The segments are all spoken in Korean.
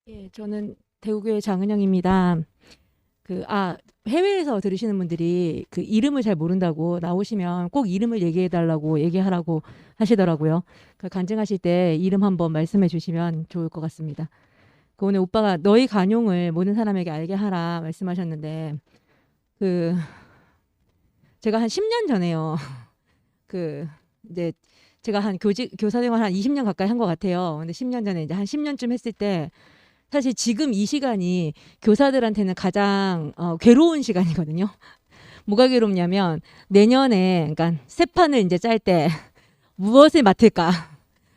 예, 저는 대구교회 장은영입니다. 해외에서 들으시는 분들이 그 이름을 잘 모른다고 나오시면 꼭 이름을 얘기해 달라고 얘기하라고 하시더라고요. 간증하실 때 이름 한번 말씀해 주시면 좋을 것 같습니다. 오늘 오빠가 너희 간용을 모든 사람에게 알게 하라 말씀하셨는데, 그 제가 한 10년 전에요. 그 이제 제가 한 교사 생활 한 20년 가까이 한 것 같아요. 근데 10년 전에 이제 한 10년쯤 했을 때 사실 지금 이 시간이 교사들한테는 가장 괴로운 시간이거든요. 뭐가 괴롭냐면 내년에 그러니까 새 판을 이제 짤 때 무엇을 맡을까?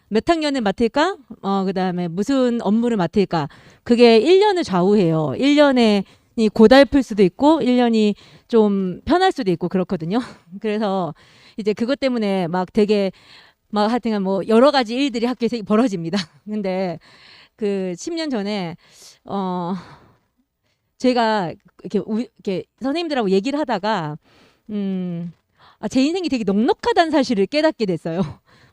몇 학년을 맡을까? 그다음에 무슨 업무를 맡을까? 그게 1년을 좌우해요. 1년에 고달플 수도 있고 1년이 좀 편할 수도 있고 그렇거든요. 그래서 이제 그것 때문에 막 되게 막 하여튼 뭐 여러 가지 일들이 학교에서 벌어집니다. 근데 그 10년 전에 어 제가 이렇게 선생님들하고 얘기를 하다가 제 인생이 되게 넉넉하다는 사실을 깨닫게 됐어요.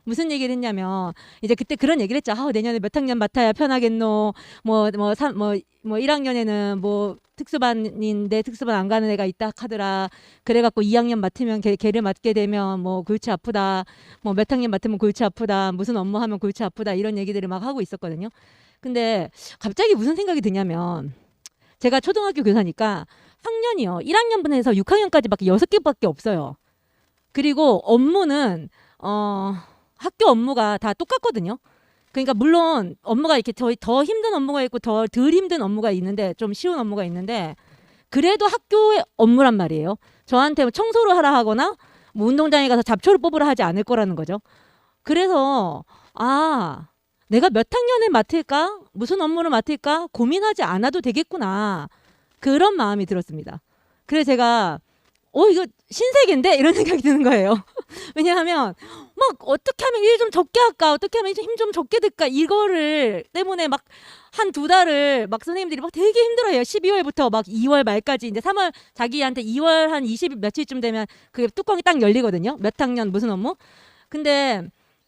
무슨 얘기를 했냐면 이제 그때 그런 얘기를 했죠. 내년에 몇 학년 맡아야 편하겠노. 뭐 1학년에는 뭐 특수반인데 특수반 안 가는 애가 있다 하더라. 그래갖고 2학년 맡으면 걔를 맡게 되면 뭐 골치 아프다. 뭐 몇 학년 맡으면 골치 아프다. 무슨 업무 하면 골치 아프다. 이런 얘기들을 막 하고 있었거든요. 근데 갑자기 무슨 생각이 드냐면 제가 초등학교 교사니까 학년이요. 1학년분에서 6학년까지밖에 6개밖에 없어요. 그리고 업무는 학교 업무가 다 똑같거든요. 그러니까 물론 업무가 이렇게 더 힘든 업무가 있고 더 덜 힘든 업무가 있는데 좀 쉬운 업무가 있는데 그래도 학교의 업무란 말이에요. 저한테 뭐 청소를 하라 하거나 뭐 운동장에 가서 잡초를 뽑으라 하지 않을 거라는 거죠. 그래서 내가 몇 학년을 맡을까? 무슨 업무를 맡을까? 고민하지 않아도 되겠구나. 그런 마음이 들었습니다. 그래서 제가 이거 신세계인데? 이런 생각이 드는 거예요. 왜냐하면 막 어떻게 하면 일 좀 적게 할까? 어떻게 하면 힘 좀 적게 들까? 이거를 때문에 막 한 두 달을 막 선생님들이 막 되게 힘들어해요. 12월부터 막 2월 말까지 이제 3월 자기한테 2월 한 20일 며칠쯤 되면 그 뚜껑이 딱 열리거든요. 몇 학년 무슨 업무? 근데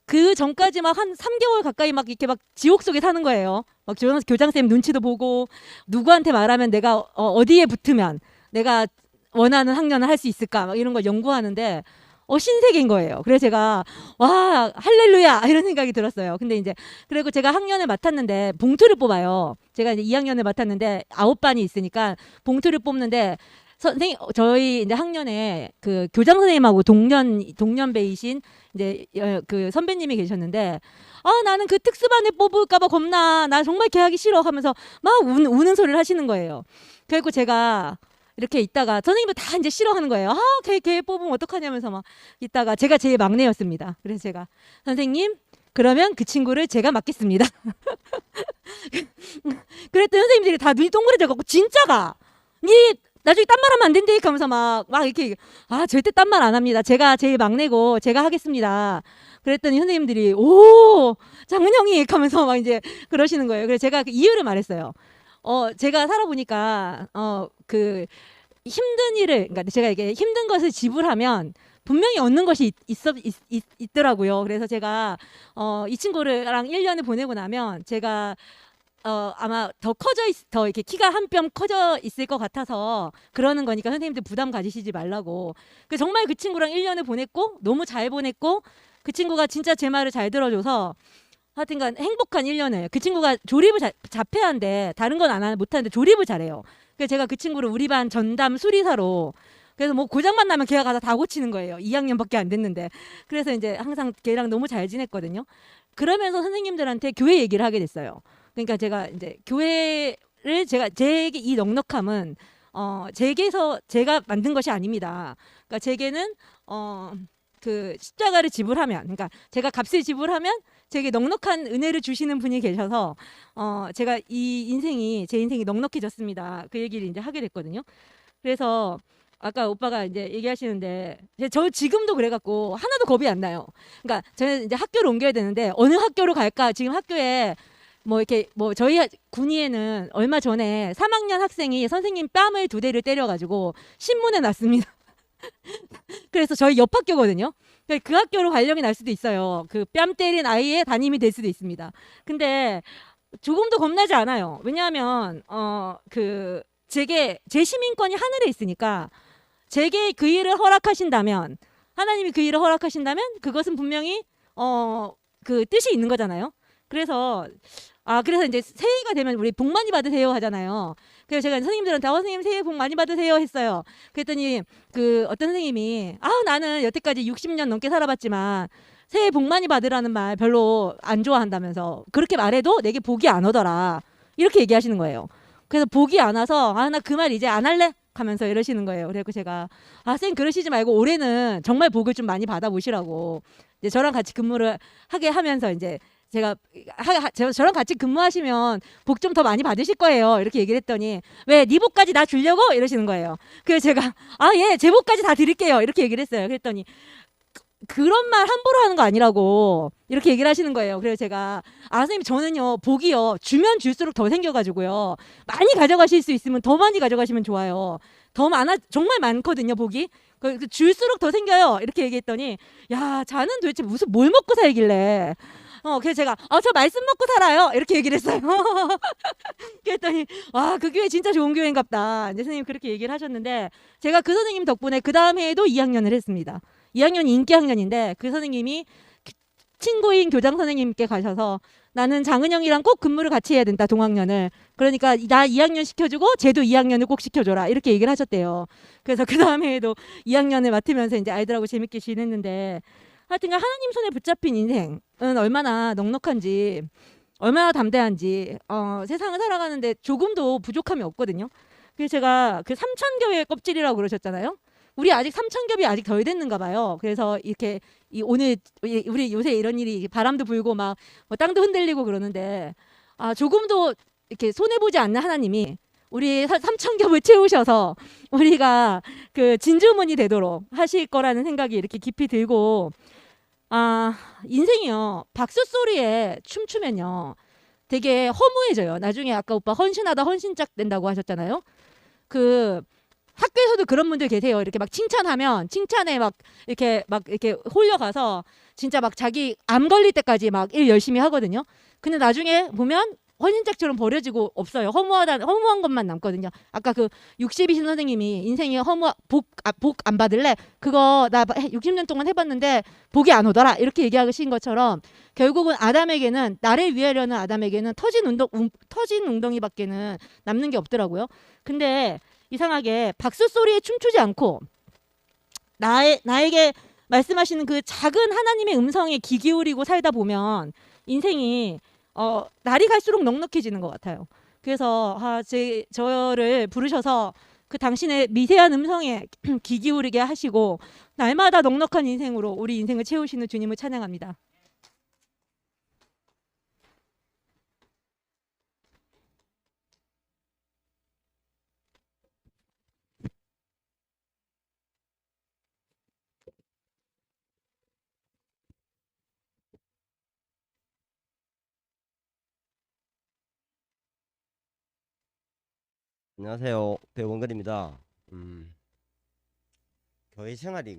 그 전까지 막 한 3개월 가까이 막 이렇게 막 지옥 속에 사는 거예요. 막 교장쌤 눈치도 보고 누구한테 말하면 내가 어디에 붙으면 내가 원하는 학년을 할 수 있을까 막 이런 걸 연구하는데 신세계인 거예요. 그래서 제가 와 할렐루야 이런 생각이 들었어요. 근데 이제 그리고 제가 학년을 맡았는데 봉투를 뽑아요. 제가 이제 2학년을 맡았는데 9반이 있으니까 봉투를 뽑는데 선생님 저희 이제 학년에 그 교장 선생님하고 동년배이신 이제 그 선배님이 계셨는데 나는 그 특수반을 뽑을까봐 겁나 나 정말 걔하기 싫어 하면서 막 우는 소리를 하시는 거예요. 그리고 제가 이렇게 있다가 선생님들 다 이제 싫어하는 거예요. 걔 뽑으면 어떡하냐면서 막 있다가 제가 제일 막내였습니다. 그래서 제가 선생님 그러면 그 친구를 제가 맡겠습니다. 그랬더니 선생님들이 다 눈이 동그래져갖고 진짜가 니 나중에 딴 말 하면 안 된대 하면서 막 이렇게 절대 딴 말 안 합니다. 제가 제일 막내고 제가 하겠습니다. 그랬더니 선생님들이 오 장은영이 하면서 막 이제 그러시는 거예요. 그래서 제가 그 이유를 말했어요. 제가 살아보니까 그 힘든 일을 그러니까 제가 이게 힘든 것을 지불하면 분명히 얻는 것이 있더라고요. 그래서 제가 이 친구랑 1년을 보내고 나면 제가 아마 더 이렇게 키가 한 뼘 커져 있을 것 같아서 그러는 거니까 선생님들 부담 가지시지 말라고. 정말 그 친구랑 1년을 보냈고 너무 잘 보냈고 그 친구가 진짜 제 말을 잘 들어줘서 하여튼간 행복한 1년을 그 친구가 조립을 자폐한데 다른 건 못하는데 조립을 잘해요. 그래서 제가 그 친구를 우리 반 전담 수리사로 그래서 뭐 고장만 나면 걔가 가서 다 고치는 거예요. 2학년밖에 안 됐는데. 그래서 이제 항상 걔랑 너무 잘 지냈거든요. 그러면서 선생님들한테 교회 얘기를 하게 됐어요. 그러니까 제가 이제 교회를 제게 이 넉넉함은 제게서 제가 만든 것이 아닙니다. 그러니까 제게는 그 십자가를 지불하면 그러니까 제가 값을 지불하면 제게 넉넉한 은혜를 주시는 분이 계셔서 제가 제 인생이 넉넉해졌습니다. 그 얘기를 이제 하게 됐거든요. 그래서 아까 오빠가 이제 얘기하시는데 저 지금도 그래갖고 하나도 겁이 안 나요. 그러니까 저는 이제 학교를 옮겨야 되는데 어느 학교로 갈까? 지금 학교에 뭐 이렇게 뭐 저희 군위에는 얼마 전에 3학년 학생이 선생님 뺨을 2대를 때려가지고 신문에 났습니다. 그래서 저희 옆 학교거든요. 그 학교로 발령이 날 수도 있어요. 그 뺨 때린 아이의 담임이 될 수도 있습니다. 근데 조금도 겁나지 않아요. 왜냐하면 그 제게 제 시민권이 하늘에 있으니까 제게 그 일을 허락하신다면 하나님이 그 일을 허락하신다면 그것은 분명히 그 뜻이 있는 거잖아요. 그래서 그래서 이제 새해가 되면 우리 복 많이 받으세요 하잖아요. 그래서 제가 선생님들한테 선생님 새해 복 많이 받으세요 했어요. 그랬더니 그 어떤 선생님이 나는 여태까지 60년 넘게 살아봤지만 새해 복 많이 받으라는 말 별로 안 좋아한다면서 그렇게 말해도 내게 복이 안 오더라 이렇게 얘기하시는 거예요. 그래서 복이 안 와서 나 그 말 이제 안 할래 하면서 이러시는 거예요. 그래서 제가 선생님 그러시지 말고 올해는 정말 복을 좀 많이 받아보시라고 이제 저랑 같이 근무를 하게 하면서 이제 제가 저랑 같이 근무하시면 복 좀 더 많이 받으실 거예요. 이렇게 얘기를 했더니 왜 네 복까지 다 주려고 이러시는 거예요. 그래서 제가 예, 제 복까지 다 드릴게요. 이렇게 얘기를 했어요. 그랬더니 그런 말 함부로 하는 거 아니라고 이렇게 얘기를 하시는 거예요. 그래서 제가 선생님 저는요 복이요 주면 줄수록 더 생겨가지고요 많이 가져가실 수 있으면 더 많이 가져가시면 좋아요. 더 많아 정말 많거든요 복이. 줄수록 더 생겨요. 이렇게 얘기했더니 야 자는 도대체 무슨 뭘 먹고 살길래 그래서 제가 저 말씀 먹고 살아요 이렇게 얘기를 했어요. 그랬더니 그 교회 진짜 좋은 교회인갑다 이제 선생님 그렇게 얘기를 하셨는데 제가 그 선생님 덕분에 그 다음 해에도 2학년을 했습니다. 2학년이 인기 학년인데 그 선생님이 친구인 교장 선생님께 가셔서 나는 장은영이랑 꼭 근무를 같이 해야 된다 동학년을. 그러니까 나 2학년 시켜주고 쟤도 2학년을 꼭 시켜줘라 이렇게 얘기를 하셨대요. 그래서 그 다음 해에도 2학년을 맡으면서 이제 아이들하고 재밌게 지냈는데 하여튼 하나님 손에 붙잡힌 인생은 얼마나 넉넉한지 얼마나 담대한지 세상을 살아가는데 조금도 부족함이 없거든요. 그래서 제가 그 삼천겹의 껍질이라고 그러셨잖아요. 우리 아직 삼천겹이 아직 덜 됐는가 봐요. 그래서 이렇게 오늘 우리 요새 이런 일이 바람도 불고 막 땅도 흔들리고 그러는데 조금도 이렇게 손해 보지 않는 하나님이 우리 삼천겹을 채우셔서 우리가 그 진주문이 되도록 하실 거라는 생각이 이렇게 깊이 들고 인생이요 박수 소리에 춤추면요 되게 허무해져요. 나중에 아까 오빠 헌신하다 헌신짝 된다고 하셨잖아요. 그 학교에서도 그런 분들 계세요. 이렇게 막 칭찬하면 칭찬에 막 이렇게 홀려가서 진짜 막 자기 암 걸릴 때까지 막 일 열심히 하거든요. 근데 나중에 보면 헌신짝처럼 버려지고 없어요. 허무한 것만 남거든요. 아까 그 60이신 선생님이 인생이 복 안 받을래? 그거 나 60년 동안 해봤는데 복이 안 오더라. 이렇게 얘기하신 것처럼 결국은 아담에게는 나를 위하려는 아담에게는 터진 웅덩이밖에는 남는 게 없더라고요. 근데 이상하게 박수 소리에 춤추지 않고 나에게 말씀하시는 그 작은 하나님의 음성에 귀 기울이고 살다 보면 인생이 날이 갈수록 넉넉해지는 것 같아요. 그래서 저를 부르셔서 그 당신의 미세한 음성에 귀 기울이게 하시고 날마다 넉넉한 인생으로 우리 인생을 채우시는 주님을 찬양합니다. 안녕하세요. 배원근입니다. 교회 생활이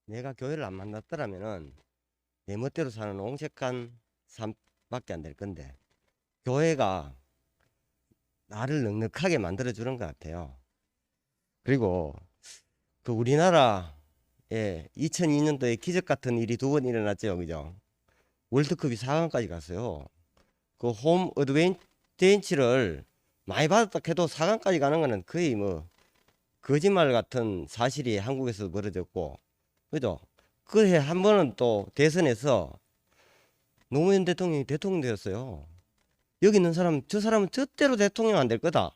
내가 교회를 안 만났더라면은 내 멋대로 사는 옹색한 삶밖에 안 될 건데 교회가 나를 넉넉하게 만들어 주는 것 같아요. 그리고 그 우리나라에 2002년도에 기적 같은 일이 2번 일어났죠, 그죠? 월드컵이 4강까지 갔어요. 그 홈 어드밴티지를 많이 받았다 해도 4강까지 가는 거는 거의 거짓말 같은 사실이 한국에서 벌어졌고, 그죠? 그 해 한 번은 또 대선에서 노무현 대통령이 대통령 되었어요. 여기 있는 사람, 저 사람은 절대로 대통령 안 될 거다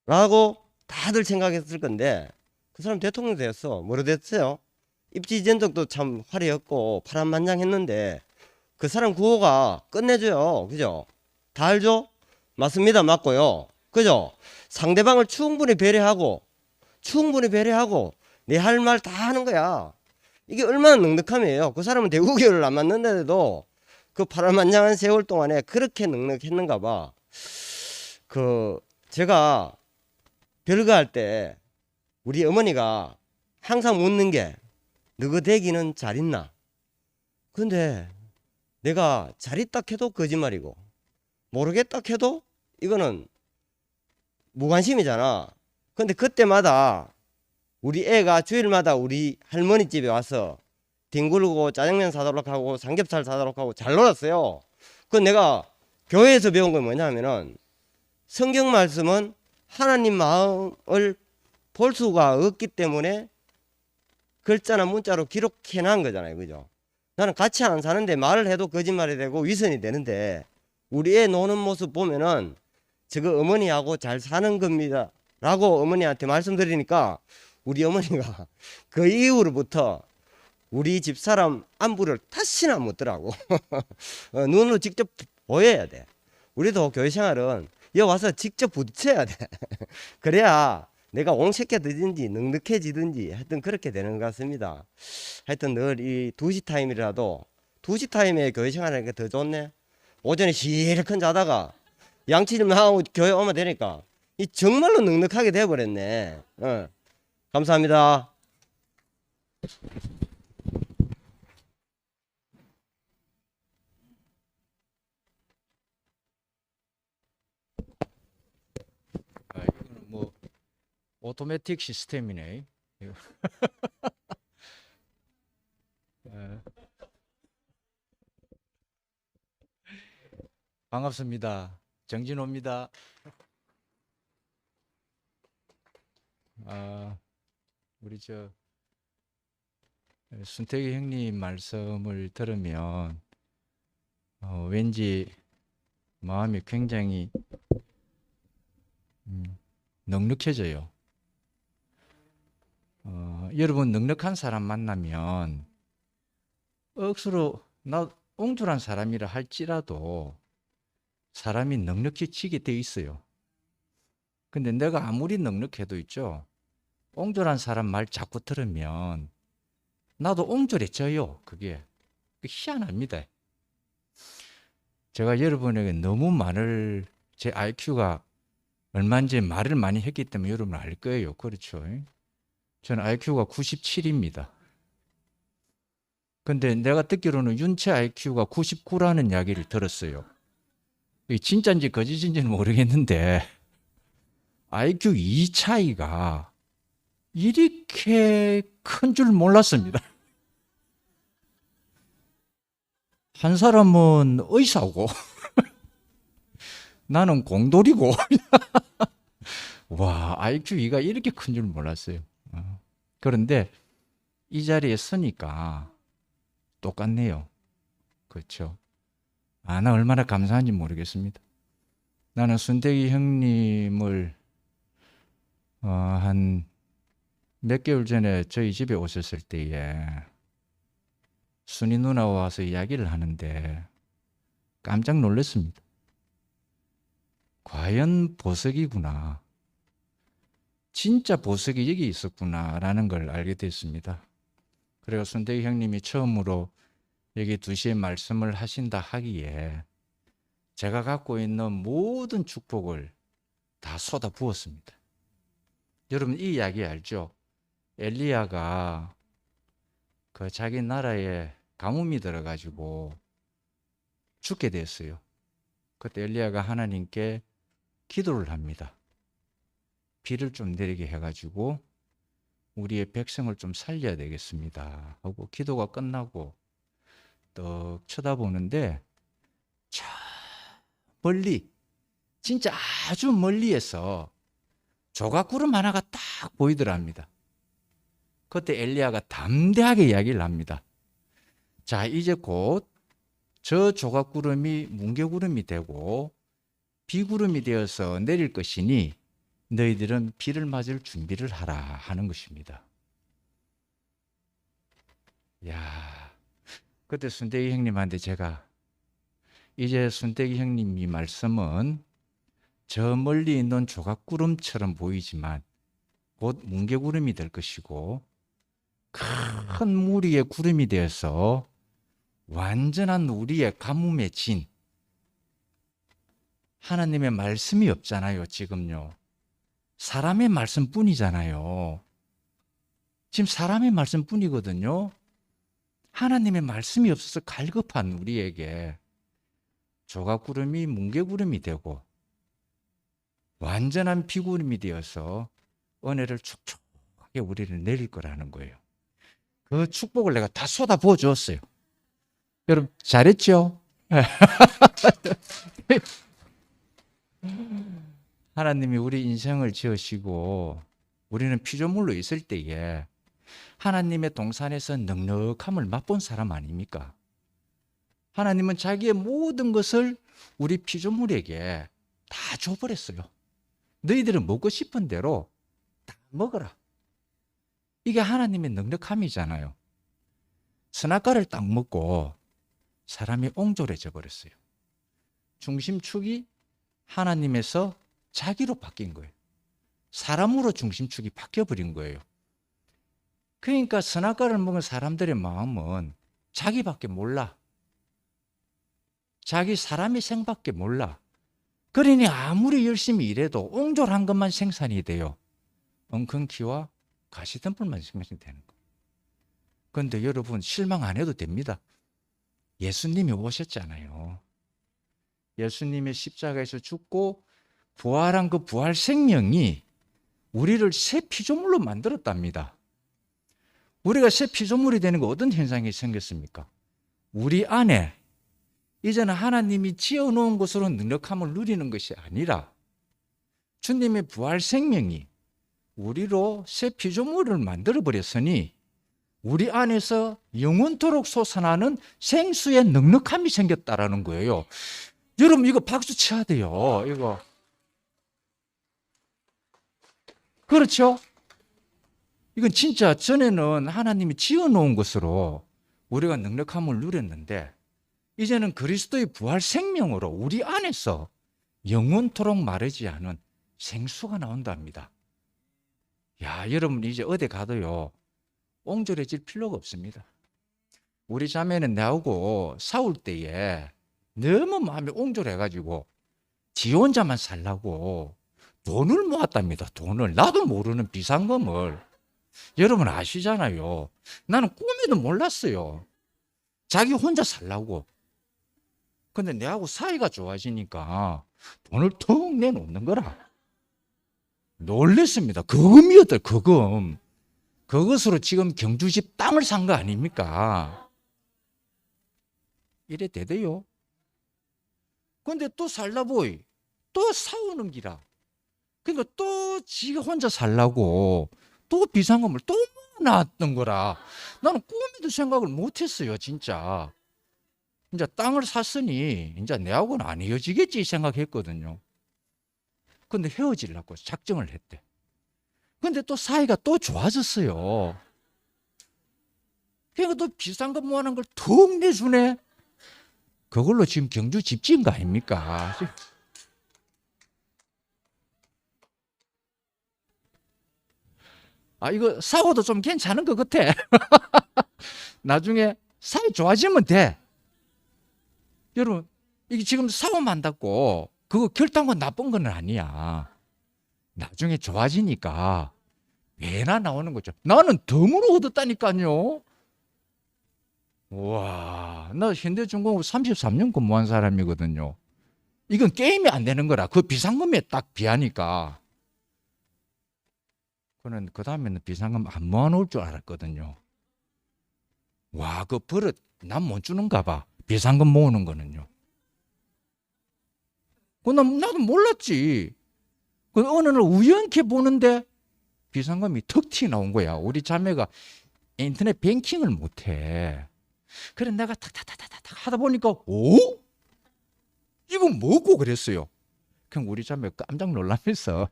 라고 다들 생각했을 건데 그 사람 대통령 되었어. 뭐로 됐어요? 입지 전적도 참 화려했고 파란만장했는데 그 사람 구호가 끝내줘요. 그죠? 다 알죠? 맞습니다. 맞고요. 그죠? 상대방을 충분히 배려하고 충분히 배려하고 내 할 말 다 하는 거야. 이게 얼마나 넉넉함이에요. 그 사람은 대구교를 안 맞는데도 그 파란만장한 세월 동안에 그렇게 넉넉했는가 봐. 그 제가 별거 할 때 우리 어머니가 항상 묻는 게 너그 대기는 잘 있나? 근데 내가 잘 있다 해도 거짓말이고 모르겠다 해도 이거는 무관심이잖아. 근데 그때마다 우리 애가 주일마다 우리 할머니 집에 와서 뒹굴고 짜장면 사도록 하고 삼겹살 사도록 하고 잘 놀았어요. 그 내가 교회에서 배운 건 뭐냐면은 성경 말씀은 하나님 마음을 볼 수가 없기 때문에 글자나 문자로 기록해 놓은 거잖아요. 그죠? 나는 같이 안 사는데 말을 해도 거짓말이 되고 위선이 되는데 우리 애 노는 모습 보면은 저거 어머니하고 잘 사는 겁니다 라고 어머니한테 말씀드리니까 우리 어머니가 그 이후로부터 우리 집사람 안부를 다시는 안 묻더라고. 눈으로 직접 보여야 돼. 우리도 교회 생활은 여기 와서 직접 부딪혀야 돼. 그래야 내가 옹색해지든지 넉넉해지든지 하여튼 그렇게 되는 것 같습니다. 하여튼 늘 이 2시 타임이라도 2시 타임에 교회 생활하는 게 더 좋네. 오전에 실컷 자다가 양치질만 하고 교회 오면 되니까 이 정말로 넉넉하게 돼버렸네. 감사합니다. 이거는 뭐 오토매틱 시스템이네. 이거. 예. 반갑습니다. 정진호입니다. 우리 순택이 형님 말씀을 들으면 왠지 마음이 굉장히 넉넉해져요. 여러분 넉넉한 사람 만나면 억수로 나 옹졸한 사람이라 할지라도 사람이 넉넉해지게 돼 있어요. 근데 내가 아무리 넉넉해도 있죠. 옹졸한 사람 말 자꾸 들으면 나도 옹졸해져요. 그게 희한합니다. 제가 여러분에게 너무 제 IQ가 얼마인지 말을 많이 했기 때문에 여러분 알 거예요. 그렇죠? 저는 IQ가 97입니다. 근데 내가 듣기로는 윤채 IQ가 99라는 이야기를 들었어요. 이게 진짜인지 거짓인지는 모르겠는데 IQ 2 차이가 이렇게 큰 줄 몰랐습니다. 한 사람은 의사고 나는 공돌이고 와, IQ 2가 이렇게 큰 줄 몰랐어요. 그런데 이 자리에 서니까 똑같네요. 그렇죠? 나 얼마나 감사한지 모르겠습니다. 나는 순택이 형님을 한 몇 개월 전에 저희 집에 오셨을 때에 순이 누나와 와서 이야기를 하는데 깜짝 놀랐습니다. 과연 보석이구나. 진짜 보석이 여기 있었구나라는 걸 알게 됐습니다. 그리고 순택이 형님이 처음으로 여기 2시에 말씀을 하신다 하기에 제가 갖고 있는 모든 축복을 다 쏟아 부었습니다. 여러분 이 이야기 알죠? 엘리야가 그 자기 나라에 가뭄이 들어가지고 죽게 됐어요. 그때 엘리야가 하나님께 기도를 합니다. 비를 좀 내리게 해가지고 우리의 백성을 좀 살려야 되겠습니다 하고 기도가 끝나고 떡 쳐다보는데 저 멀리 진짜 아주 멀리에서 조각구름 하나가 딱 보이더랍니다. 그때 엘리야가 담대하게 이야기를 합니다. 자, 이제 곧 저 조각구름이 뭉게구름이 되고 비구름이 되어서 내릴 것이니 너희들은 비를 맞을 준비를 하라 하는 것입니다. 야, 그때 순택이 형님한테 제가 이제 순택이 형님이 말씀은 저 멀리 있는 조각구름처럼 보이지만 곧 뭉게구름이 될 것이고 큰 무리의 구름이 되어서 완전한 우리의 가뭄의 진. 하나님의 말씀이 없잖아요, 지금요. 사람의 말씀뿐이잖아요. 지금 사람의 말씀뿐이거든요. 하나님의 말씀이 없어서 갈급한 우리에게 조각구름이 뭉게구름이 되고 완전한 비구름이 되어서 은혜를 촉촉하게 우리를 내릴 거라는 거예요. 그 축복을 내가 다 쏟아부어 주었어요. 여러분 잘했죠? 하나님이 우리 인생을 지으시고 우리는 피조물로 있을 때에 하나님의 동산에서 넉넉함을 맛본 사람 아닙니까? 하나님은 자기의 모든 것을 우리 피조물에게 다 줘버렸어요. 너희들은 먹고 싶은 대로 다 먹어라. 이게 하나님의 넉넉함이잖아요. 선악과를 딱 먹고 사람이 옹졸해져 버렸어요. 중심축이 하나님에서 자기로 바뀐 거예요. 사람으로 중심축이 바뀌어버린 거예요. 그러니까 선악과를 먹은 사람들의 마음은 자기밖에 몰라. 자기 사람이 생밖에 몰라. 그러니 아무리 열심히 일해도 옹졸한 것만 생산이 돼요. 엉겅퀴와 가시덤불만 생산이 되는 거예요. 그런데 여러분 실망 안 해도 됩니다. 예수님이 오셨잖아요. 예수님의 십자가에서 죽고 부활한 그 부활 생명이 우리를 새 피조물로 만들었답니다. 우리가 새 피조물이 되는 거 어떤 현상이 생겼습니까? 우리 안에 이제는 하나님이 지어놓은 것으로 넉넉함을 누리는 것이 아니라 주님의 부활 생명이 우리로 새 피조물을 만들어버렸으니 우리 안에서 영원토록 솟아나는 생수의 넉넉함이 생겼다라는 거예요. 여러분 이거 박수 쳐야 돼요. 이거 그렇죠? 이건 진짜 전에는 하나님이 지어놓은 것으로 우리가 넉넉함을 누렸는데 이제는 그리스도의 부활 생명으로 우리 안에서 영원토록 마르지 않은 생수가 나온답니다. 야, 여러분 이제 어디 가도요 옹졸해질 필요가 없습니다. 우리 자매는 나하고 싸울 때에 너무 마음이 옹졸해가지고 지 혼자만 살라고 돈을 모았답니다. 돈을. 나도 모르는 비상금을. 여러분 아시잖아요. 나는 꿈에도 몰랐어요. 자기 혼자 살라고. 근데 내하고 사이가 좋아지니까 돈을 턱 내놓는 거라. 놀랬습니다. 그금이었다, 그금. 그것으로 지금 경주집 땅을 산 거 아닙니까? 이래 되대요. 근데 또 살다 보이 또 싸우는 기라. 그러니까 또 지가 혼자 살라고 또 비상금을 또 모아놨던 거라. 나는 꿈에도 생각을 못했어요, 진짜. 이제 땅을 샀으니 이제 내하고는 안 헤어지겠지 생각했거든요. 근데 헤어지려고 작정을 했대. 근데 또 사이가 또 좋아졌어요. 그러니까 또 비상금 모아놓은 걸 턱 내주네. 그걸로 지금 경주 집 지은 거 아닙니까? 아, 이거 싸워도 좀 괜찮은 것 같아. 나중에 사이 좋아지면 돼. 여러분, 이게 지금 싸움한다고 그거 결단건 나쁜 건 아니야. 나중에 좋아지니까 매나 나오는 거죠. 나는 덤으로 얻었다니까요. 와, 나 현대중공업 33년 근무한 사람이거든요. 이건 게임이 안 되는 거라. 그 비상금에 딱 비하니까. 그는 그 다음에는 비상금 안 모아놓을 줄 알았거든요. 와, 그 버릇 난 못 주는가 봐. 비상금 모으는 거는요. 나도 몰랐지. 어느 날 우연히 보는데 비상금이 턱 튀어 나온 거야. 우리 자매가 인터넷 뱅킹을 못해. 그래 내가 탁탁탁탁탁 하다 보니까 오? 이거 뭐고 그랬어요. 그럼 우리 자매 깜짝 놀라면서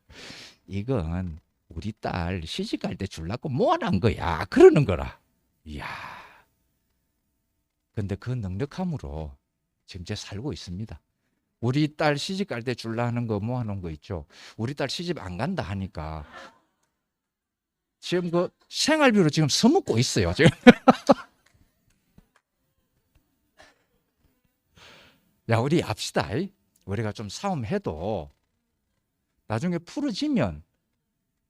이건 우리 딸 시집갈 때 주려고 모아놓은 거야. 그러는 거라. 이야. 근데 그 넉넉함으로 지금 제 살고 있습니다. 우리 딸 시집 갈 때 주려는 거 모아놓은 거 있죠. 우리 딸 시집 안 간다 하니까 지금 그 생활비로 지금 써먹고 있어요. 지금. 야, 우리 합시다. 우리가 좀 싸움해도 나중에 풀어지면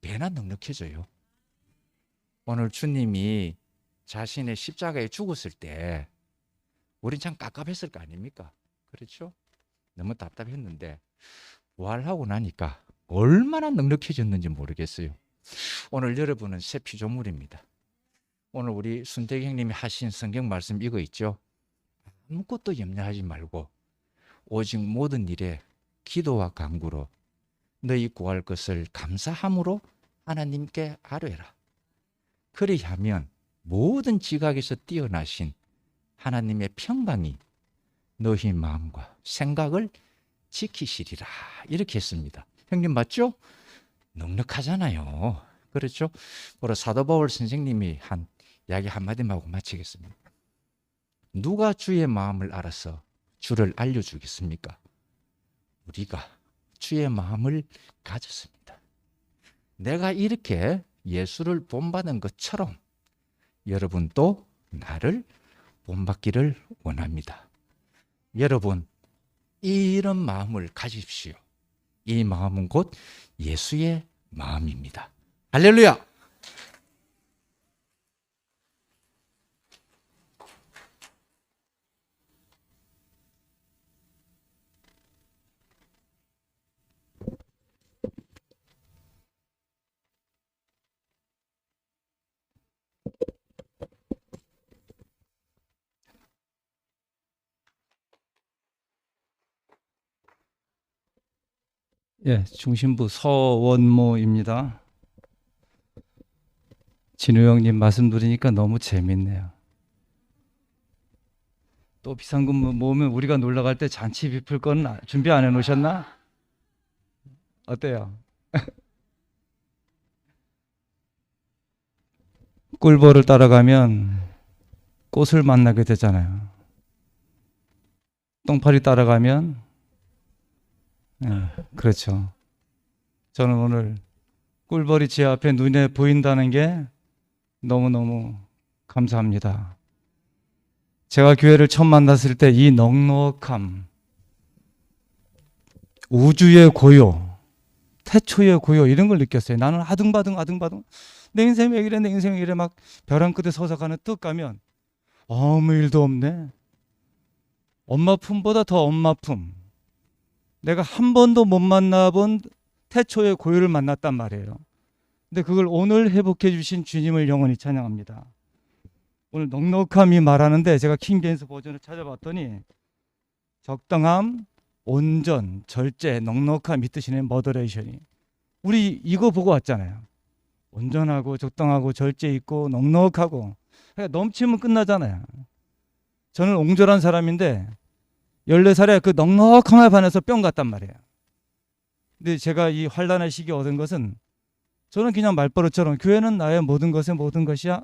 배나 넉넉해져요. 오늘 주님이 자신의 십자가에 죽었을 때 우린 참 깝깝했을 거 아닙니까? 그렇죠? 너무 답답했는데 부활하고 나니까 얼마나 넉넉해졌는지 모르겠어요. 오늘 여러분은 새 피조물입니다. 오늘 우리 순택 형님이 하신 성경 말씀 이거 있죠? 아무것도 염려하지 말고 오직 모든 일에 기도와 간구로 너희 구할 것을 감사함으로 하나님께 아뢰라. 그리하면 모든 지각에서 뛰어나신 하나님의 평강이 너희 마음과 생각을 지키시리라. 이렇게 했습니다. 형님 맞죠? 넉넉하잖아요. 그렇죠? 바로 사도 바울 선생님이 한 이야기 한마디만 하고 마치겠습니다. 누가 주의 마음을 알아서 주를 알려주겠습니까? 우리가 주의 마음을 가졌습니다. 내가 이렇게 예수를 본받은 것처럼 여러분도 나를 본받기를 원합니다. 여러분, 이런 마음을 가집시오. 이 마음은 곧 예수의 마음입니다. 할렐루야! 예, 중심부 서원모입니다. 진우 형님 말씀 들으니까 너무 재밌네요. 또 비상금 모으면 우리가 놀러 갈 때 잔치 베풀 건 준비 안 해놓으셨나? 어때요? 꿀벌을 따라가면 꽃을 만나게 되잖아요. 똥파리 따라가면 그렇죠. 저는 오늘 꿀벌이 제 앞에 눈에 보인다는 게 너무너무 감사합니다. 제가 교회를 처음 만났을 때 이 넉넉함, 우주의 고요, 태초의 고요 이런 걸 느꼈어요. 나는 아등바등 내 인생 왜 이래 내 인생 왜 이래 막 벼랑 끝에 서서 가는 떡 가면 아무 일도 없네. 엄마 품보다 더 엄마 품. 내가 한 번도 못 만나본 태초의 고요를 만났단 말이에요. 근데 그걸 오늘 회복해 주신 주님을 영원히 찬양합니다. 오늘 넉넉함이 말하는데 제가 킹제임스 버전을 찾아봤더니 적당함, 온전, 절제, 넉넉함 이 뜻이네. 머더레이션이. 우리 이거 보고 왔잖아요. 온전하고 적당하고 절제 있고 넉넉하고 그러니까 넘치면 끝나잖아요. 저는 옹졸한 사람인데 14살에 그 넉넉함에 반해서 뿅 갔단 말이에요. 근데 제가 이 환란의 시기에 얻은 것은 저는 그냥 말버릇처럼 교회는 나의 모든 것의 모든 것이야.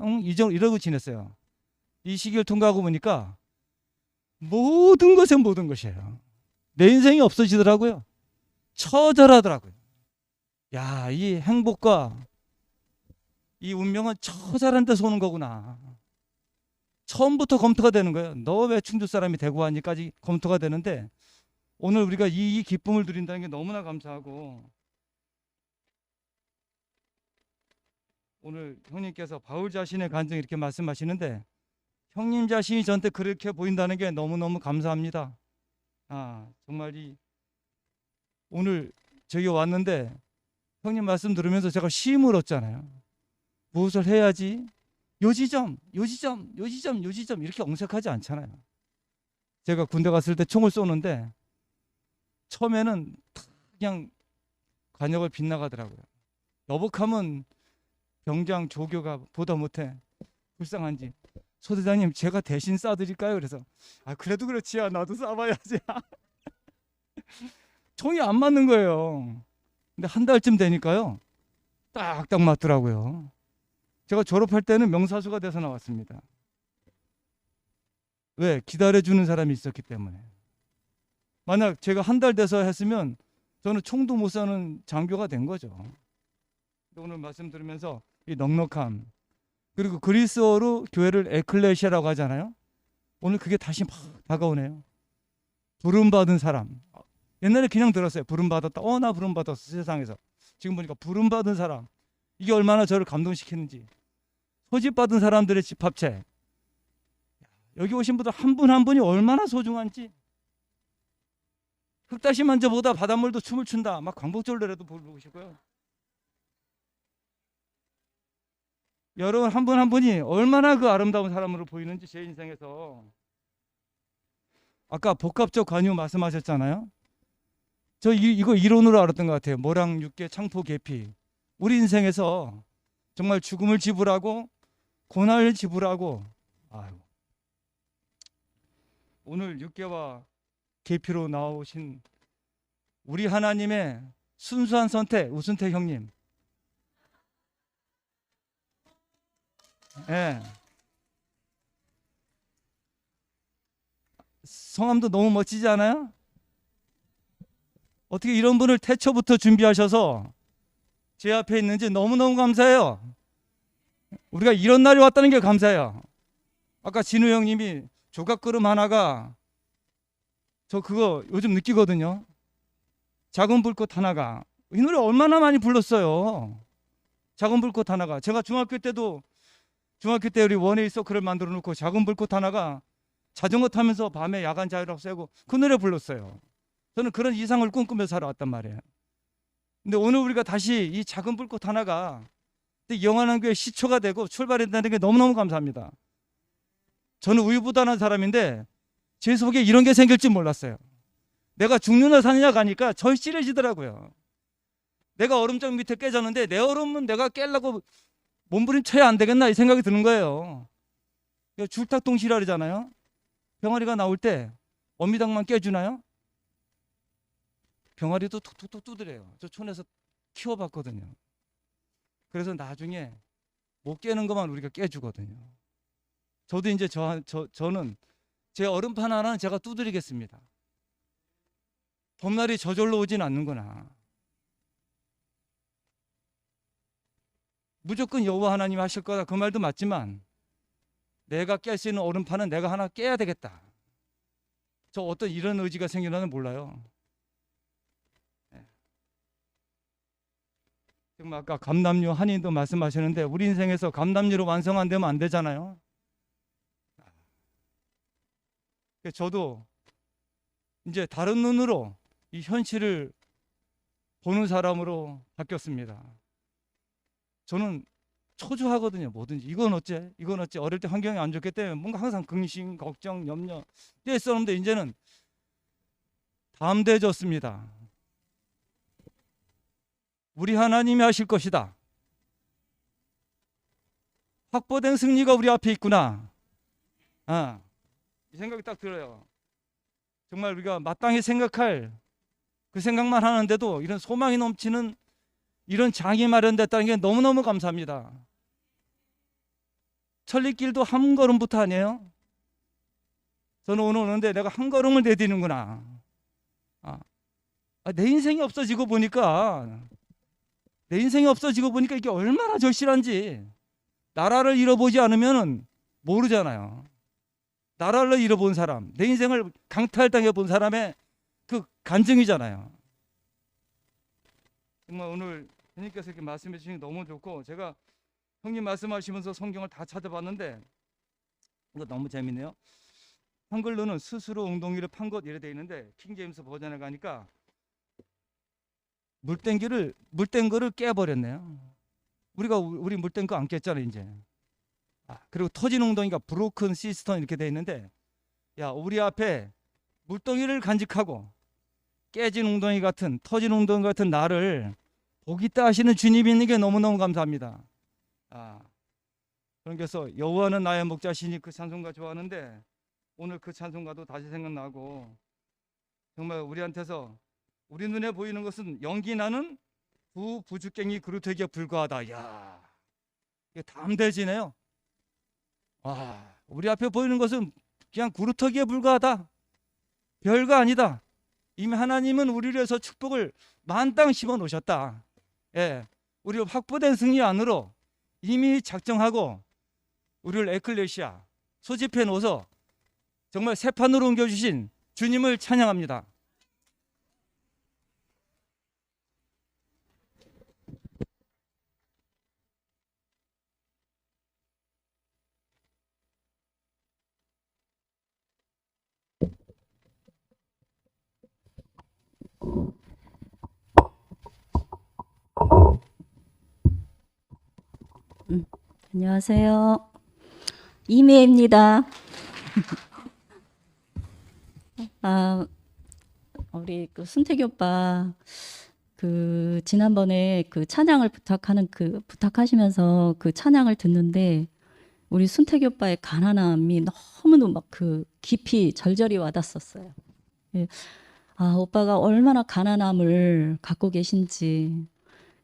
이러고 지냈어요. 이 시기를 통과하고 보니까 모든 것의 모든 것이에요. 내 인생이 없어지더라고요. 처절하더라고요. 야, 이 행복과 이 운명은 처절한 데서 오는 거구나. 처음부터 검토가 되는 거예요. 너 왜 충주 사람이 되고 하니까지 검토가 되는데 오늘 우리가 이 기쁨을 누린다는 게 너무나 감사하고 오늘 형님께서 바울 자신의 간증 이렇게 말씀하시는데 형님 자신이 저한테 그렇게 보인다는 게 너무너무 감사합니다. 정말 오늘 저기 왔는데 형님 말씀 들으면서 제가 쉼을 얻잖아요. 무엇을 해야지? 요지점 이렇게 엉색하지 않잖아요. 제가 군대 갔을 때 총을 쏘는데 처음에는 그냥 관역을 빗나가더라고요. 여복하면 병장 조교가 보다 못해 불쌍한지 소대장님 제가 대신 쏴드릴까요? 그래서 그래도 그렇지 나도 쏴봐야지. 총이 안 맞는 거예요. 근데 한 달쯤 되니까요 딱딱 맞더라고요. 제가 졸업할 때는 명사수가 돼서 나왔습니다. 왜? 기다려주는 사람이 있었기 때문에. 만약 제가 한 달 돼서 했으면 저는 총도 못 쏘는 장교가 된 거죠. 오늘 말씀 들으면서 이 넉넉함. 그리고 그리스어로 교회를 에클레시아라고 하잖아요. 오늘 그게 다시 막 다가오네요. 부름받은 사람. 옛날에 그냥 들었어요. 부름받았다. 나 부름받았어 세상에서. 지금 보니까 부름받은 사람. 이게 얼마나 저를 감동시키는지. 소집받은 사람들의 집합체. 여기 오신 분들 한 분 한 분이 얼마나 소중한지. 흙다시 만져보다 바닷물도 춤을 춘다. 막 광복절 노래도 부르고 싶고요. 여러분 한 분 한 분이 얼마나 그 아름다운 사람으로 보이는지 제 인생에서. 아까 복합적 관유 말씀하셨잖아요. 저 이거 이론으로 알았던 것 같아요. 모랑 육계 창포 계피. 우리 인생에서 정말 죽음을 지불하고 고난을 지불하고 오늘 육계와 계피로 나오신 우리 하나님의 순수한 선택 우순택 형님. 예. 성함도 너무 멋지지 않아요? 어떻게 이런 분을 태초부터 준비하셔서 제 앞에 있는지 너무너무 감사해요. 우리가 이런 날이 왔다는 게 감사해요. 아까 진우 형님이 조각그릇 하나가 저 그거 요즘 느끼거든요. 작은 불꽃 하나가 이 노래 얼마나 많이 불렀어요. 작은 불꽃 하나가 제가 중학교 때 우리 원웨이 서클을 만들어 놓고 작은 불꽃 하나가 자전거 타면서 밤에 야간 자율학 쐬고 그 노래 불렀어요. 저는 그런 이상을 꿈꾸며 살아왔단 말이에요. 근데 오늘 우리가 다시 이 작은 불꽃 하나가 영원한 교회 시초가 되고 출발한다는 게 너무너무 감사합니다. 저는 우유부단한 사람인데 제 속에 이런 게 생길 줄 몰랐어요. 내가 죽느냐 사느냐 가니까 절실해지더라고요. 내가 얼음장 밑에 깨졌는데 내 얼음은 내가 깨려고 몸부림쳐야 안 되겠나 이 생각이 드는 거예요. 줄탁동실화잖아요. 병아리가 나올 때 어미당만 깨주나요? 병아리도 톡톡톡 두드려요. 저 촌에서 키워봤거든요. 그래서 나중에 못 깨는 것만 우리가 깨주거든요. 저도 이제 저는 제 얼음판 하나는 제가 두드리겠습니다. 봄날이 저절로 오진 않는구나. 무조건 여호와 하나님이 하실 거다 그 말도 맞지만 내가 깰 수 있는 얼음판은 내가 하나 깨야 되겠다. 저 어떤 이런 의지가 생기려는 몰라요. 지금 아까 감남류 한인도 말씀하시는데 우리 인생에서 감남류로 완성 안 되면 안 되잖아요. 저도 이제 다른 눈으로 이 현실을 보는 사람으로 바뀌었습니다. 저는 초조하거든요. 뭐든지 이건 어째 이건 어째 어릴 때 환경이 안 좋기 때문에 뭔가 항상 근심 걱정 염려 떼었었는데 이제는 담대해졌습니다. 우리 하나님이 하실 것이다. 확보된 승리가 우리 앞에 있구나. 이 생각이 딱 들어요. 정말 우리가 마땅히 생각할 그 생각만 하는데도 이런 소망이 넘치는 이런 장이 마련됐다는 게 너무너무 감사합니다. 천리길도 한 걸음부터 아니에요? 저는 오늘 오는데 내가 한 걸음을 내디는구나. 내 인생이 없어지고 보니까 이게 얼마나 절실한지. 나라를 잃어보지 않으면 모르잖아요. 나라를 잃어본 사람, 내 인생을 강탈당해 본 사람의 그 간증이잖아요. 정말 오늘 형님께서 이렇게 말씀해 주시니 너무 좋고, 제가 형님 말씀하시면서 성경을 다 찾아봤는데 이거 너무 재밌네요. 한글로는 스스로 웅덩이를 판 것 이래 돼 있는데 킹제임스 버전에 가니까 물된 거를 깨버렸네요. 우리 물된 거 안 깼잖아요 이제. 그리고 터진 웅덩이가 브로큰 시스턴 이렇게 돼 있는데, 야 우리 앞에 물덩이를 간직하고 깨진 웅덩이 같은 터진 웅덩이 같은 나를 보겠다 하시는 주님이 있는 게 너무너무 감사합니다. 그래서 여호와는 나의 목자시니 그 찬송가 좋아하는데 오늘 그 찬송가도 다시 생각나고, 정말 우리한테서 우리 눈에 보이는 것은 연기 나는 두 부죽갱이 그루터기에 불과하다. 야, 이게 담대지네요. 우리 앞에 보이는 것은 그냥 그루터기에 불과하다. 별거 아니다. 이미 하나님은 우리를 위해서 축복을 만땅 심어 놓으셨다. 예, 우리 확보된 승리 안으로 이미 작정하고 우리를 에클레시아 소집해 놓아서 정말 새 판으로 옮겨주신 주님을 찬양합니다. 안녕하세요. 이매입니다. 우리 그 순택이 오빠 지난번에 그 찬양을 부탁하시면서 그 찬양을 듣는데 우리 순택이 오빠의 가난함이 너무너무 막 깊이 절절히 와닿았었어요. 예. 오빠가 얼마나 가난함을 갖고 계신지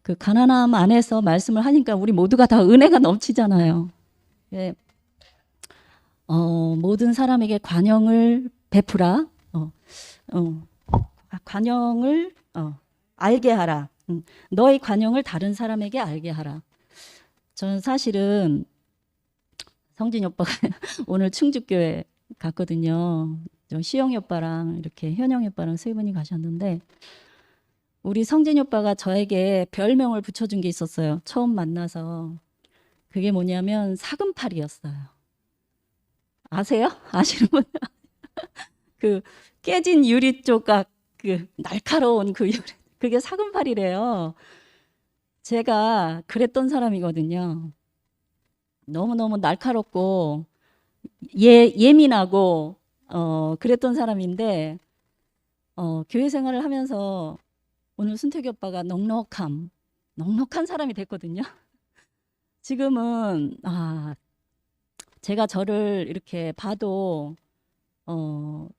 그 가난함 안에서 말씀을 하니까 우리 모두가 다 은혜가 넘치잖아요. 예. 모든 사람에게 관용을 베푸라. 관용을 알게 하라. 너의 관용을 다른 사람에게 알게 하라. 저는 사실은 성진이 오빠가 오늘 충주교회 갔거든요. 시영이 오빠랑 이렇게 현영이 오빠랑 세 분이 가셨는데 우리 성진이 오빠가 저에게 별명을 붙여준 게 있었어요. 처음 만나서. 그게 뭐냐면 사금팔이였어요. 아세요? 아시는 분? 그 깨진 유리 조각, 날카로운 그 유리, 그게 사금팔이래요. 제가 그랬던 사람이거든요. 너무너무 날카롭고 예민하고 그랬던 사람인데 교회 생활을 하면서 오늘 순택이 오빠가 넉넉한 사람이 됐거든요. 지금은 제가 저를 이렇게 봐도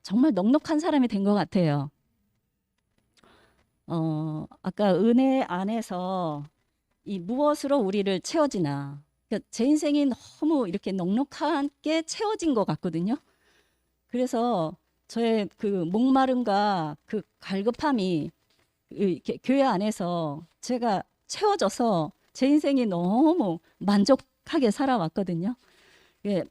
정말 넉넉한 사람이 된 것 같아요. 아까 은혜 안에서 이 무엇으로 우리를 채워지나. 그러니까 제 인생이 너무 이렇게 넉넉하게 채워진 것 같거든요. 그래서 저의 그 목마름과 그 갈급함이 이렇게 교회 안에서 제가 채워져서 제 인생이 너무 만족하게 살아왔거든요. 예.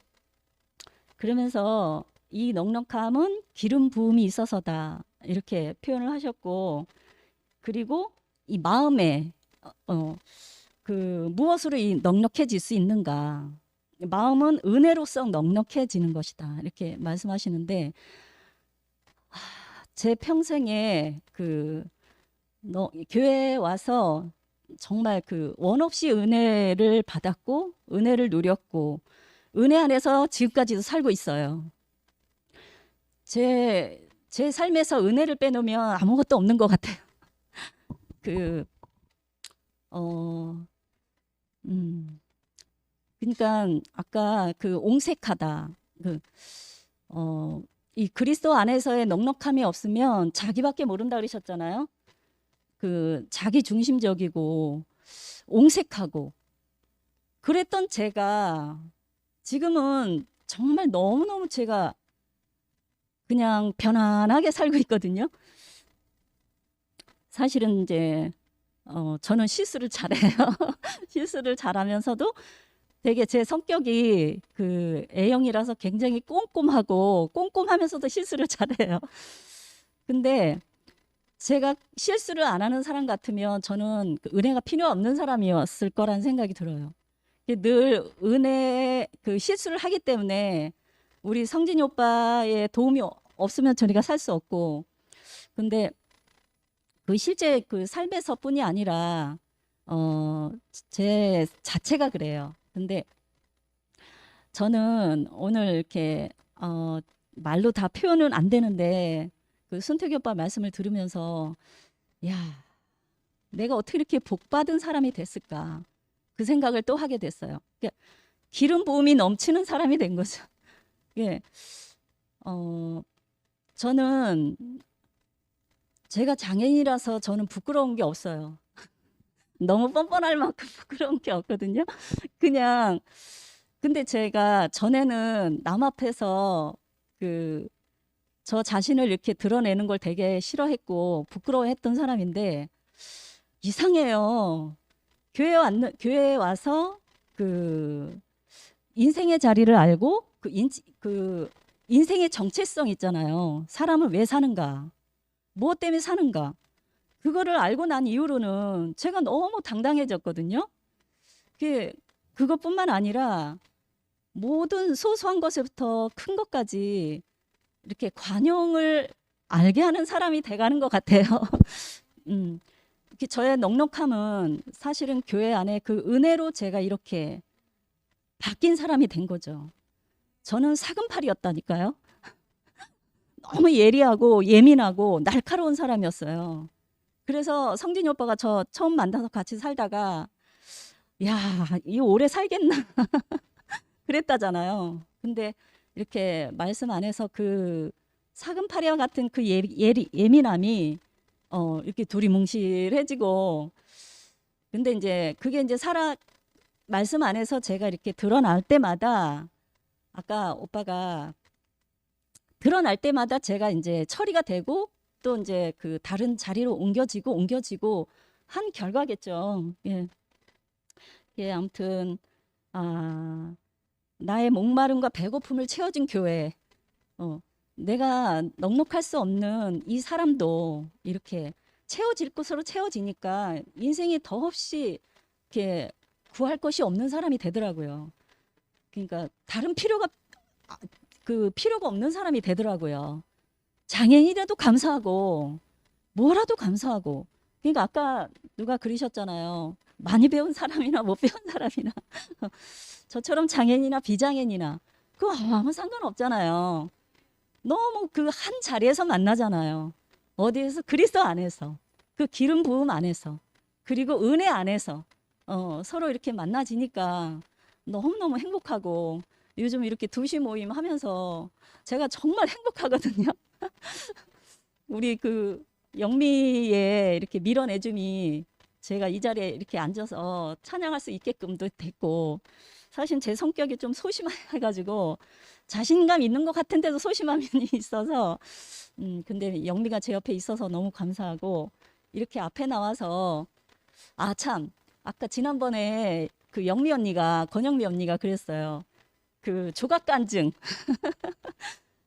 그러면서 이 넉넉함은 기름 부음이 있어서다 이렇게 표현을 하셨고, 그리고 이 마음에 무엇으로 이 넉넉해질 수 있는가? 마음은 은혜로서 넉넉해지는 것이다 이렇게 말씀하시는데, 제 평생에 교회에 와서 정말 원 없이 은혜를 받았고 은혜를 누렸고 은혜 안에서 지금까지도 살고 있어요. 제 삶에서 은혜를 빼놓으면 아무것도 없는 것 같아요. 그러니까 아까 옹색하다. 이 그리스도 안에서의 넉넉함이 없으면 자기밖에 모른다 그러셨잖아요. 자기 중심적이고 옹색하고 그랬던 제가 지금은 정말 너무너무 제가 그냥 편안하게 살고 있거든요. 사실은 이제 저는 실수를 잘해요. 실수를 잘하면서도 되게 제 성격이 A형이라서 굉장히 꼼꼼하고 꼼꼼하면서도 실수를 잘해요. 근데 제가 실수를 안 하는 사람 같으면 저는 은혜가 필요 없는 사람이었을 거란 생각이 들어요. 늘 실수를 하기 때문에 우리 성진이 오빠의 도움이 없으면 저희가 살 수 없고, 근데 실제 삶에서뿐이 아니라 제 자체가 그래요. 근데 저는 오늘 이렇게 말로 다 표현은 안 되는데 순택이 오빠 말씀을 들으면서 내가 어떻게 이렇게 복받은 사람이 됐을까 그 생각을 또 하게 됐어요. 그러니까 기름 부음이 넘치는 사람이 된 거죠. 예. 저는 제가 장애인이라서 저는 부끄러운 게 없어요. 너무 뻔뻔할 만큼 부끄러운 게 없거든요. 근데 제가 전에는 남 앞에서 저 자신을 이렇게 드러내는 걸 되게 싫어했고 부끄러워했던 사람인데 이상해요. 교회에 와서 그 인생의 자리를 알고 그 인생의 정체성 있잖아요. 사람은 왜 사는가? 무엇 때문에 사는가? 그거를 알고 난 이후로는 제가 너무 당당해졌거든요. 그것뿐만 아니라 모든 소소한 것부터 큰 것까지 이렇게 관용을 알게 하는 사람이 돼가는 것 같아요. 이렇게 저의 넉넉함은 사실은 교회 안에 그 은혜로 제가 이렇게 바뀐 사람이 된 거죠. 저는 사금팔이였다니까요. 너무 예리하고 예민하고 날카로운 사람이었어요. 그래서 성진이 오빠가 저 처음 만나서 같이 살다가 야, 이 오래 살겠나 그랬다잖아요. 근데 이렇게 말씀 안에서 그 사금팔이와 같은 그 예민함이 이렇게 둘이 뭉실해지고, 근데 이제 그게 이제 말씀 안에서 제가 이렇게 드러날 때마다, 아까 오빠가 드러날 때마다 제가 이제 처리가 되고 또 이제 그 다른 자리로 옮겨지고 한 결과겠죠. 예. 예, 아무튼 나의 목마름과 배고픔을 채워준 교회, 내가 넉넉할 수 없는 이 사람도 이렇게 채워질 곳으로 채워지니까 인생이 더없이 이렇게 구할 것이 없는 사람이 되더라고요. 그러니까 다른 필요가 없는 사람이 되더라고요. 장애인이라도 감사하고 뭐라도 감사하고. 그러니까 아까 누가 그러셨잖아요. 많이 배운 사람이나 못 배운 사람이나 저처럼 장애인이나 비장애인이나 그거 아무 상관없잖아요. 너무 그 한 자리에서 만나잖아요. 어디에서? 그리스도 안에서, 그 기름 부음 안에서, 그리고 은혜 안에서 서로 이렇게 만나지니까 너무너무 행복하고, 요즘 이렇게 2시 모임 하면서 제가 정말 행복하거든요. 우리 그 영미의 이렇게 밀어내줌이 제가 이 자리에 이렇게 앉아서 찬양할 수 있게끔도 됐고, 사실 제 성격이 좀 소심해가지고 자신감 있는 것 같은데도 소심함이 있어서 근데 영미가 제 옆에 있어서 너무 감사하고, 이렇게 앞에 나와서 참 아까 지난번에 그 영미 언니가, 권영미 언니가 그랬어요. 그 조각간증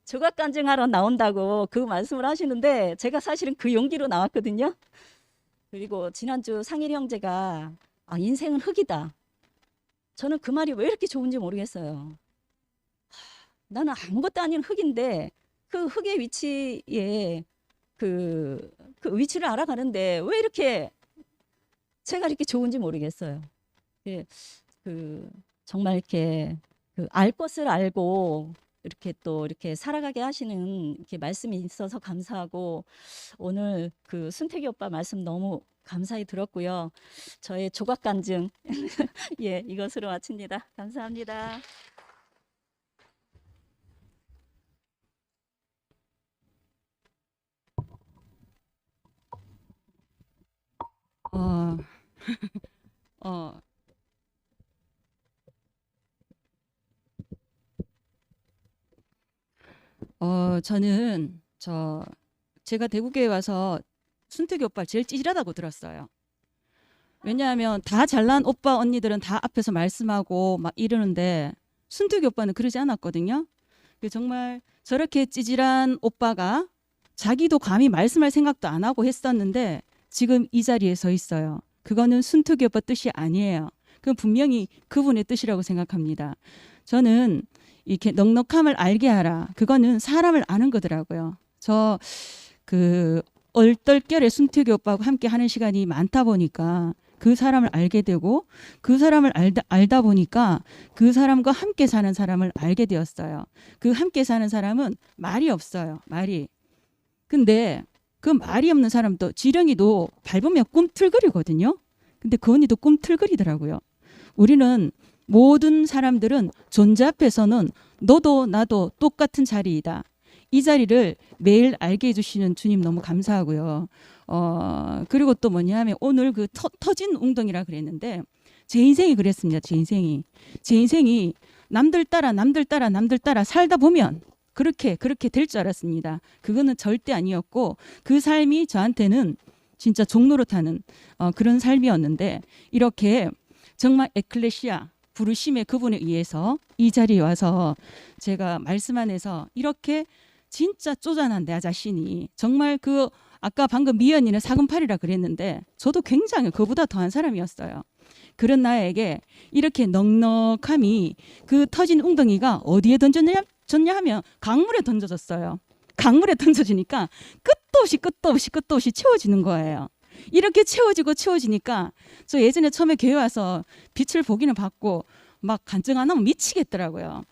조각간증하러 나온다고 그 말씀을 하시는데 제가 사실은 그 용기로 나왔거든요. 그리고 지난주 상일 형제가 인생은 흙이다. 저는 그 말이 왜 이렇게 좋은지 모르겠어요. 나는 아무것도 아닌 흙인데 그 흙의 위치에 그 위치를 알아가는데 왜 이렇게 제가 이렇게 좋은지 모르겠어요. 정말 이렇게 알 것을 알고 이렇게 또 이렇게 살아가게 하시는 이렇게 말씀이 있어서 감사하고, 오늘 그 순택이 오빠 말씀 너무 감사히 들었고요. 저의 조각간증 예, 이것으로 마칩니다. 감사합니다. 저는 제가 대구교회 와서 순택이 오빠를 제일 찌질하다고 들었어요. 왜냐하면 다 잘난 오빠 언니들은 다 앞에서 말씀하고 막 이러는데 순택이 오빠는 그러지 않았거든요. 정말 저렇게 찌질한 오빠가 자기도 감히 말씀할 생각도 안 하고 했었는데 지금 이 자리에 서 있어요. 그거는 순택이 오빠 뜻이 아니에요. 그건 분명히 그분의 뜻이라고 생각합니다. 저는 이렇게 넉넉함을 알게 하라. 그거는 사람을 아는 거더라고요. 저 얼떨결에 순택이 오빠하고 함께 하는 시간이 많다 보니까 그 사람을 알게 되고, 그 사람을 알다 보니까 그 사람과 함께 사는 사람을 알게 되었어요. 그 함께 사는 사람은 말이 없어요. 말이. 근데 그 말이 없는 사람도 지렁이도 밟으면 꿈틀거리거든요. 근데 그 언니도 꿈틀거리더라고요. 우리는 모든 사람들은 존재 앞에서는 너도 나도 똑같은 자리이다. 이 자리를 매일 알게 해주시는 주님 너무 감사하고요. 그리고 또 뭐냐면 오늘 그 터진 웅덩이라 그랬는데 제 인생이 그랬습니다. 제 인생이 남들 따라 살다 보면 그렇게 될 줄 알았습니다. 그거는 절대 아니었고, 그 삶이 저한테는 진짜 종로로 타는 그런 삶이었는데, 이렇게 정말 에클레시아 부르심에 그분에 의해서 이 자리에 와서 제가 말씀 안에서 이렇게 진짜 쪼잔한 내 자신이 정말 그 아까 방금 미연이는 사금팔이라 그랬는데 저도 굉장히 그보다 더한 사람이었어요. 그런 나에게 이렇게 넉넉함이 그 터진 웅덩이가 어디에 던졌냐 하면 강물에 던져졌어요. 강물에 던져지니까 끝도 없이 채워지는 거예요. 이렇게 채워지니까 저 예전에 처음에 교회 와서 빛을 보기는 봤고 막 간증 안 하면 미치겠더라고요.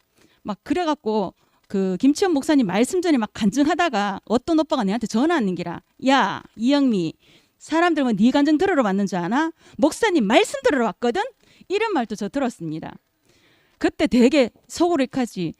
막 그래갖고 그 김치현 목사님 말씀 전에 막 간증하다가 어떤 오빠가 내한테 전화하는 기라. 야 이영미 사람들 뭐 네 간증 들으러 왔는 줄 아나? 목사님 말씀 들으러 왔거든? 이런 말도 저 들었습니다. 그때 되게 속으로 이까지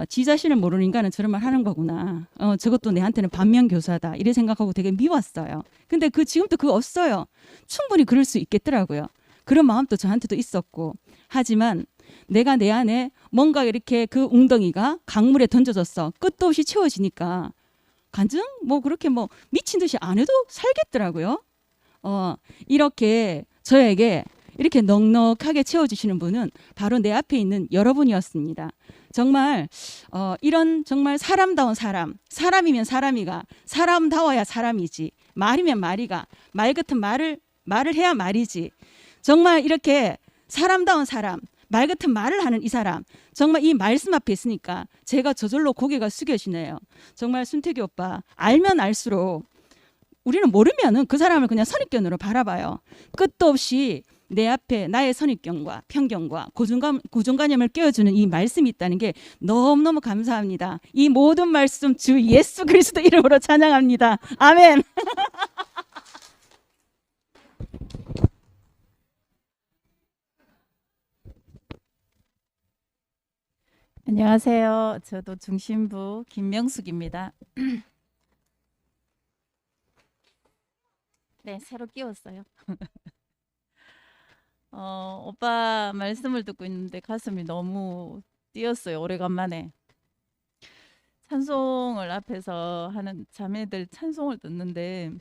지 자신을 모르는 인간은 저런 말 하는 거구나. 저것도 내한테는 반면교사다. 이래 생각하고 되게 미웠어요. 근데 지금도 그거 없어요. 충분히 그럴 수 있겠더라고요. 그런 마음도 저한테도 있었고. 하지만 내가 내 안에 뭔가 이렇게 그 웅덩이가 강물에 던져졌어. 끝도 없이 채워지니까 간증? 뭐 그렇게 뭐 미친 듯이 안 해도 살겠더라고요. 이렇게 저에게 이렇게 넉넉하게 채워주시는 분은 바로 내 앞에 있는 여러분이었습니다. 정말 이런 정말 사람다운 사람이면 사람이가 사람다워야 사람이지 말이면 말이가 말 같은 말을 해야 말이지 정말 이렇게 사람다운 사람 말 같은 말을 하는 이 사람 정말 이 말씀 앞에 있으니까 제가 저절로 고개가 숙여지네요. 정말 순택이 오빠 알면 알수록 우리는 모르면은 그 사람을 그냥 선입견으로 바라봐요. 끝도 없이 내 앞에 나의 선입견과 편견과 고정관념을 깨워주는 이 말씀이 있다는 게 너무너무 감사합니다. 이 모든 말씀 주 예수 그리스도 이름으로 찬양합니다. 아멘. 안녕하세요. 저도 중심부 김명숙입니다. 네, 새로 끼웠어요. 오빠 말씀을 듣고 있는데 가슴이 너무 뛰었어요. 오래간만에. 찬송을 앞에서 하는 자매들 찬송을 듣는데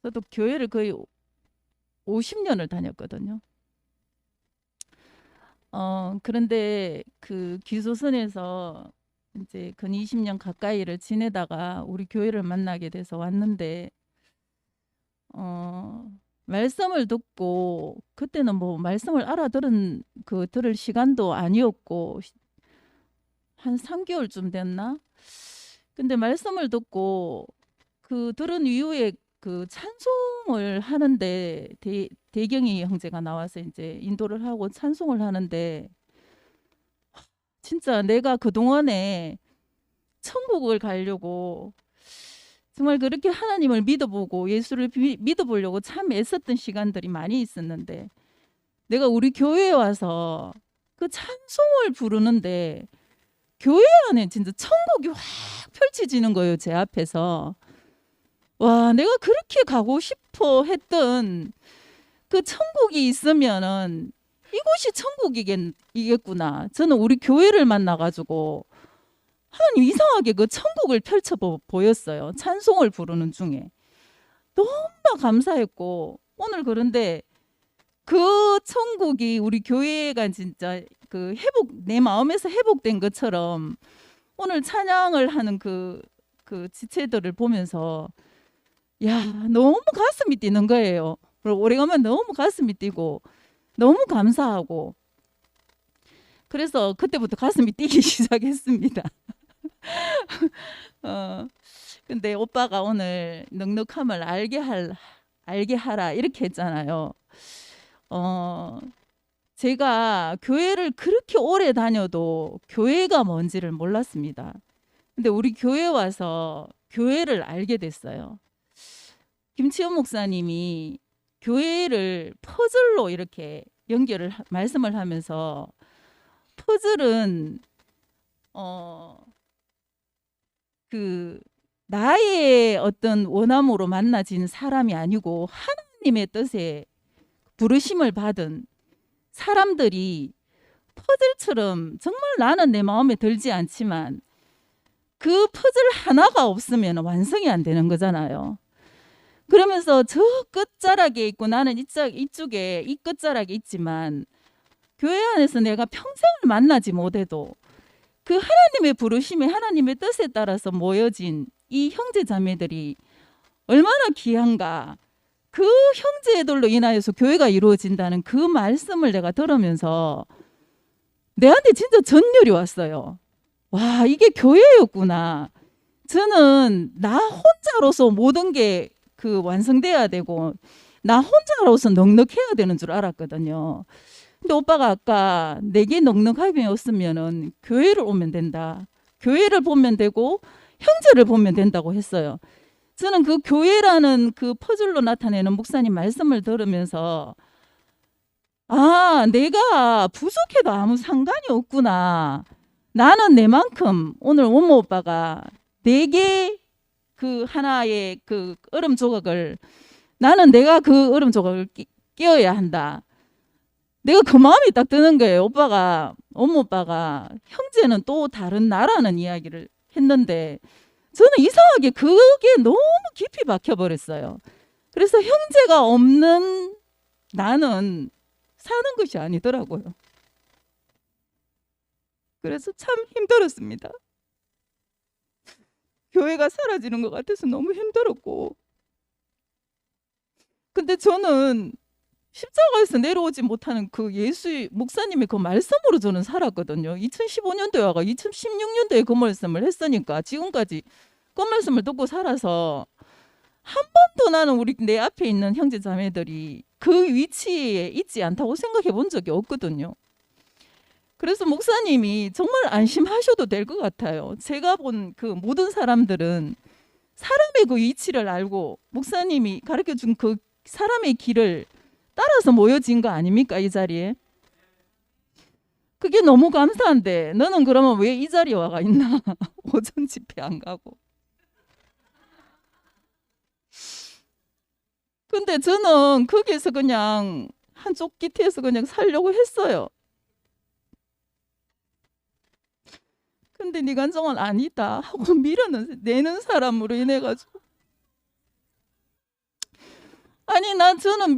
저도 교회를 거의 50년을 다녔거든요. 그런데 그 기소선에서 이제 근 20년 가까이를 지내다가 우리 교회를 만나게 돼서 왔는데 말씀을 듣고 그때는 뭐 말씀을 알아들은 들을 시간도 아니었고 한 3개월쯤 됐나? 근데 말씀을 듣고 들은 이후에 찬송을 하는데 대경이 형제가 나와서 이제 인도를 하고 찬송을 하는데 진짜 내가 그동안에 천국을 가려고 정말 그렇게 하나님을 믿어보고 예수를 믿어보려고 참 애썼던 시간들이 많이 있었는데 내가 우리 교회에 와서 그 찬송을 부르는데 교회 안에 진짜 천국이 확 펼쳐지는 거예요. 제 앞에서. 와, 내가 그렇게 가고 싶어 했던 그 천국이 있으면은 이곳이 천국이겠구나. 저는 우리 교회를 만나가지고 하나님 이상하게 그 천국을 펼쳐 보였어요. 찬송을 부르는 중에. 너무나 감사했고 오늘 그런데 그 천국이 우리 교회가 진짜 내 마음에서 회복된 것처럼 오늘 찬양을 하는 그 지체들을 보면서 야, 너무 가슴이 뛰는 거예요. 그리고 오래간만에 너무 가슴이 뛰고 너무 감사하고 그래서 그때부터 가슴이 뛰기 시작했습니다. 근데 오빠가 오늘 넉넉함을 알게 하라 이렇게 했잖아요. 제가 교회를 그렇게 오래 다녀도 교회가 뭔지를 몰랐습니다. 근데 우리 교회 와서 교회를 알게 됐어요. 김치현 목사님이 교회를 퍼즐로 이렇게 말씀을 하면서 퍼즐은 나의 어떤 원함으로 만나진 사람이 아니고 하나님의 뜻에 부르심을 받은 사람들이 퍼즐처럼 정말 나는 내 마음에 들지 않지만 그 퍼즐 하나가 없으면 완성이 안 되는 거잖아요. 그러면서 저 끝자락에 있고 나는 이쪽에 이 끝자락에 있지만 교회 안에서 내가 평생을 만나지 못해도 그 하나님의 부르심에 하나님의 뜻에 따라서 모여진 이 형제 자매들이 얼마나 귀한가. 그 형제들로 인하여서 교회가 이루어진다는 그 말씀을 내가 들으면서 내한테 진짜 전율이 왔어요. 와, 이게 교회였구나. 저는 나 혼자로서 모든 게 그 완성돼야 되고 나 혼자로서 넉넉해야 되는 줄 알았거든요. 근데 오빠가 아까 내게 넉넉함이 없으면은 교회를 오면 된다. 교회를 보면 되고 형제를 보면 된다고 했어요. 저는 그 교회라는 그 퍼즐로 나타내는 목사님 말씀을 들으면서 아, 내가 부족해도 아무 상관이 없구나. 나는 내만큼 오늘 원모 오빠가 내게 그 하나의 그 얼음 조각을 나는 내가 그 얼음 조각을 끼워야 한다. 내가 그 마음이 딱 드는 거예요. 오빠가 원모 오빠가 형제는 또 다른 나라는 이야기를 했는데 저는 이상하게 그게 너무 깊이 박혀버렸어요. 그래서 형제가 없는 나는 사는 것이 아니더라고요. 그래서 참 힘들었습니다. 교회가 사라지는 것 같아서 너무 힘들었고, 근데 저는 십자가에서 내려오지 못하는 그 예수 목사님의 그 말씀으로 저는 살았거든요. 2015년도에 와가 2016년도에 그 말씀을 했으니까 지금까지 그 말씀을 듣고 살아서 한 번도 나는 우리 내 앞에 있는 형제 자매들이 그 위치에 있지 않다고 생각해 본 적이 없거든요. 그래서 목사님이 정말 안심하셔도 될 것 같아요. 제가 본 그 모든 사람들은 사람의 그 위치를 알고 목사님이 가르쳐 준 그 사람의 길을 따라서 모여진 거 아닙니까? 이 자리에. 그게 너무 감사한데 너는 그러면 왜 이 자리에 와가 있나? 오전 집회 안 가고. 근데 저는 거기에서 그냥 한쪽 깃에서 그냥 살려고 했어요. 근데 네 간정은 아니다 하고 밀어내는 사람으로 인해 가지고 아니 저는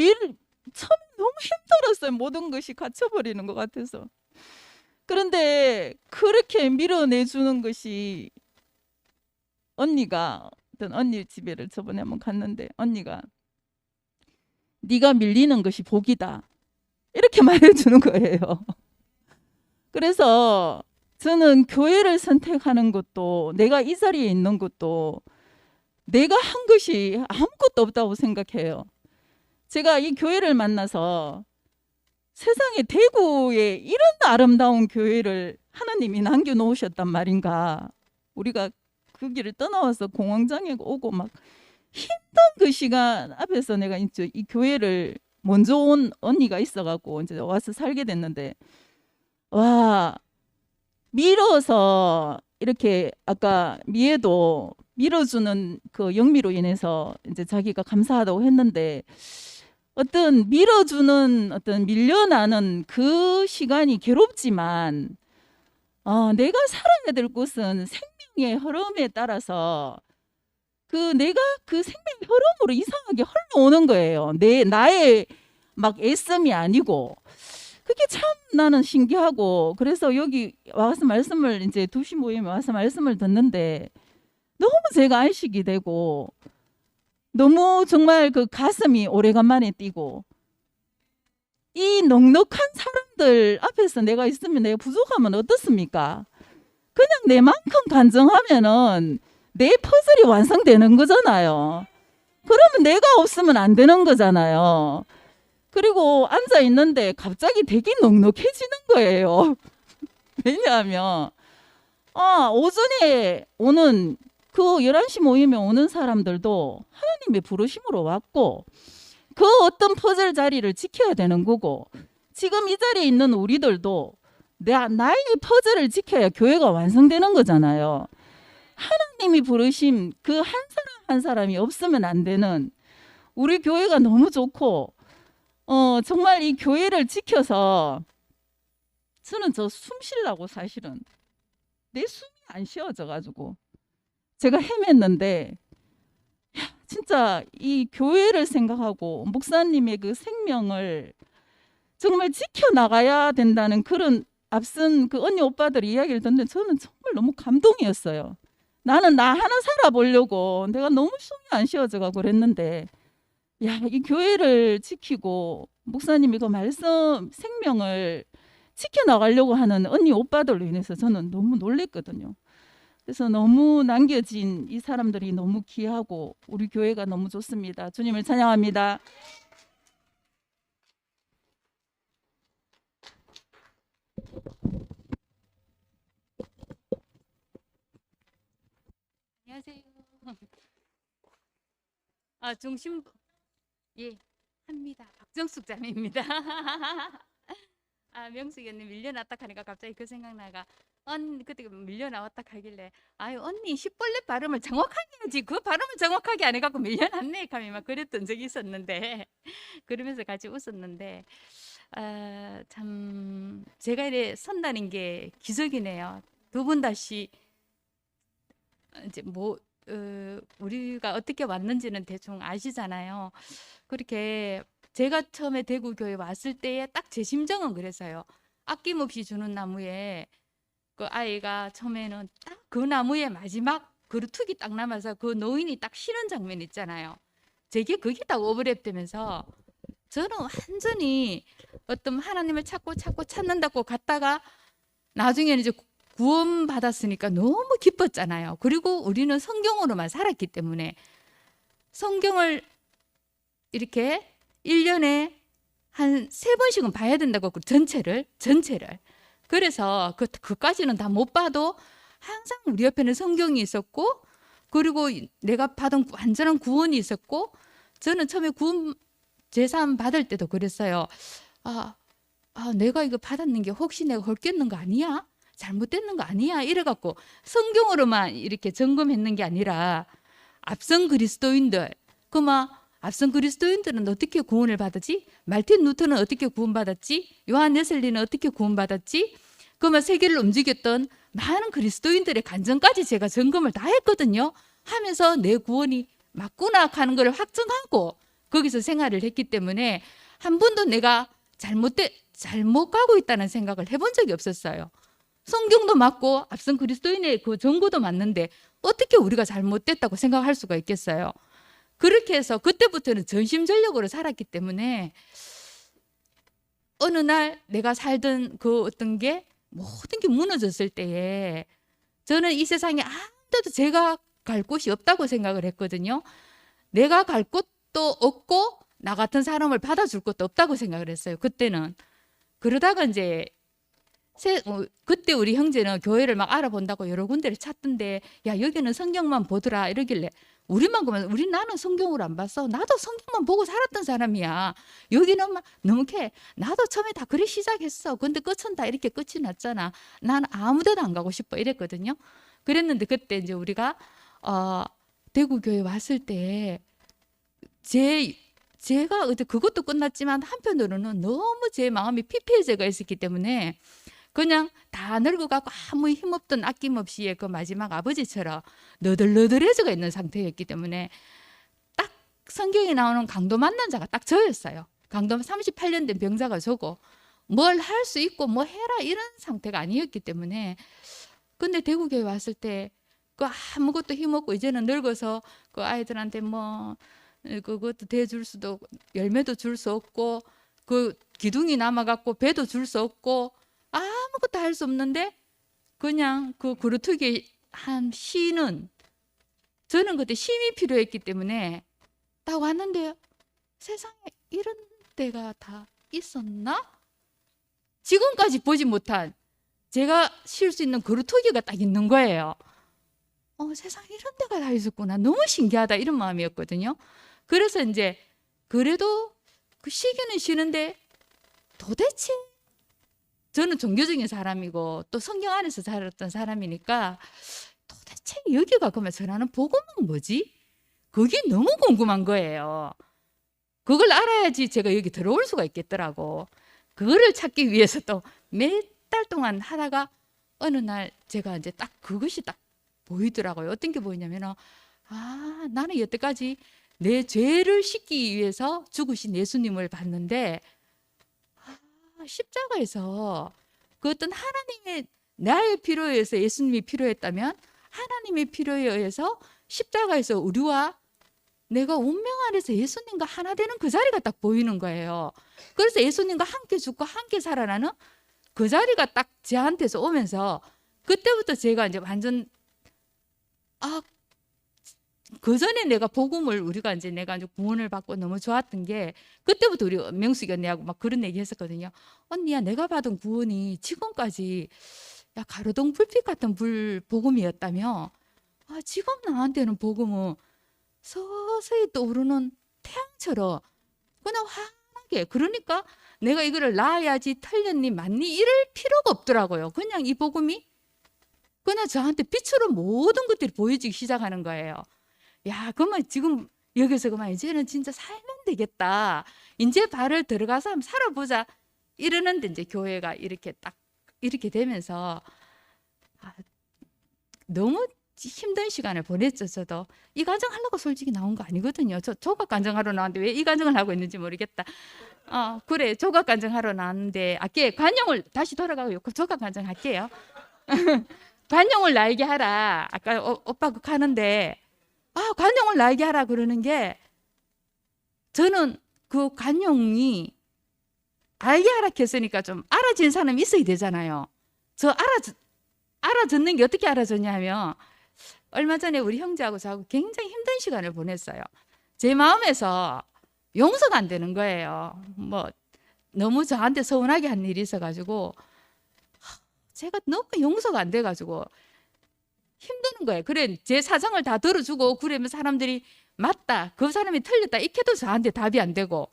참 너무 힘들었어요. 모든 것이 갇혀버리는 것 같아서. 그런데 그렇게 밀어내주는 것이 언니가 어떤 언니 집에를 저번에 한번 갔는데 언니가 네가 밀리는 것이 복이다 이렇게 말해주는 거예요. 그래서 저는 교회를 선택하는 것도 내가 이 자리에 있는 것도 내가 한 것이 아무것도 없다고 생각해요. 제가 이 교회를 만나서 세상에 대구에 이런 아름다운 교회를 하나님이 남겨놓으셨단 말인가. 우리가 그 길을 떠나와서 공황장애 오고 막 힘든 그 시간 앞에서 내가 이제 이 교회를 먼저 온 언니가 있어갖고 이제 와서 살게 됐는데 와 밀어서 이렇게 아까 미애도 밀어주는 그 영미로 인해서 이제 자기가 감사하다고 했는데 어떤 밀어주는 어떤 밀려나는 그 시간이 괴롭지만 내가 살아야 될 곳은 생명의 흐름에 따라서 내가 그 생명의 흐름으로 이상하게 흘러오는 거예요. 나의 막 애씀이 아니고 그게 참 나는 신기하고 그래서 여기 와서 말씀을 이제 2시 모임에 와서 말씀을 듣는데 너무 제가 안식이 되고 너무 정말 그 가슴이 오래간만에 뛰고 이 넉넉한 사람들 앞에서 내가 있으면 내가 부족하면 어떻습니까? 그냥 내만큼 간증하면은 내 퍼즐이 완성되는 거잖아요. 그러면 내가 없으면 안 되는 거잖아요. 그리고 앉아 있는데 갑자기 되게 넉넉해지는 거예요. 왜냐하면 오전에 오는 그 11시 모임에 오는 사람들도 하나님의 부르심으로 왔고 그 어떤 퍼즐 자리를 지켜야 되는 거고 지금 이 자리에 있는 우리들도 나의 퍼즐을 지켜야 교회가 완성되는 거잖아요. 하나님이 부르심 그 한 사람 한 사람이 없으면 안 되는 우리 교회가 너무 좋고 정말 이 교회를 지켜서 저는 저 숨 쉬려고 사실은 내 숨이 안 쉬어져 가지고 제가 헤맸는데 진짜 이 교회를 생각하고 목사님의 그 생명을 정말 지켜나가야 된다는 그런 앞선 그 언니 오빠들 이야기를 듣는데 저는 정말 너무 감동이었어요. 나는 나 하나 살아보려고 내가 너무 숨이 안 쉬어져가고 그랬는데 야, 이 교회를 지키고 목사님이 그 말씀 생명을 지켜나가려고 하는 언니 오빠들로 인해서 저는 너무 놀랬거든요. 그래서 너무 남겨진 이 사람들이 너무 귀하고 우리 교회가 너무 좋습니다. 주님을 찬양합니다. 안녕하세요. 중심 예 합니다. 박정숙 자매입니다. 명숙이 언니 밀려났다 하니까 갑자기 그 생각나가 그때 밀려나왔다 하길래 아유 언니 시벌레 발음을 정확하게 해야지 그 발음을 정확하게 안 해갖고 밀려났네 하며 막 그랬던 적이 있었는데 그러면서 같이 웃었는데 참 제가 이래 선다는 게 기적이네요. 두 분 다시 이제 우리가 어떻게 왔는지는 대충 아시잖아요. 그렇게 제가 처음에 대구 교회 왔을 때에 딱 제 심정은 그랬어요. 아낌없이 주는 나무에 그 아이가 처음에는 딱 그 나무에 마지막 그루툭이 딱 남아서 그 노인이 딱 쉬는 장면 있잖아요. 제게 그게 딱 오버랩되면서 저는 완전히 어떤 하나님을 찾고 찾는다고 갔다가 나중에는 이제 구원 받았으니까 너무 기뻤잖아요. 그리고 우리는 성경으로만 살았기 때문에 성경을 이렇게 1년에 한 3번씩은 봐야 된다고 그 전체를 그래서 그까지는 다 못 봐도 항상 우리 옆에는 성경이 있었고 그리고 내가 받은 완전한 구원이 있었고 저는 처음에 구원 제사 받을 때도 그랬어요. 내가 이거 받았는 게 혹시 내가 헐겠는 거 아니야? 잘못됐는 거 아니야? 이래갖고 성경으로만 이렇게 점검했는 게 아니라 앞선 그리스도인들 앞선 그리스도인들은 어떻게 구원을 받았지? 말틴 루터는 어떻게 구원받았지? 요한 웨슬리는 어떻게 구원받았지? 세계를 움직였던 많은 그리스도인들의 간증까지 제가 점검을 다 했거든요. 하면서 내 구원이 맞구나 하는 걸 확증하고 거기서 생활을 했기 때문에 한 번도 내가 잘못 가고 있다는 생각을 해본 적이 없었어요. 성경도 맞고 앞선 그리스도인의 그 정보도 맞는데 어떻게 우리가 잘못됐다고 생각할 수가 있겠어요? 그렇게 해서 그때부터는 전심전력으로 살았기 때문에 어느 날 내가 살던 그 어떤 게 모든 게 무너졌을 때에 저는 이 세상에 아무데도 제가 갈 곳이 없다고 생각을 했거든요. 내가 갈 곳도 없고 나 같은 사람을 받아줄 것도 없다고 생각을 했어요. 그때는. 그러다가 이제 그때 우리 형제는 교회를 막 알아본다고 여러 군데를 찾던데 야 여기는 성경만 보더라 이러길래 우리만 보면 나는 성경을 안 봤어. 나도 성경만 보고 살았던 사람이야. 여기는 막 너무 나도 처음에 다 그래 시작했어. 근데 끝은 다 이렇게 끝이 났잖아. 난 아무데도 안 가고 싶어 이랬거든요. 그랬는데 그때 이제 우리가 대구 교회 왔을 때 제가 그것도 끝났지만 한편으로는 너무 제 마음이 피폐해져가 있었기 때문에 그냥 다 늙어가고 아무 힘없던 아낌없이의 그 마지막 아버지처럼 너덜너덜해져가 있는 상태였기 때문에 딱 성경에 나오는 강도 만난 자가 딱 저였어요. 강도 38년 된 병자가 저고 뭘 할 수 있고 뭐 해라 이런 상태가 아니었기 때문에 근데 대구교회 왔을 때 그 아무것도 힘없고 이제는 늙어서 그 아이들한테 뭐 그것도 대줄 수도 열매도 줄 수 없고 그 기둥이 남아갖고 배도 줄 수 없고 아무것도 할 수 없는데 그냥 그 그루터기 한 쉬는 저는 그때 쉼이 필요했기 때문에 딱 왔는데 세상에 이런 데가 다 있었나? 지금까지 보지 못한 제가 쉴 수 있는 그루터기가 딱 있는 거예요. 세상에 이런 데가 다 있었구나. 너무 신기하다 이런 마음이었거든요. 그래서 이제 그래도 그 쉬기는 쉬는데 도대체 저는 종교적인 사람이고 또 성경 안에서 살았던 사람이니까 도대체 여기가 그러면 전하는 복음은 뭐지? 그게 너무 궁금한 거예요. 그걸 알아야지 제가 여기 들어올 수가 있겠더라고. 그거를 찾기 위해서 또 몇 달 동안 하다가 어느 날 제가 이제 딱 그것이 딱 보이더라고요. 어떤 게 보이냐면은 나는 여태까지 내 죄를 씻기 위해서 죽으신 예수님을 봤는데 십자가에서 그 어떤 하나님의 나의 필요에 의해서 예수님이 필요했다면 하나님의 필요에 의해서 십자가에서 우리와 내가 운명 안에서 예수님과 하나 되는 그 자리가 딱 보이는 거예요. 그래서 예수님과 함께 죽고 함께 살아나는 그 자리가 딱 저한테서 오면서 그때부터 제가 이제 완전 그 전에 내가 복음을 우리가 이제 내가 이제 구원을 받고 너무 좋았던 게 그때부터 우리 명숙이 언니하고 막 그런 얘기 했었거든요. 언니야, 내가 받은 구원이 지금까지 야 가로등 불빛 같은 복음이었다며 지금 나한테는 복음은 서서히 떠오르는 태양처럼 그냥 환하게, 그러니까 내가 이거를 나야지 틀렸니 맞니 이럴 필요가 없더라고요. 그냥 이 복음이 그냥 저한테 빛으로 모든 것들이 보여지기 시작하는 거예요. 야, 그러면 지금 여기서 그만 이제는 진짜 살면 되겠다. 이제 발을 들어가서 한번 살아보자. 이러는데 이제 교회가 이렇게 딱 이렇게 되면서 너무 힘든 시간을 보냈죠. 저도 이 간증 하려고 솔직히 나온 거 아니거든요. 저 조각 간증하러 나왔는데 왜 이 간증을 하고 있는지 모르겠다. 그래, 조각 간증하러 나왔는데 관용을 다시 돌아가고 조각 간증 할게요. 관용을 나에게 하라. 아까 오빠 그 하는데 관용을 나에게 하라 그러는 게 저는 그 관용이 알게 하라 했으니까 좀 알아진 사람이 있어야 되잖아요. 저 알아듣는 게 어떻게 알아졌냐 하면 얼마 전에 우리 형제하고 저하고 굉장히 힘든 시간을 보냈어요. 제 마음에서 용서가 안 되는 거예요. 뭐 너무 저한테 서운하게 한 일이 있어가지고 제가 너무 용서가 안 돼가지고 힘드는 거예요. 그래, 제 사정을 다 들어주고 그러면 사람들이 맞다, 그 사람이 틀렸다 이렇게도 저한테 답이 안 되고,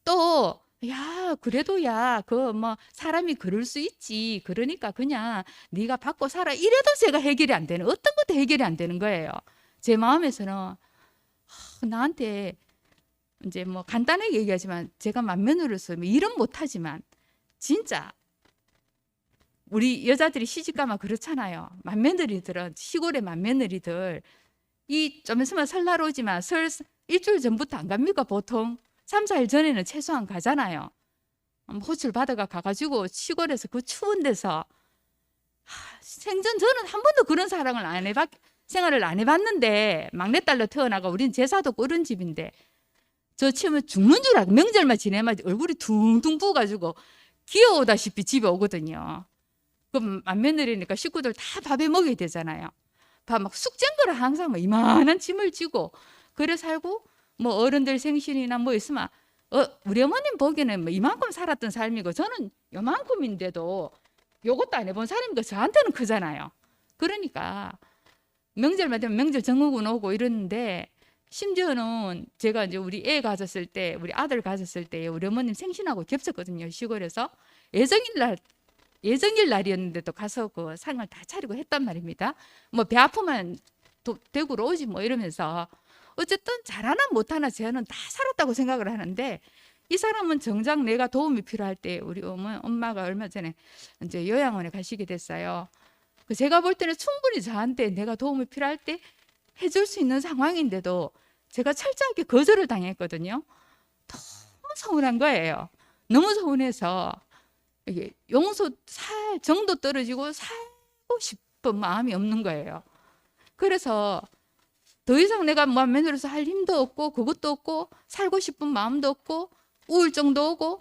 또 야 그래도 야 그 뭐 사람이 그럴 수 있지, 그러니까 그냥 네가 받고 살아 이래도 제가 해결이 안 되는, 어떤 것도 해결이 안 되는 거예요. 제 마음에서는 나한테 이제 뭐 간단하게 얘기하지만 제가 맏며느리로서 일은 못하지만 진짜 우리 여자들이 시집가면 그렇잖아요. 맏며느리들은, 시골의 맏며느리들 좀 있으면 설날 오지만 설 일주일 전부터 안 갑니까? 보통 3, 4일 전에는 최소한 가잖아요. 호출 받아가 가가지고 시골에서 그 추운 데서 생전 저는 한 번도 그런 생활을 안 해봤는데, 막내딸로 태어나가 우린 제사도 끓은 집인데 저 치면 죽는 줄 알고 명절만 지내면 얼굴이 둥둥 부어가지고 기어오다시피 집에 오거든요. 그럼 맏며느리니까 식구들 다 밥에 먹여야 되잖아요. 밥 막 숙제인 거라 항상 뭐 이만한 짐을 지고 그래 살고, 뭐 어른들 생신이나 뭐 있으면 우리 어머님 보기에는 뭐 이만큼 살았던 삶이고 저는 요만큼인데도 요것도 안 해본 사람이니까 저한테는 크잖아요. 그러니까 명절만 되면 명절 증후군 오고 이러는데, 심지어는 제가 이제 우리 애 가졌을 때, 우리 아들 가졌을 때 우리 어머님 생신하고 겹쳤거든요. 시골에서 예정일 날이었는데도 가서 그 상을 다 차리고 했단 말입니다. 뭐 배 아프면 대구로 오지 뭐 이러면서 어쨌든 잘하나 못하나 저는 다 살았다고 생각을 하는데, 이 사람은 정작 내가 도움이 필요할 때 우리 엄마가 얼마 전에 이제 요양원에 가시게 됐어요. 제가 볼 때는 충분히 저한테 내가 도움이 필요할 때 해줄 수 있는 상황인데도 제가 철저하게 거절을 당했거든요. 너무 서운한 거예요. 너무 서운해서 이게 용서 살 정도 떨어지고 살고 싶은 마음이 없는 거예요. 그래서 더 이상 내가 며느리로서 할 힘도 없고 그것도 없고 살고 싶은 마음도 없고 우울증도 오고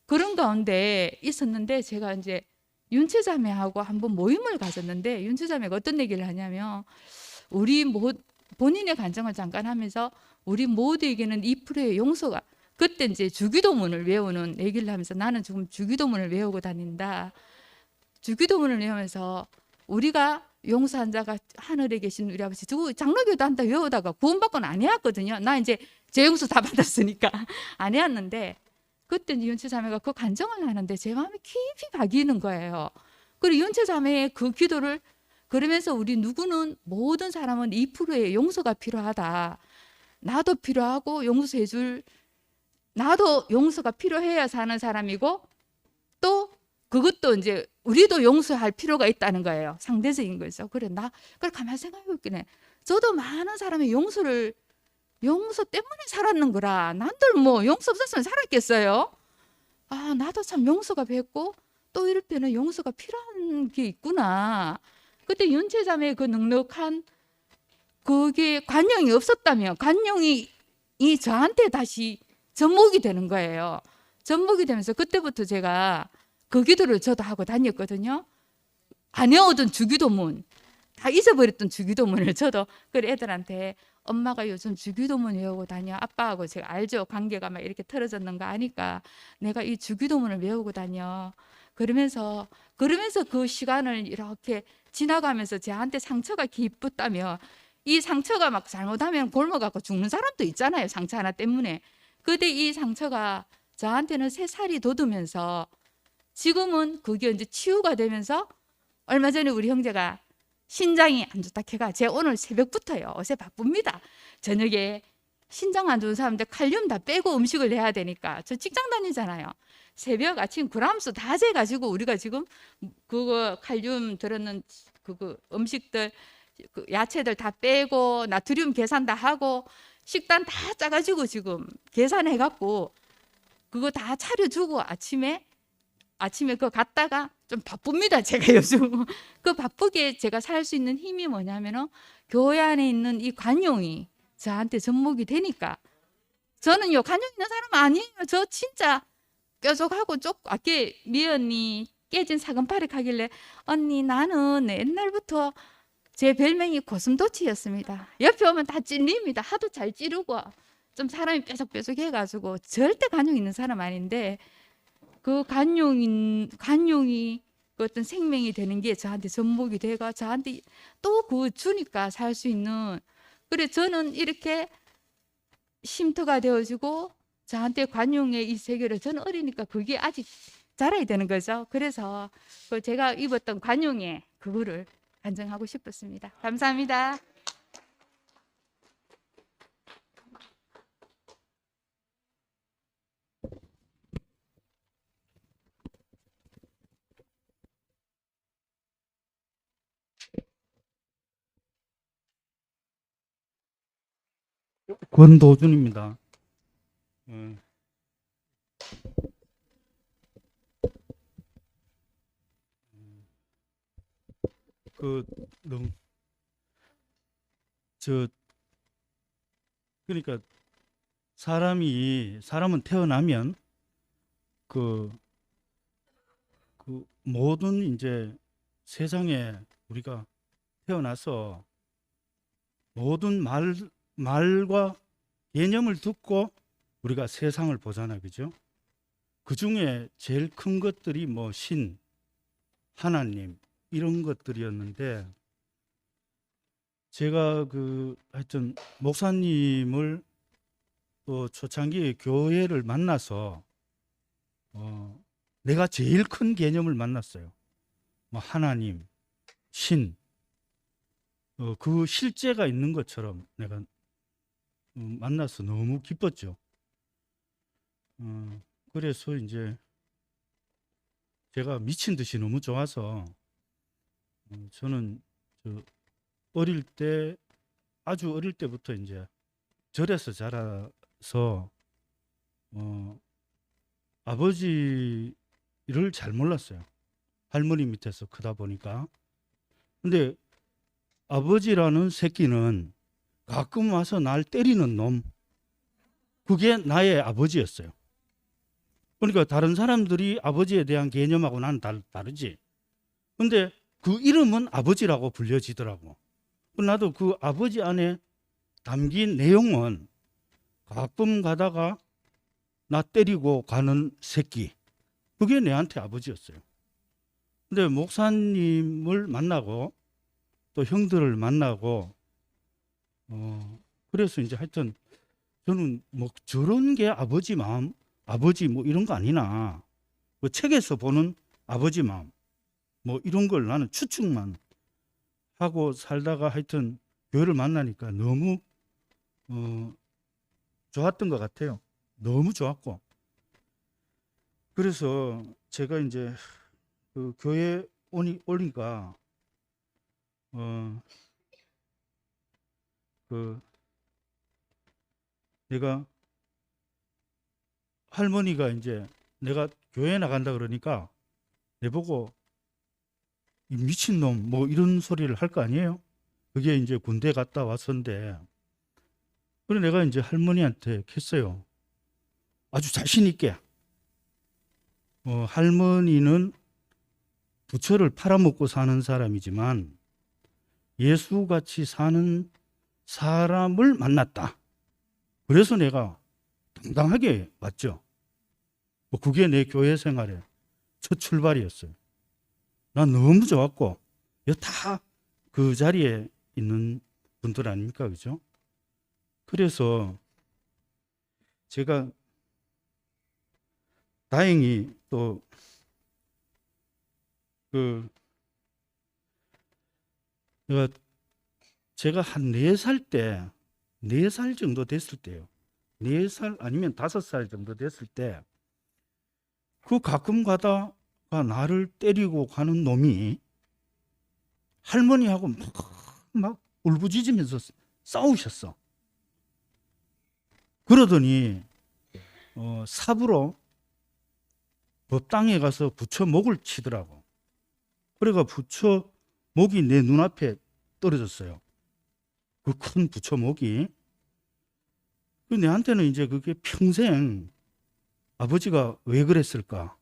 그런 가운데 있었는데, 제가 이제 윤채자매하고 한번 모임을 가졌는데 윤채자매가 어떤 얘기를 하냐면, 우리 본인의 간증을 잠깐 하면서 우리 모두에게는 2%의 용서가, 그때 이제 주기도문을 외우는 얘기를 하면서 나는 지금 주기도문을 외우고 다닌다. 주기도문을 외우면서 우리가 용서한 자가 하늘에 계신 우리 아버지, 저 장로교도 한다 외우다가 구원받고는 안 해왔거든요. 나 이제 제 용서 다 받았으니까 안 해왔는데, 그때 윤채자매가 그 간증을 하는데 제 마음이 깊이 박이는 거예요. 그리고 윤채자매의 그 기도를 그러면서 우리 누구는, 모든 사람은 2%의 용서가 필요하다. 나도 필요하고 용서해줄, 나도 용서가 필요해야 사는 사람이고, 또 그것도 이제 우리도 용서할 필요가 있다는 거예요. 상대적인 거죠. 그래 가만히 생각해 볼게네. 저도 많은 사람의 용서를 용서 때문에 살았는 거라. 난들 뭐 용서 없었으면 살았겠어요? 아, 나도 참 용서가 됐고 또 이럴 때는 용서가 필요한 게 있구나. 그때 윤채자매의 그 넉넉한 그게 관용이 없었다면 관용이 이 저한테 다시 접목이 되는 거예요. 접목이 되면서 그때부터 제가 그 기도를 저도 하고 다녔거든요. 안 외우던 주기도문, 다 잊어버렸던 주기도문을 저도 그 애들한테 엄마가 요즘 주기도문 외우고 다녀. 아빠하고 제가 알죠. 관계가 막 이렇게 틀어졌는 거 아니까 내가 이 주기도문을 외우고 다녀. 그러면서 그 시간을 이렇게 지나가면서 저한테 상처가 깊었다며 이 상처가 막 잘못하면 굶어갖고 죽는 사람도 있잖아요. 상처 하나 때문에. 그때 이 상처가 저한테는 새살이 돋으면서 지금은 그게 이제 치유가 되면서 얼마 전에 우리 형제가 신장이 안 좋다 해가 제가 오늘 새벽부터요. 어제 바쁩니다. 저녁에 신장 안 좋은 사람들 칼륨 다 빼고 음식을 해야 되니까 저 직장 다니잖아요. 새벽 아침 그람수 다 재가지고 우리가 지금 그거 칼륨 들었는 그거 음식들 그 야채들 다 빼고 나트륨 계산 다 하고 식단 다 짜가지고 지금 계산해갖고 그거 다 차려주고 아침에 그거 갔다가 좀 바쁩니다. 제가 요즘 그 바쁘게 제가 살 수 있는 힘이 뭐냐면은 교회 안에 있는 이 관용이 저한테 접목이 되니까 저는요 관용 있는 사람 아니에요. 저 진짜 뾰족하고 아까 미 언니 깨진 사근팔이 하길래 언니 나는 옛날부터 제 별명이 고슴도치였습니다. 옆에 오면 다 찔립니다. 하도 잘 찌르고 좀 사람이 뾰족뾰족해가지고 절대 관용 있는 사람 아닌데 그 관용이 그 어떤 생명이 되는 게 저한테 접목이 돼가 저한테 또 그 주니까 살 수 있는 그래 저는 이렇게 쉼터가 되어지고 저한테 관용의 이 세계를 저는 어리니까 그게 아직 자라야 되는 거죠. 그래서 그 제가 입었던 관용의 그거를 간증하고 싶었습니다. 감사합니다. 권도준입니다. 그러니까 사람은 태어나면 그 모든 이제 세상에 우리가 태어나서 모든 말과 개념을 듣고 우리가 세상을 보잖아요. 그죠? 그 중에 제일 큰 것들이 뭐 신, 하나님 이런 것들이었는데 제가 하여튼 목사님을 또 초창기에 교회를 만나서 내가 제일 큰 개념을 만났어요. 뭐 하나님, 신, 그 실제가 있는 것처럼 내가 만나서 너무 기뻤죠. 그래서 이제 제가 미친 듯이 너무 좋아서 저는 아주 어릴 때부터 이제 절에서 자라서 아버지를 잘 몰랐어요. 할머니 밑에서 크다 보니까. 근데 아버지라는 새끼는 가끔 와서 날 때리는 놈, 그게 나의 아버지였어요. 그러니까 다른 사람들이 아버지에 대한 개념하고 나는 다르지. 근데 그 이름은 아버지라고 불려지더라고. 나도 그 아버지 안에 담긴 내용은 가끔 가다가 나 때리고 가는 새끼, 그게 내한테 아버지였어요. 근데 목사님을 만나고 또 형들을 만나고 그래서 이제 하여튼 저는 뭐 저런 게 아버지 마음, 아버지 뭐 이런 거 아니나, 뭐 책에서 보는 아버지 마음 뭐 이런 걸 나는 추측만 하고 살다가 하여튼 교회를 만나니까 너무 좋았던 것 같아요. 너무 좋았고. 그래서 제가 이제 그 교회 오니까 내가 할머니가 이제 내가 교회 나간다 그러니까 내보고 이 미친놈 뭐 이런 소리를 할 거 아니에요? 그게 이제 군대 갔다 왔었는데, 그래 내가 이제 할머니한테 했어요. 아주 자신 있게. 할머니는 부처를 팔아먹고 사는 사람이지만 예수같이 사는 사람을 만났다. 그래서 내가 당당하게 왔죠. 그게 내 교회 생활의 첫 출발이었어요. 난 너무 좋았고, 다 그 자리에 있는 분들 아닙니까? 그죠? 그래서 제가 다행히 또 제가 한 4살 때, 4살 정도 됐을 때요. 4살 아니면 5살 정도 됐을 때, 그 가끔 가다가 나를 때리고 가는 놈이 할머니하고 막 울부짖으면서 싸우셨어. 그러더니 삽으로 법당에 가서 부처 목을 치더라고. 그래가 부처 목이 내 눈앞에 떨어졌어요. 그 큰 부처 목이. 내한테는 이제 그게 평생 아버지가 왜 그랬을까?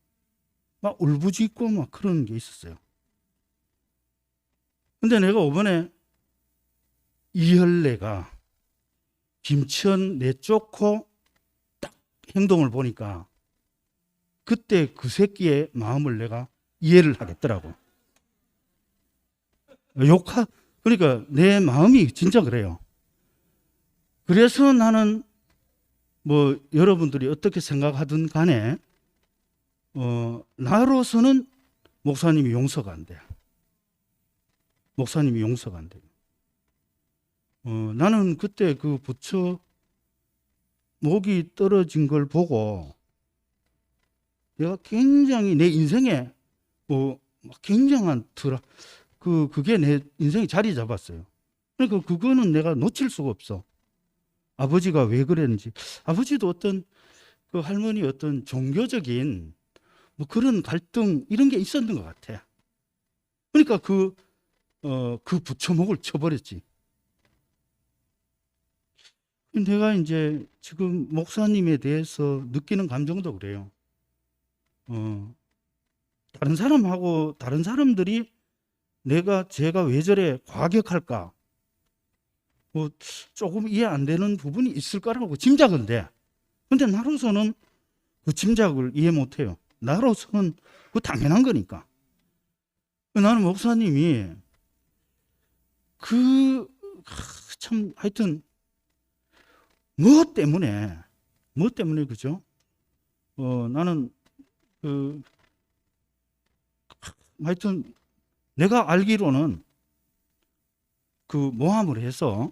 막 울부짖고 막 그런 게 있었어요. 근데 내가 이번에 이혈내가 김천 내쫓고 딱 행동을 보니까 그때 그 새끼의 마음을 내가 이해를 하겠더라고. 그러니까 내 마음이 진짜 그래요. 그래서 나는 뭐 여러분들이 어떻게 생각하든 간에 나로서는 목사님이 용서가 안 돼. 목사님이 용서가 안 돼요. 나는 그때 그 부처 목이 떨어진 걸 보고 내가 굉장히 내 인생에 굉장한 그게 내 인생에 자리 잡았어요. 그러니까 그거는 내가 놓칠 수가 없어. 아버지가 왜 그랬는지. 아버지도 어떤 그 할머니 어떤 종교적인 뭐 그런 갈등 이런 게 있었는 것 같아. 그러니까 그 부처목을 쳐버렸지. 내가 이제 지금 목사님에 대해서 느끼는 감정도 그래요. 다른 사람들이 제가 왜 저래 과격할까? 뭐 조금 이해 안 되는 부분이 있을 거라고 짐작은 돼. 근데 나로서는 그 짐작을 이해 못 해요. 나로서는 그 당연한 거니까. 나는 목사님이 참 하여튼 뭐 때문에 그죠? 나는 하여튼 내가 알기로는 그 모함을 해서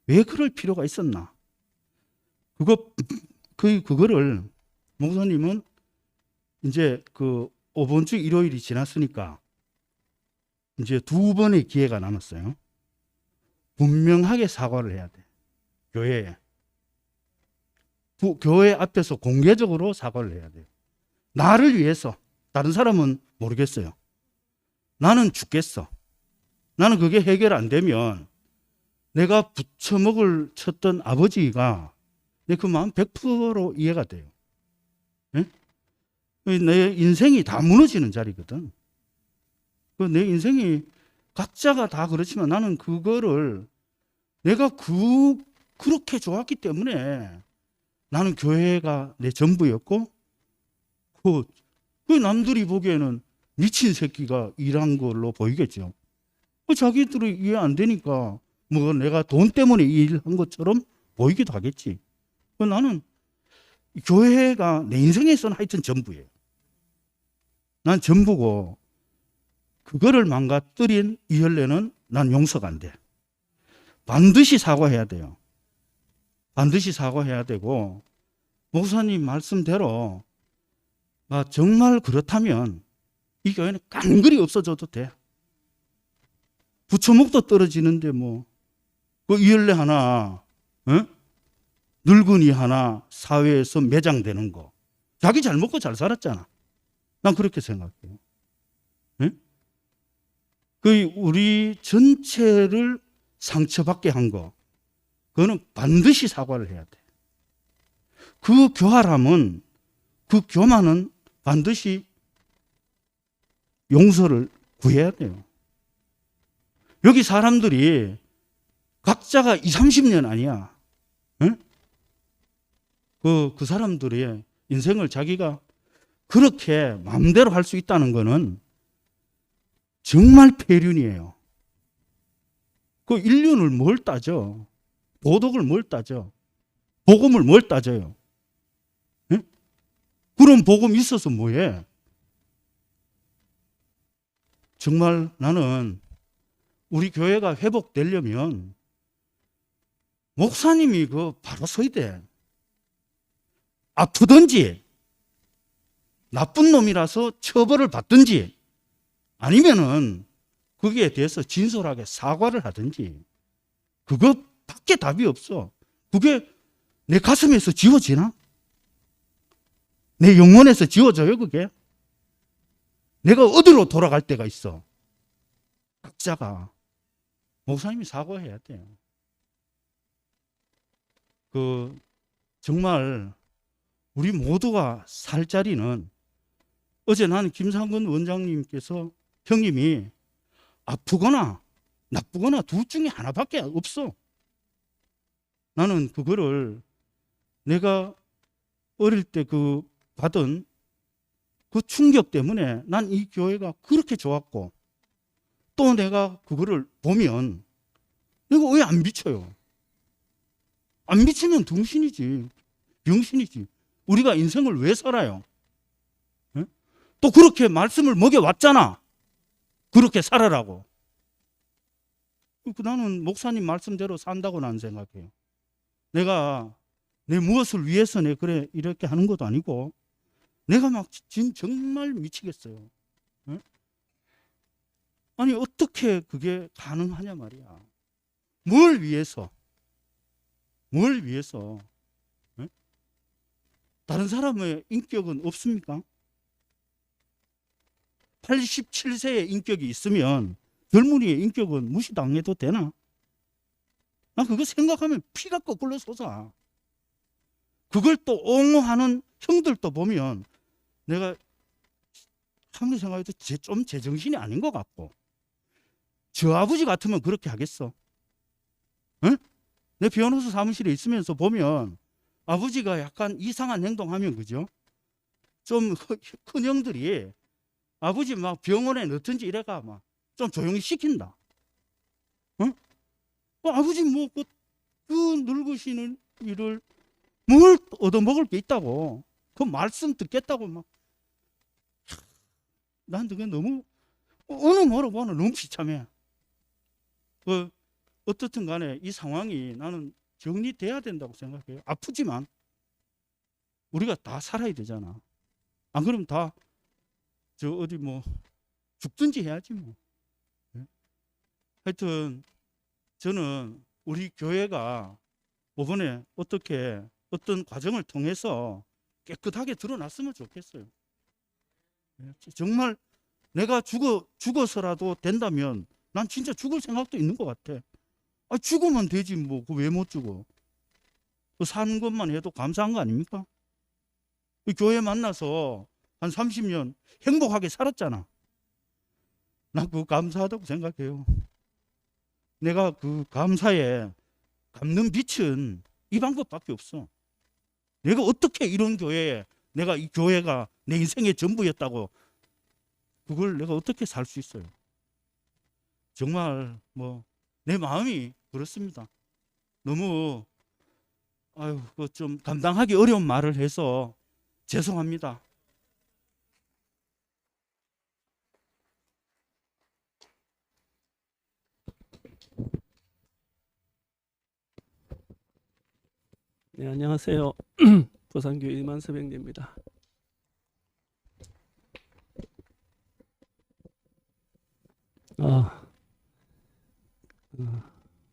왜 그럴 필요가 있었나? 그거를 목사님은 이제 그 5번 주 일요일이 지났으니까 이제 2번의 기회가 남았어요. 분명하게 사과를 해야 돼. 교회에. 교회 앞에서 공개적으로 사과를 해야 돼요. 나를 위해서. 다른 사람은 모르겠어요. 나는 죽겠어. 나는 그게 해결 안 되면 내가 부처목을 쳤던 아버지가 내 그 마음 100% 이해가 돼요. 네? 내 인생이 다 무너지는 자리거든. 내 인생이 각자가 다 그렇지만 나는 그거를 내가 그렇게 좋았기 때문에 나는 교회가 내 전부였고 그 남들이 보기에는 미친 새끼가 일한 걸로 보이겠죠. 자기들이 이해 안 되니까 뭐 내가 돈 때문에 일한 것처럼 보이기도 하겠지. 나는 교회가 내 인생에서는 하여튼 전부예요. 난 전부고 그거를 망가뜨린 이혈내는 난 용서가 안 돼. 반드시 사과해야 돼요. 반드시 사과해야 되고 목사님 말씀대로 정말 그렇다면 이 교회는 깡그리 없어져도 돼. 부처목도 떨어지는데 뭐 그 이혈내 하나 늙은이 하나 사회에서 매장되는 거. 자기 잘 먹고 잘 살았잖아. 난 그렇게 생각해요. 응? 그 우리 전체를 상처받게 한 거, 그거는 반드시 사과를 해야 돼. 그 교활함은, 그 교만은 반드시 용서를 구해야 돼요. 여기 사람들이 각자가 20, 30년 아니야. 응? 그 사람들의 인생을 자기가 그렇게 마음대로 할 수 있다는 거는 정말 폐륜이에요. 그 인륜을 뭘 따져? 도덕을 뭘 따져? 복음을 뭘 따져요? 응? 그런 복음 있어서 뭐해? 정말 나는 우리 교회가 회복되려면 목사님이 그 바로 서야 돼. 아프든지 나쁜 놈이라서 처벌을 받든지 아니면은 거기에 대해서 진솔하게 사과를 하든지, 그것밖에 답이 없어. 그게 내 가슴에서 지워지나? 내 영혼에서 지워져요, 그게? 내가 어디로 돌아갈 때가 있어. 각자가 목사님이 사과해야 돼요. 정말 우리 모두가 살 자리는, 어제 나는 김상근 원장님께서, 형님이 아프거나 나쁘거나 둘 중에 하나밖에 없어. 나는 그거를 내가 어릴 때 받은 그 충격 때문에 난 이 교회가 그렇게 좋았고, 또 내가 그거를 보면 내가 왜 안 미쳐요? 안 미치면 둥신이지, 병신이지. 우리가 인생을 왜 살아요? 에? 또 그렇게 말씀을 먹여왔잖아. 그렇게 살아라고. 나는 목사님 말씀대로 산다고 난 생각해요. 내가 내 무엇을 위해서 그래 이렇게 하는 것도 아니고, 내가 막 정말 미치겠어요. 에? 아니 어떻게 그게 가능하냐 말이야. 뭘 위해서? 뭘 위해서? 에? 다른 사람의 인격은 없습니까? 87세의 인격이 있으면 젊은이의 인격은 무시당해도 되나? 나 그거 생각하면 피가 거꾸로 솟아. 그걸 또 옹호하는 형들도 보면 내가 아무리 생각해도 좀 제정신이 아닌 것 같고, 저 아버지 같으면 그렇게 하겠어? 응? 내 변호사 사무실에 있으면서 보면 아버지가 약간 이상한 행동하면, 그죠? 좀 큰 형들이 아버지 막 병원에 넣든지 이래가 막 좀 조용히 시킨다. 응? 아버지 그 늙으시는 일을 뭘 얻어먹을 게 있다고, 그 말씀 듣겠다고 막. 난 그게 너무, 어느 뭐로 보면 너무 비참해. 어떻든 간에 이 상황이 나는 정리돼야 된다고 생각해요. 아프지만 우리가 다 살아야 되잖아. 안 그러면 다 어디 죽든지 해야지 뭐. 하여튼 저는 우리 교회가 이번에 어떤 과정을 통해서 깨끗하게 드러났으면 좋겠어요. 정말 내가 죽어서라도 된다면 난 진짜 죽을 생각도 있는 것 같아. 죽으면 되지 왜 못 죽어? 사는 것만 해도 감사한 거 아닙니까? 이 교회 만나서 한 30년 행복하게 살았잖아. 난 그거 감사하다고 생각해요. 내가 그 감사에 갚는 빛은 이 방법밖에 없어. 내가 어떻게 이런 교회에, 내가 이 교회가 내 인생의 전부였다고, 그걸 내가 어떻게 살 수 있어요? 정말 내 마음이 그렇습니다. 너무 좀 감당하기 어려운 말을 해서 죄송합니다. 네, 안녕하세요. 부산교회 이만서병입니다.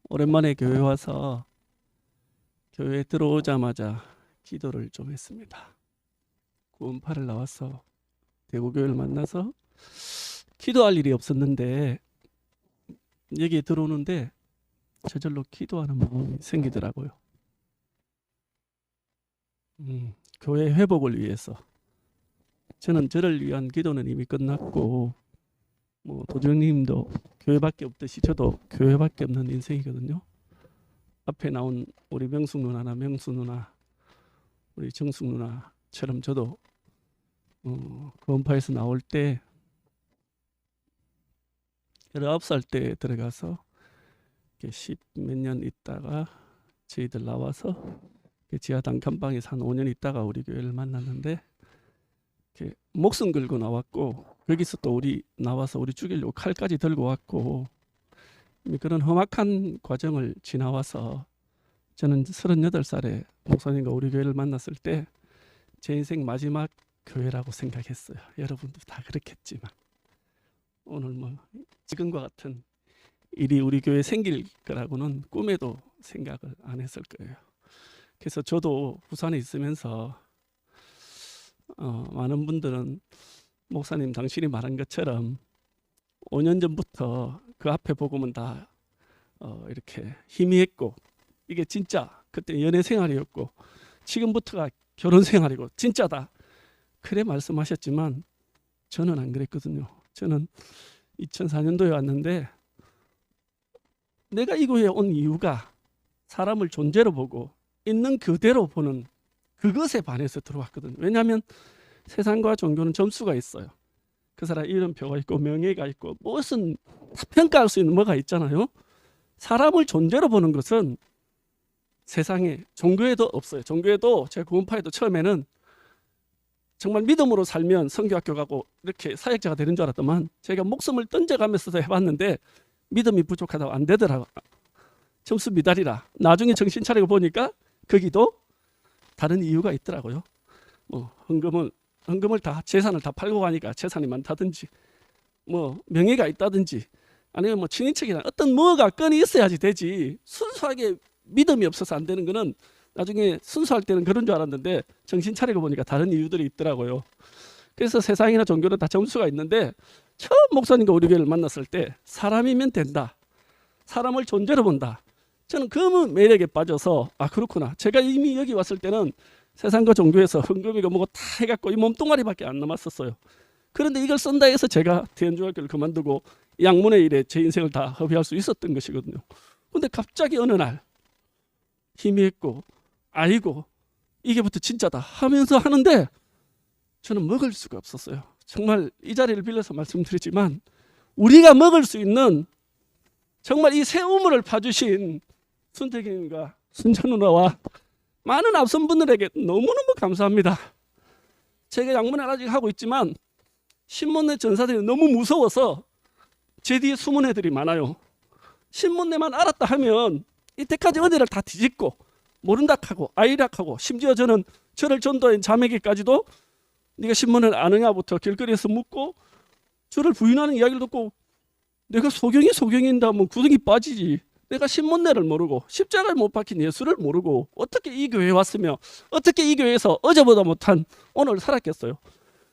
오랜만에 교회 와서 교회 들어오자마자 기도를 좀 했습니다. 구원파를 나와서 대구교회를 만나서 기도할 일이 없었는데 여기에 들어오는데 저절로 기도하는 마음이 생기더라고요. 교회 회복을 위해서. 저는 저를 위한 기도는 이미 끝났고 뭐 도정님도 교회밖에 없듯이 저도 교회밖에 없는 인생이거든요. 앞에 나온 우리 명숙 누나나 명수 누나, 우리 정숙 누나처럼 저도 구원파에서 나올 때 19살 때 들어가서 10몇 년 있다가 저희들 나와서 지하당 감방에서 한 5년 있다가 우리 교회를 만났는데 목숨 걸고 나왔고 거기서 또 우리 나와서 우리 죽이려고 칼까지 들고 왔고 그런 험악한 과정을 지나와서 저는 38살에 목사님과 우리 교회를 만났을 때 제 인생 마지막 교회라고 생각했어요. 여러분도 다 그렇겠지만 오늘 뭐 지금과 같은 일이 우리 교회에 생길 거라고는 꿈에도 생각을 안 했을 거예요. 그래서 저도 부산에 있으면서 많은 분들은 목사님 당신이 말한 것처럼 5년 전부터 그 앞에 복음은 다 이렇게 희미했고 이게 진짜 그때 연애 생활이었고 지금부터가 결혼 생활이고 진짜다 그래 말씀하셨지만 저는 안 그랬거든요. 저는 2004년도에 왔는데 내가 이 교회에 온 이유가 사람을 존재로 보고 있는 그대로 보는 그것에 반해서 들어왔거든요. 왜냐하면 세상과 종교는 점수가 있어요. 그 사람 이름표가 있고 명예가 있고 무슨 다 평가할 수 있는 뭐가 있잖아요. 사람을 존재로 보는 것은 세상에 종교에도 없어요. 종교에도 제가 구원파에도 처음에는 정말 믿음으로 살면 선교학교 가고 이렇게 사역자가 되는 줄 알았더만 제가 목숨을 던져가면서도 해봤는데 믿음이 부족하다고 안 되더라고. 점수 미달이라. 나중에 정신 차리고 보니까 거기도 다른 이유가 있더라고요. 뭐 헌금을 다 재산을 다 팔고 가니까 재산이 많다든지 뭐 명예가 있다든지 아니면 뭐 친인척이나 어떤 뭐가 건이 있어야지 되지 순수하게 믿음이 없어서 안 되는 거는 나중에 순수할 때는 그런 줄 알았는데 정신 차리고 보니까 다른 이유들이 있더라고요. 그래서 세상이나 종교는 다 점수가 있는데 처음 목사님과 우리 교회를 만났을 때 사람이면 된다. 사람을 존재로 본다. 저는 그 매력에 빠져서 아 그렇구나. 제가 이미 여기 왔을 때는 세상과 종교에서 헌금이고 뭐고 다 해갖고 이 몸뚱아리밖에 안 남았었어요. 그런데 이걸 쓴다 해서 제가 대연중학교를 그만두고 양문의 일에 제 인생을 다 허비할 수 있었던 것이거든요. 근데 갑자기 어느 날 희미했고 아이고 이게부터 진짜다 하면서 하는데 저는 먹을 수가 없었어요. 정말 이 자리를 빌려서 말씀드리지만 우리가 먹을 수 있는 정말 이 새 우물을 파주신 순택님과 순천 누나와 많은 앞선 분들에게 너무너무 감사합니다. 제가 양문을 아직 하고 있지만 신문내 전사들이 너무 무서워서 제 뒤에 숨은 애들이 많아요. 신문내만 알았다 하면 이때까지 어디를 다 뒤집고 모른다 하고 아이락 하고 심지어 저는 저를 전도한 자매에게까지도 네가 신문을 아느냐부터 길거리에서 묻고 저를 부인하는 이야기를 듣고 내가 소경인다 뭐 구덩이 빠지지. 내가 신문내를 모르고 십자가를 못 박힌 예수를 모르고 어떻게 이 교회에 왔으며 어떻게 이 교회에서 어제보다 못한 오늘 살았겠어요.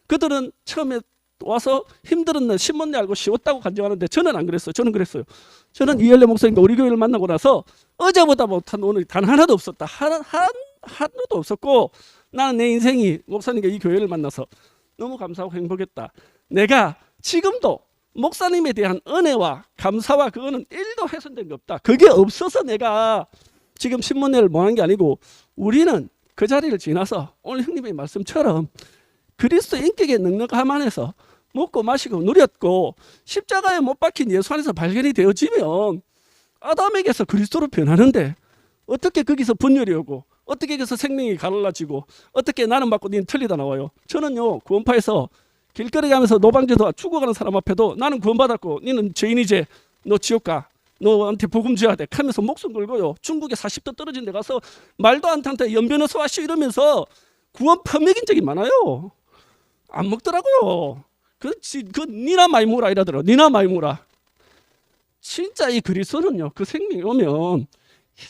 그들은 처음에 와서 힘들은 날 신문내 알고 쉬웠다고 간증하는데 저는 안 그랬어요. 저는 그랬어요. 저는 이엘레 목사님과 우리 교회를 만나고 나서 어제보다 못한 오늘이 단 하나도 없었다. 하나도 없었고 나는 내 인생이 목사님과 이 교회를 만나서 너무 감사하고 행복했다. 내가 지금도 목사님에 대한 은혜와 감사와 그거는 1도 훼손된 게 없다. 그게 없어서 내가 지금 신문내를 뭐 하는 게 아니고 우리는 그 자리를 지나서 오늘 형님의 말씀처럼 그리스도 인격의 능력함 안에서 먹고 마시고 누렸고 십자가에 못 박힌 예수 안에서 발견이 되어지면 아담에게서 그리스도로 변하는데 어떻게 거기서 분열이 오고 어떻게 거기서 생명이 갈라지고 어떻게 나는 맞고 니는 틀리다 나와요. 저는요 구원파에서 길거리 가면서 노방제도 죽어가는 사람 앞에도 나는 구원받았고 니는 죄인이제 너 지옥 가 너한테 복음 줘야 돼 하면서 목숨 걸고요. 중국에 40도 떨어진 데 가서 말도 안 타는데 연변호소 하시오 이러면서 구원 퍼먹인 적이 많아요. 안 먹더라고요. 그 니나 마이무라 이라더라. 니나 마이무라. 진짜 이 그리스도는요. 그 생명이 오면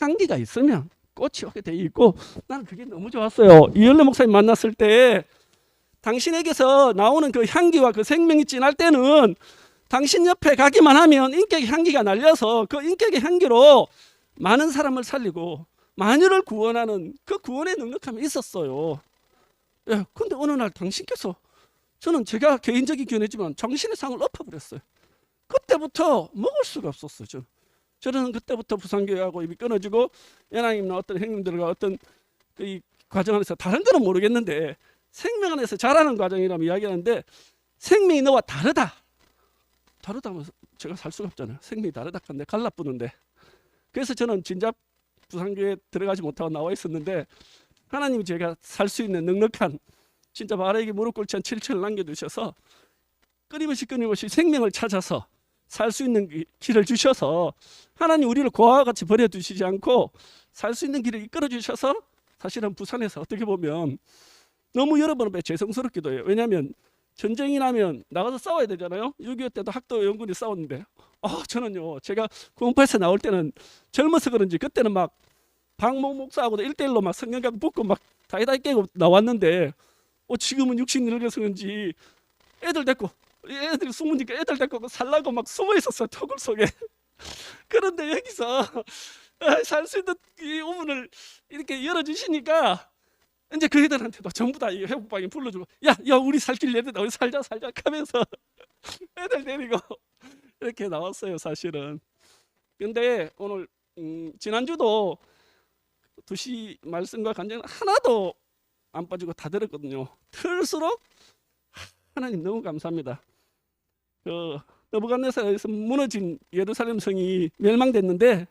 향기가 있으면 꽃이 오게 돼 있고 나는 그게 너무 좋았어요. 이열래 목사님 만났을 때 당신에게서 나오는 그 향기와 그 생명이 진할 때는 당신 옆에 가기만 하면 인격의 향기가 날려서 그 인격의 향기로 많은 사람을 살리고 마녀를 구원하는 그 구원의 능력함이 있었어요. 예, 근데 어느 날 당신께서 저는 제가 개인적인 견해지만 정신의 상을 엎어버렸어요. 그때부터 먹을 수가 없었어요. 저는 그때부터 부산교회하고 입이 끊어지고 연하님이나 어떤 형님들과 어떤 이 과정 안에서 다른 거는 모르겠는데 생명 안에서 자라는 과정이라면 이야기하는데 생명이 너와 다르다. 다르다면 제가 살 수가 없잖아요. 생명이 다르다 하는데 갈라뿌는데. 그래서 저는 진작 부산교회에 들어가지 못하고 나와 있었는데 하나님이 제가 살 수 있는 넉넉한 진짜 말에게 무릎 꿇지 않은 7천을 남겨주셔서 끊임없이 생명을 찾아서 살 수 있는 길을 주셔서 하나님 우리를 고아와 같이 버려두시지 않고 살 수 있는 길을 이끌어 주셔서 사실은 부산에서 어떻게 보면 너무 여러 번 죄송스럽기도 해요. 왜냐하면 전쟁이 나면 나가서 싸워야 되잖아요. 6.25 때도 학도 연군이 싸웠는데 저는요 제가 908세 나올 때는 젊어서 그런지 그때는 막 박목 목사하고도 1대1로 막 성경각 붙고 막 다이다이 깨고 나왔는데 지금은 60 늙어서 그런지 애들 데리고 애들이 숨으니까 애들 데리고 살라고 막 숨어 있었어요. 토굴 속에. 그런데 여기서 살 수 있는 이 우문을 이렇게 열어주시니까 이제 그 애들한테도 전부 다 이 회복방에 불러주고 야 우리 살 길 내다 우리 살자 하면서 애들 데리고 이렇게 나왔어요. 사실은. 근데 오늘 지난주도 2시 말씀과 간증은 하나도 안 빠지고 다 들었거든요. 들을수록 하나님 너무 감사합니다. 느부갓네살에서 무너진 예루살렘 성이 멸망됐는데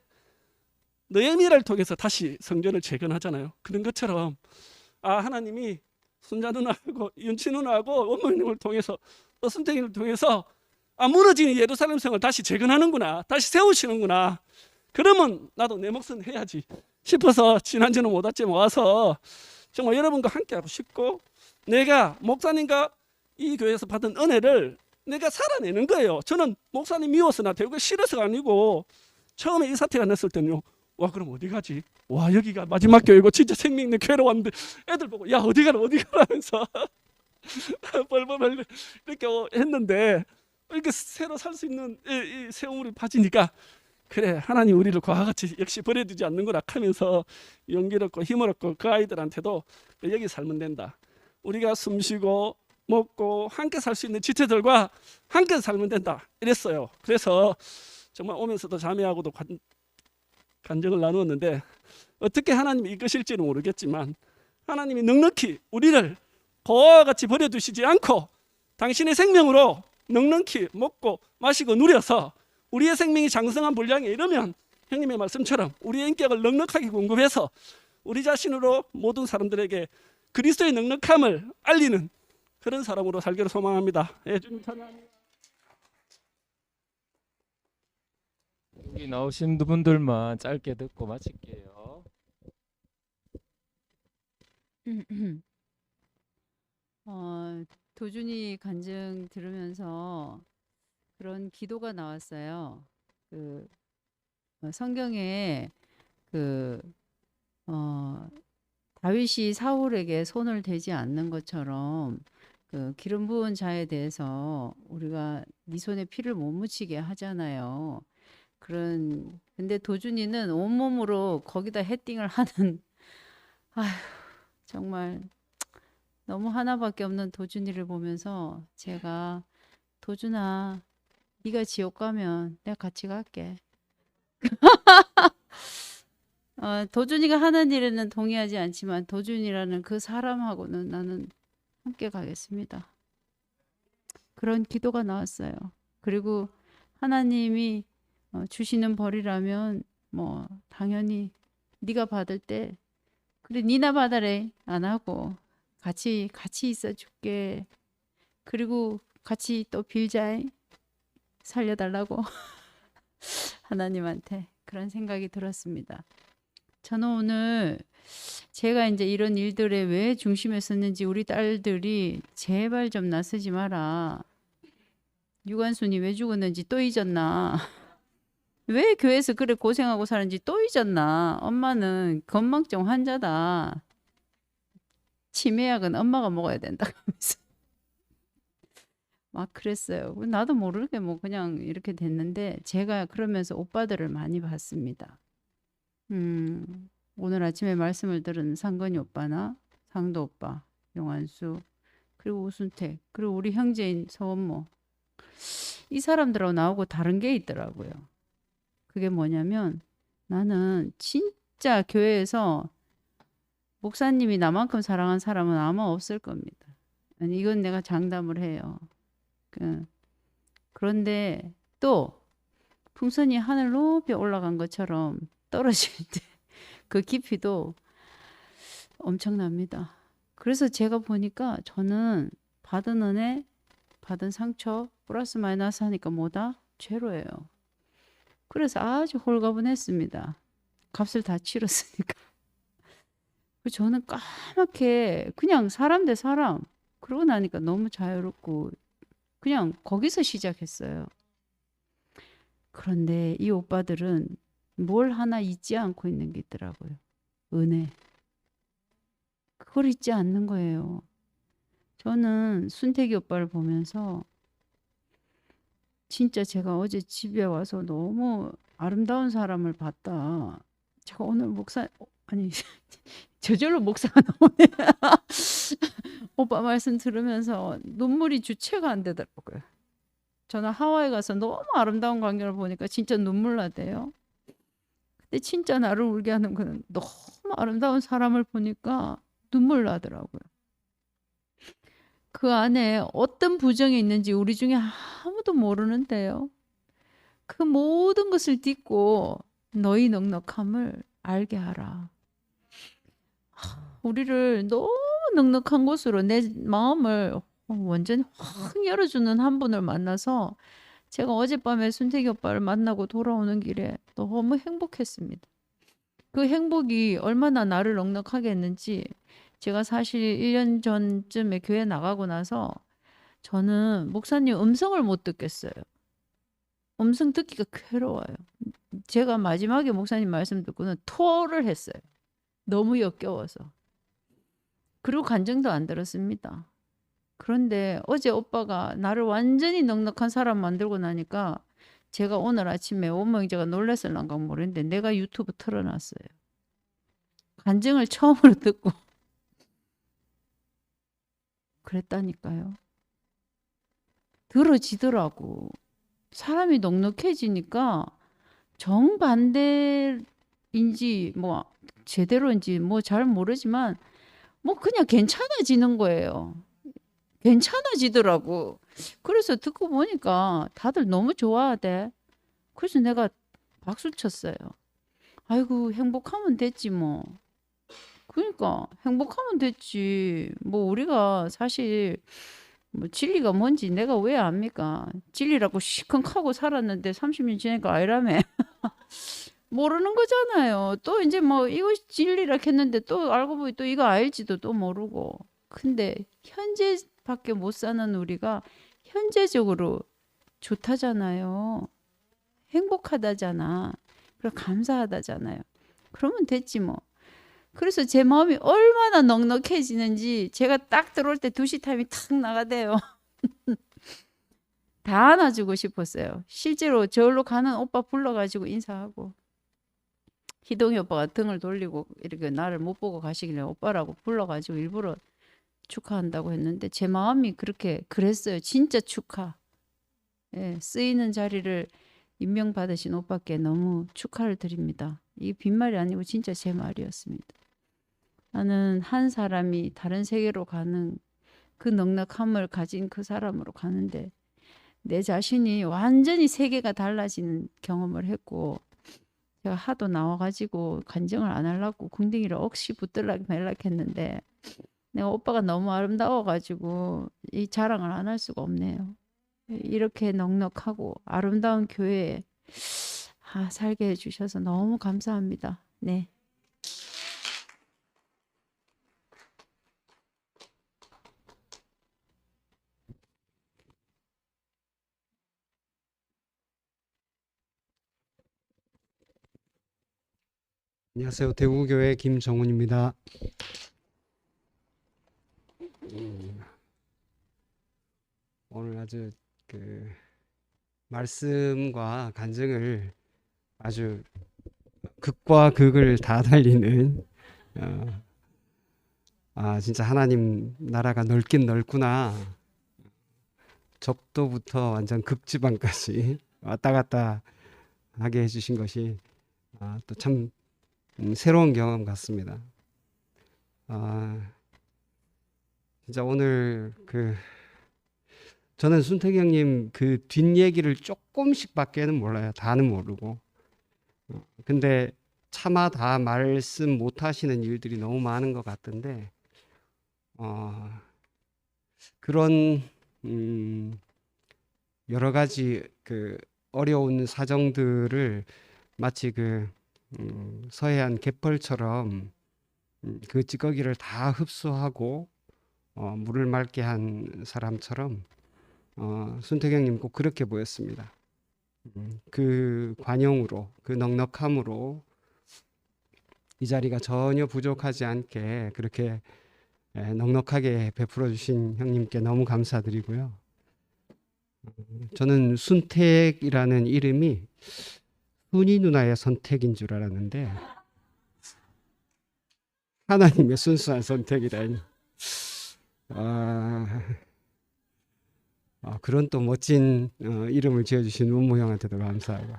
느헤미야를 통해서 다시 성전을 재건하잖아요. 그런 것처럼 하나님이 순자 누나하고 윤치 누나하고 원모님을 통해서 또 순택이를 통해서 무너진 예루살렘 성을 다시 재건하는구나, 다시 세우시는구나. 그러면 나도 내 몫은 해야지 싶어서 지난주는 못 왔지만 와서 정말 여러분과 함께하고 싶고 내가 목사님과 이 교회에서 받은 은혜를 내가 살아내는 거예요. 저는 목사님 미워서나 대우가 싫어서가 아니고 처음에 이 사태가 났을 때는요. 와 그럼 어디 가지? 와 여기가 마지막 교회고 진짜 생명 있는 교회로 왔는데 애들 보고 야 어디 가라 하면서 벌벌 이렇게 했는데 이렇게 새로 살 수 있는 이 세우물이 빠지니까 그래 하나님 우리를 그와 같이 역시 버려두지 않는구나 하면서 용기를 얻고 힘을 얻고 그 아이들한테도 여기 살면 된다. 우리가 숨쉬고 먹고 함께 살 수 있는 지체들과 함께 살면 된다 이랬어요. 그래서 정말 오면서도 자매하고도 간증을 나누었는데 어떻게 하나님이 이끄실지는 모르겠지만 하나님이 넉넉히 우리를 고아와 같이 버려두시지 않고 당신의 생명으로 넉넉히 먹고 마시고 누려서 우리의 생명이 장성한 분량에 이르면 형님의 말씀처럼 우리의 인격을 넉넉하게 공급해서 우리 자신으로 모든 사람들에게 그리스도의 넉넉함을 알리는 그런 사람으로 살기를 소망합니다. 예, 주님 찬양합니다. 여기 나오신 분들만 짧게 듣고 마칠게요. 도준이 간증 들으면서 그런 기도가 나왔어요. 성경에 다윗이 사울에게 손을 대지 않는 것처럼 기름 부은 자에 대해서 우리가 네 손에 피를 못 묻히게 하잖아요. 근데 도준이는 온몸으로 거기다 헤딩을 하는 아휴 정말 너무 하나밖에 없는 도준이를 보면서 제가 도준아 네가 지옥 가면 내가 같이 갈게. 도준이가 하는 일에는 동의하지 않지만 도준이라는 그 사람하고는 나는 함께 가겠습니다. 그런 기도가 나왔어요. 그리고 하나님이 주시는 벌이라면 뭐 당연히 네가 받을 때 그래 니나 받아래 안 하고 같이 있어 줄게. 그리고 같이 또 빌자 살려달라고 하나님한테 그런 생각이 들었습니다. 저는 오늘 제가 이제 이런 일들에 왜 중심에 섰는지 우리 딸들이 제발 좀 나서지 마라. 유관순이 왜 죽었는지 또 잊었나. 왜 교회에서 그래 고생하고 사는지 또 잊었나? 엄마는 건망증 환자다. 치매약은 엄마가 먹어야 된다. 하면서 막 그랬어요. 나도 모르게 뭐 그냥 이렇게 됐는데 제가 그러면서 오빠들을 많이 봤습니다. 오늘 아침에 말씀을 들은 상건이 오빠나 상도 오빠, 용환수, 그리고 우순택, 그리고 우리 형제인 서원모. 이 사람들하고 나오고 다른 게 있더라고요. 그게 뭐냐면 나는 진짜 교회에서 목사님이 나만큼 사랑한 사람은 아마 없을 겁니다. 아니, 이건 내가 장담을 해요. 그런데 또 풍선이 하늘 높이 올라간 것처럼 떨어질 때 그 깊이도 엄청납니다. 그래서 제가 보니까 저는 받은 은혜, 받은 상처 플러스 마이너스 하니까 뭐다? 죄로예요. 그래서 아주 홀가분했습니다. 값을 다 치렀으니까. 저는 까맣게 그냥 사람 대 사람 그러고 나니까 너무 자유롭고 그냥 거기서 시작했어요. 그런데 이 오빠들은 뭘 하나 잊지 않고 있는 게 있더라고요. 은혜. 그걸 잊지 않는 거예요. 저는 순택이 오빠를 보면서 진짜 제가 어제 집에 와서 너무 아름다운 사람을 봤다. 제가 오늘 아니 저절로 목사가 나오네. 오빠 말씀 들으면서 눈물이 주체가 안 되더라고요. 저는 하와이 가서 너무 아름다운 광경을 보니까 진짜 눈물 나대요. 근데 진짜 나를 울게 하는 거는 너무 아름다운 사람을 보니까 눈물 나더라고요. 그 안에 어떤 부정이 있는지 우리 중에 아무도 모르는데요. 그 모든 것을 딛고 너희 넉넉함을 알게 하라. 우리를 너무 넉넉한 곳으로 내 마음을 완전히 확 열어주는 한 분을 만나서 제가 어젯밤에 순택이 오빠를 만나고 돌아오는 길에 너무 행복했습니다. 그 행복이 얼마나 나를 넉넉하게 했는지 제가 사실 1년 전쯤에 교회 나가고 나서 저는 목사님 음성을 못 듣겠어요. 음성 듣기가 괴로워요. 제가 마지막에 목사님 말씀 듣고는 토를 했어요. 너무 역겨워서. 그리고 간증도 안 들었습니다. 그런데 어제 오빠가 나를 완전히 넉넉한 사람 만들고 나니까 제가 오늘 아침에 오명제가 놀랬을랑가 모르겠는데 내가 유튜브 틀어놨어요. 간증을 처음으로 듣고 그랬다니까요. 들어지더라고. 사람이 넉넉해지니까 정반대인지 뭐 제대로인지 뭐 잘 모르지만 뭐 그냥 괜찮아지는 거예요. 괜찮아지더라고. 그래서 듣고 보니까 다들 너무 좋아하대. 그래서 내가 박수 쳤어요. 아이고 행복하면 됐지 뭐. 그러니까 행복하면 됐지. 뭐 우리가 사실 뭐 진리가 뭔지 내가 왜 압니까? 진리라고 시큰하고 살았는데 30년 지나니까 아니라며. 모르는 거잖아요. 또 이제 뭐 이것이 진리라 했는데 또 알고 보니 또 이거 알지도 또 모르고. 근데 현재밖에 못 사는 우리가 현재적으로 좋다잖아요. 행복하다잖아. 그리고 감사하다잖아요. 그러면 됐지 뭐. 그래서 제 마음이 얼마나 넉넉해지는지 제가 딱 들어올 때 2시 타임이 탁 나가대요. 다 안아주고 싶었어요. 실제로 저울로 가는 오빠 불러가지고 인사하고 희동이 오빠가 등을 돌리고 이렇게 나를 못 보고 가시길래 오빠라고 불러가지고 일부러 축하한다고 했는데 제 마음이 그렇게 그랬어요. 진짜 축하. 예, 쓰이는 자리를 임명받으신 오빠께 너무 축하를 드립니다. 이게 빈말이 아니고 진짜 제 말이었습니다. 나는 한 사람이 다른 세계로 가는 그 넉넉함을 가진 그 사람으로 가는데 내 자신이 완전히 세계가 달라지는 경험을 했고 제가 하도 나와가지고 간증을 안 하려고 궁둥이를 억시 붙들락 말락 했는데 내가 오빠가 너무 아름다워가지고 이 자랑을 안 할 수가 없네요. 이렇게 넉넉하고 아름다운 교회에 살게 해주셔서 너무 감사합니다. 네. 안녕하세요. 대구교회 김정훈입니다. 오늘 아주 그 말씀과 간증을 아주 극과 극을 다 달리는 진짜 하나님 나라가 넓긴 넓구나. 적도부터 완전 극지방까지 왔다 갔다 하게 해주신 것이 또 참 새로운 경험 같습니다. 진짜 오늘 저는 순택이 형님 그 뒷얘기를 조금씩밖에는 몰라요. 다는 모르고. 근데 차마 다 말씀 못 하시는 일들이 너무 많은 것 같던데, 그런 여러 가지 그 어려운 사정들을 마치 서해안 갯벌처럼 그 찌꺼기를 다 흡수하고 물을 맑게 한 사람처럼 순택형님 꼭 그렇게 보였습니다. 그 관용으로, 그 넉넉함으로 이 자리가 전혀 부족하지 않게 그렇게 넉넉하게 베풀어 주신 형님께 너무 감사드리고요. 저는 순택이라는 이름이 순이 누나의 선택인 줄 알았는데 하나님의 순수한 선택이라니. 그런 또 멋진 이름을 지어주신 운모 형한테도 감사하고,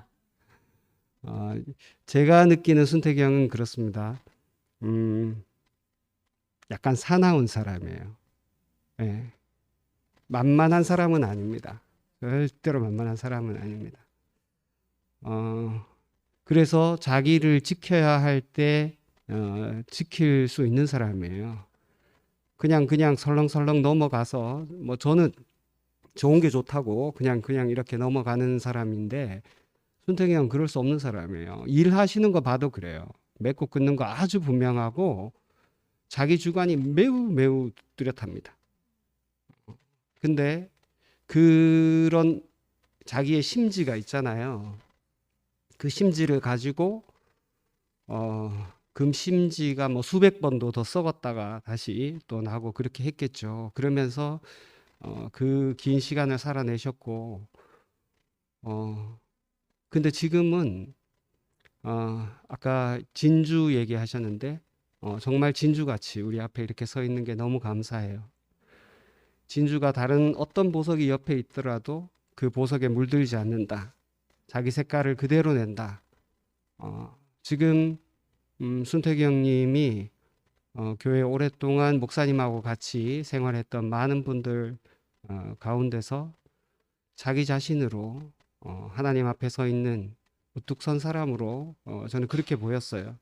제가 느끼는 순택이 형은 그렇습니다. 약간 사나운 사람이에요. 네. 만만한 사람은 아닙니다. 절대로 만만한 사람은 아닙니다. 그래서 자기를 지켜야 할 때 지킬 수 있는 사람이에요. 그냥 설렁설렁 넘어가서 뭐 저는 좋은 게 좋다고 그냥 이렇게 넘어가는 사람인데, 순택이 형 그럴 수 없는 사람이에요. 일하시는 거 봐도 그래요. 맺고 끊는 거 아주 분명하고 자기 주관이 매우 뚜렷합니다. 근데 그런 자기의 심지가 있잖아요. 그 심지를 가지고 심지가 뭐 수백 번도 더 썩었다가 다시 또 나고 그렇게 했겠죠. 그러면서 그 긴 시간을 살아내셨고, 근데 지금은 아까 진주 얘기하셨는데 정말 진주같이 우리 앞에 이렇게 서 있는 게 너무 감사해요. 진주가 다른 어떤 보석이 옆에 있더라도 그 보석에 물들지 않는다. 자기 색깔을 그대로 낸다. 지금 순택이 형님이 교회 오랫동안 목사님하고 같이 생활했던 많은 분들 가운데서 자기 자신으로 하나님 앞에 서 있는 우뚝 선 사람으로 저는 그렇게 보였어요.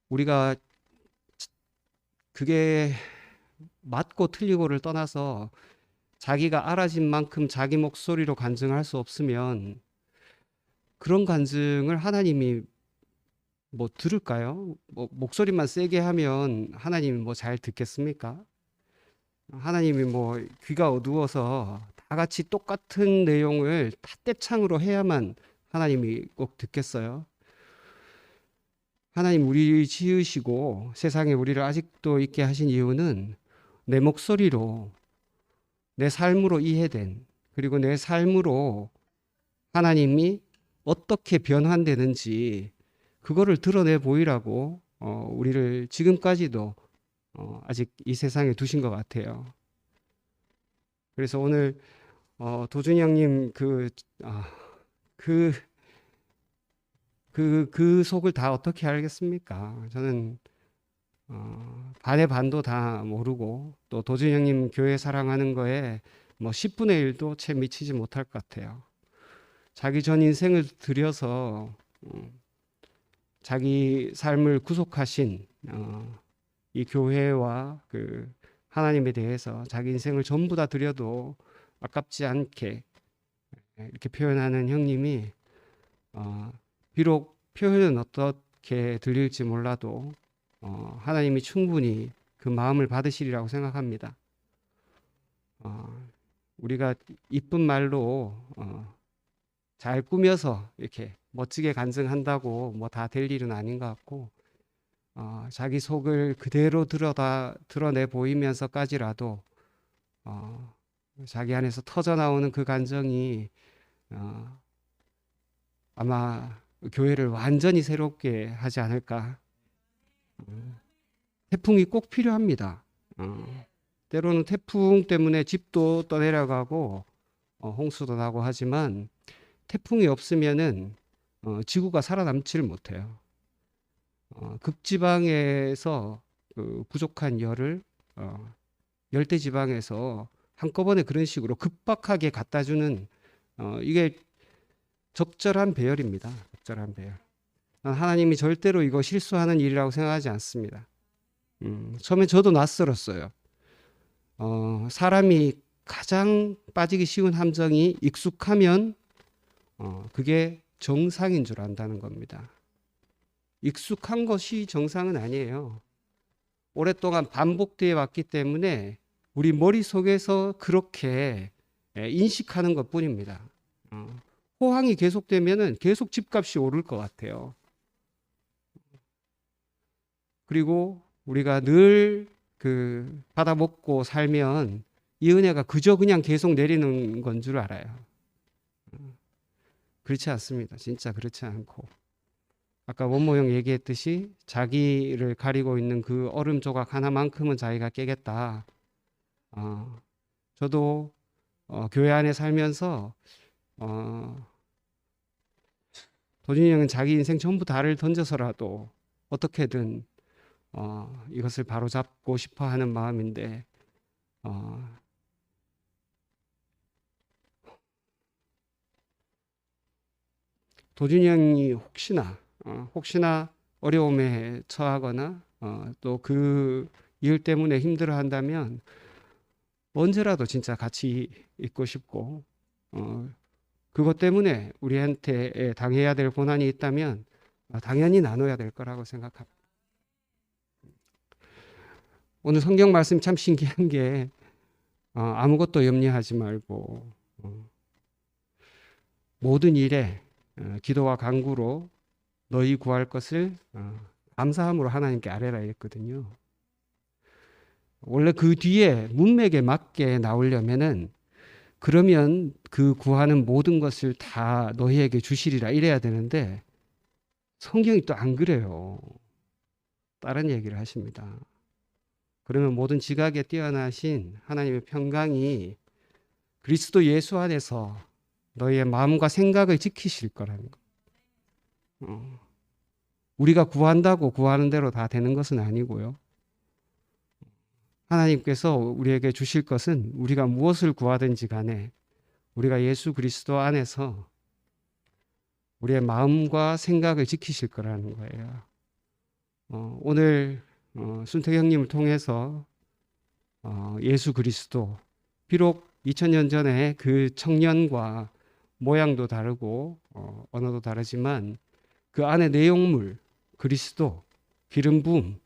우리가 그게 맞고 틀리고를 떠나서 자기가 알아진 만큼 자기 목소리로 간증할 수 없으면 그런 간증을 하나님이 뭐 들을까요? 뭐 목소리만 세게 하면 하나님이 뭐 잘 듣겠습니까? 하나님이 뭐 귀가 어두워서 다 같이 똑같은 내용을 다 떼창으로 해야만 하나님이 꼭 듣겠어요? 하나님 우리 지으시고 세상에 우리를 아직도 있게 하신 이유는 내 목소리로, 내 삶으로 이해된, 그리고 내 삶으로 하나님이 어떻게 변환되는지 그거를 드러내 보이라고 우리를 지금까지도 아직 이 세상에 두신 것 같아요. 그래서 오늘 도준이 형님 그 속을 다 어떻게 알겠습니까? 저는 반의 반도 다 모르고, 또 도준이 형님 교회 사랑하는 거에 뭐 10분의 1도 채 미치지 못할 것 같아요. 자기 전 인생을 들여서 자기 삶을 구속하신 이 교회와 그 하나님에 대해서 자기 인생을 전부 다 드려도 아깝지 않게 이렇게 표현하는 형님이 비록 표현은 어떻게 들릴지 몰라도 하나님이 충분히 그 마음을 받으시리라고 생각합니다. 우리가 이쁜 말로 잘 꾸며서 이렇게 멋지게 간증한다고 뭐 다 될 일은 아닌 것 같고, 자기 속을 그대로 드러내 보이면서까지라도 자기 안에서 터져 나오는 그 감정이 아마 교회를 완전히 새롭게 하지 않을까. 태풍이 꼭 필요합니다. 때로는 태풍 때문에 집도 떠내려가고 홍수도 나고 하지만 태풍이 없으면은 지구가 살아남지를 못해요. 극지방에서 그 부족한 열을 열대 지방에서 한꺼번에 그런 식으로 급박하게 갖다 주는 이게 적절한 배열입니다. 적절한 배열. 하나님이 절대로 이거 실수하는 일이라고 생각하지 않습니다. 처음에 저도 낯설었어요. 사람이 가장 빠지기 쉬운 함정이 익숙하면 그게 정상인 줄 안다는 겁니다. 익숙한 것이 정상은 아니에요. 오랫동안 반복되어 왔기 때문에 우리 머릿속에서 그렇게 인식하는 것뿐입니다. 호황이 계속되면은 계속 집값이 오를 것 같아요. 그리고 우리가 늘 그 받아 먹고 살면 이 은혜가 그저 그냥 계속 내리는 건 줄 알아요. 그렇지 않습니다. 진짜 그렇지 않고, 아까 원모 형 얘기했듯이 자기를 가리고 있는 그 얼음 조각 하나만큼은 자기가 깨겠다. 저도 교회 안에 살면서 도준이 형은 자기 인생 전부 다를 던져서라도 어떻게든 이것을 바로잡고 싶어 하는 마음인데, 도준이 형이 혹시나 어려움에 처하거나 또 그 일 때문에 힘들어 한다면 언제라도 진짜 같이 있고 싶고, 그것 때문에 우리한테 당해야 될 고난이 있다면 당연히 나눠야 될 거라고 생각합니다. 오늘 성경 말씀 참 신기한 게 아무것도 염려하지 말고 모든 일에 기도와 간구로 너희 구할 것을 감사함으로 하나님께 아뢰라 했거든요. 원래 그 뒤에 문맥에 맞게 나오려면은 그러면 그 구하는 모든 것을 다 너희에게 주시리라 이래야 되는데 성경이 또 안 그래요. 다른 얘기를 하십니다. 그러면 모든 지각에 뛰어나신 하나님의 평강이 그리스도 예수 안에서 너희의 마음과 생각을 지키실 거라는 거. 우리가 구한다고 구하는 대로 다 되는 것은 아니고요. 하나님께서 우리에게 주실 것은 우리가 무엇을 구하든지 간에 우리가 예수 그리스도 안에서 우리의 마음과 생각을 지키실 거라는 거예요. 오늘 순택 형님을 통해서 예수 그리스도, 비록 2000년 전에 그 청년과 모양도 다르고 언어도 다르지만 그 안에 내용물, 그리스도, 기름 부음,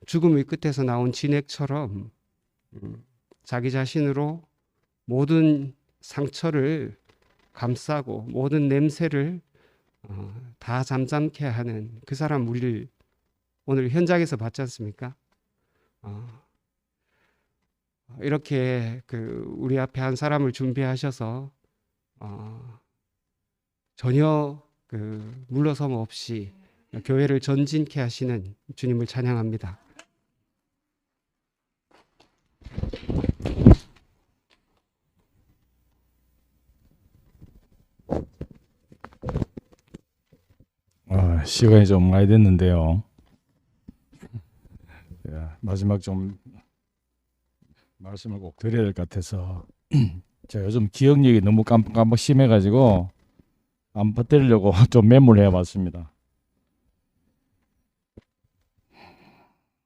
죽음의 끝에서 나온 진액처럼 자기 자신으로 모든 상처를 감싸고 모든 냄새를 다 잠잠케 하는 그 사람 우리를 오늘 현장에서 봤지 않습니까? 이렇게 그 우리 앞에 한 사람을 준비하셔서 전혀 그 물러섬 없이 교회를 전진케 하시는 주님을 찬양합니다. 시간이 좀 많이 됐는데요. 마지막 좀 말씀을 꼭 드려야 될 것 같아서 제가 요즘 기억력이 너무 깜빡깜빡 심해가지고 안 퍼뜨리려고 좀 메모를 해봤습니다.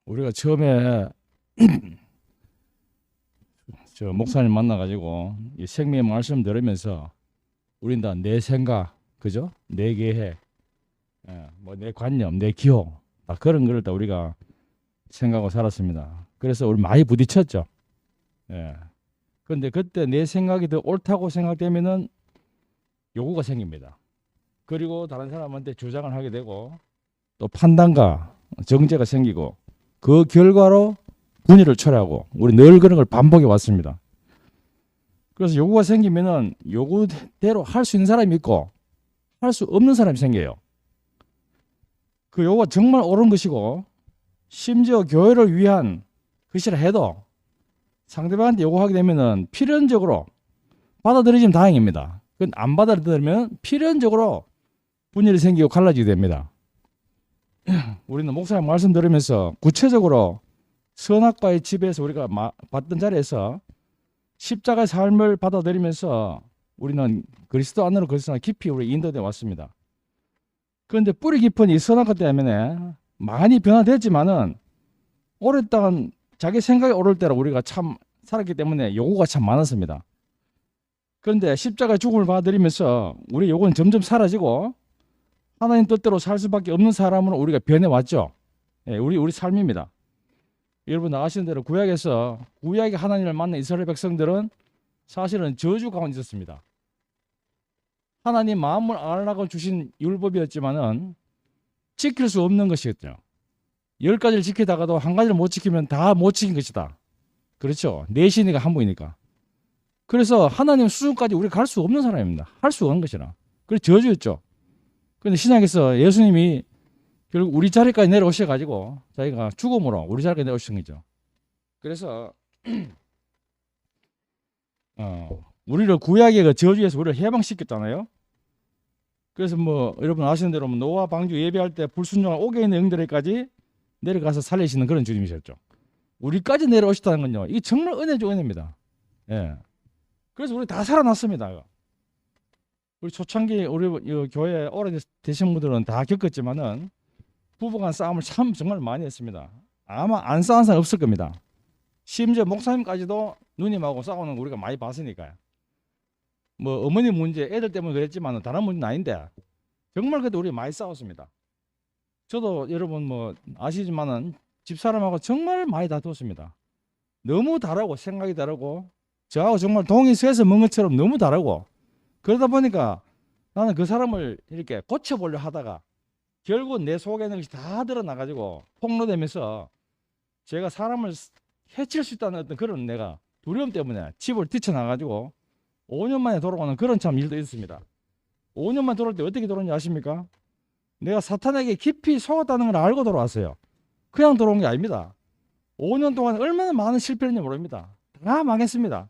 우리가 처음에 저 목사님 만나가지고 이 생명의 말씀 들으면서 우린 다 내 생각, 그죠? 내 계획, 뭐 내 관념, 내 기호, 다 그런 거를 다 우리가 생각하고 살았습니다. 그래서 우리 많이 부딪혔죠. 근데 그때 내 생각이 더 옳다고 생각되면은 요구가 생깁니다. 그리고 다른 사람한테 주장을 하게 되고 또 판단과 정죄가 생기고 그 결과로 분열을 초래하고 우리 늘 그런 걸 반복해 왔습니다. 그래서 요구가 생기면은 요구대로 할 수 있는 사람이 있고 할 수 없는 사람이 생겨요. 그 요구가 정말 옳은 것이고 심지어 교회를 위한 것이라 해도 상대방한테 요구하게 되면은 필연적으로 받아들이지면 다행입니다. 그건 안 받아들이면 필연적으로 분열이 생기고 갈라지게 됩니다. 우리는 목사님 말씀 들으면서 구체적으로 선악과의 지배에서 우리가 봤던 자리에서 십자가의 삶을 받아들이면서 우리는 그리스도 안으로 깊이 우리 인도되어 왔습니다. 그런데 뿌리 깊은 이 선악과 때문에 많이 변화됐지만은 오랫동안 자기 생각이 옳을 때로 우리가 참 살았기 때문에 요구가 참 많았습니다. 그런데 십자가의 죽음을 받아들이면서 우리 요구는 점점 사라지고 하나님 뜻대로 살 수밖에 없는 사람으로 우리가 변해왔죠. 예, 우리 삶입니다. 여러분 아시는 대로 구약에서 구약의 하나님을 만난 이스라엘 백성들은 사실은 저주 가운데 있었습니다. 하나님 마음을 알라고 주신 율법이었지만은 지킬 수 없는 것이었죠. 10가지를 지키다가도 한 가지를 못 지키면 다 못 지킨 것이다. 그렇죠. 내신이가 한 분이니까. 그래서 하나님 수준까지 우리가 갈 수 없는 사람입니다. 할 수 없는 것이라. 그래서 저주였죠. 그런데 신약에서 예수님이 결국 우리 자리까지 내려오셔가지고 자기가 죽음으로 우리 자리까지 내려오신 거죠. 그래서 우리를 구약의 그 저주에서 우리를 해방시켰잖아요. 그래서 뭐 여러분 아시는 대로 노아 방주 예배할 때 불순종한 옥에 있는 영들에까지 내려가서 살리시는 그런 주님이셨죠. 우리까지 내려오셨다는 건요. 이게 정말 은혜죠, 은혜입니다. 예. 그래서 우리 다 살아났습니다. 우리 초창기 우리 교회 오래되신 분들은 다 겪었지만은 부부간 싸움을 참 정말 많이 했습니다. 아마 안 싸운 사람 없을 겁니다. 심지어 목사님까지도 누님하고 싸우는 거 우리가 많이 봤으니까요. 뭐 어머니 문제, 애들 때문에 그랬지만 다른 문제는 아닌데 정말 그래도 우리 많이 싸웠습니다. 저도 여러분 뭐 아시지만은 집사람하고 정말 많이 다투었습니다. 너무 다르고 생각이 다르고 저하고 정말 동이 쇠서 먹은 것처럼 너무 다르고 그러다 보니까 나는 그 사람을 이렇게 고쳐보려 하다가 결국 내 속에 있는 것이 다 드러나가지고 폭로되면서 제가 사람을 해칠 수 있다는 어떤 그런 내가 두려움 때문에 집을 뛰쳐나가지고 5년 만에 돌아오는 그런 참 일도 있습니다. 5년 만에 돌아올 때 어떻게 돌아오는지 아십니까? 내가 사탄에게 깊이 속았다는 걸 알고 돌아왔어요. 그냥 돌아온 게 아닙니다. 5년 동안 얼마나 많은 실패를 했는지 모릅니다. 다 망했습니다.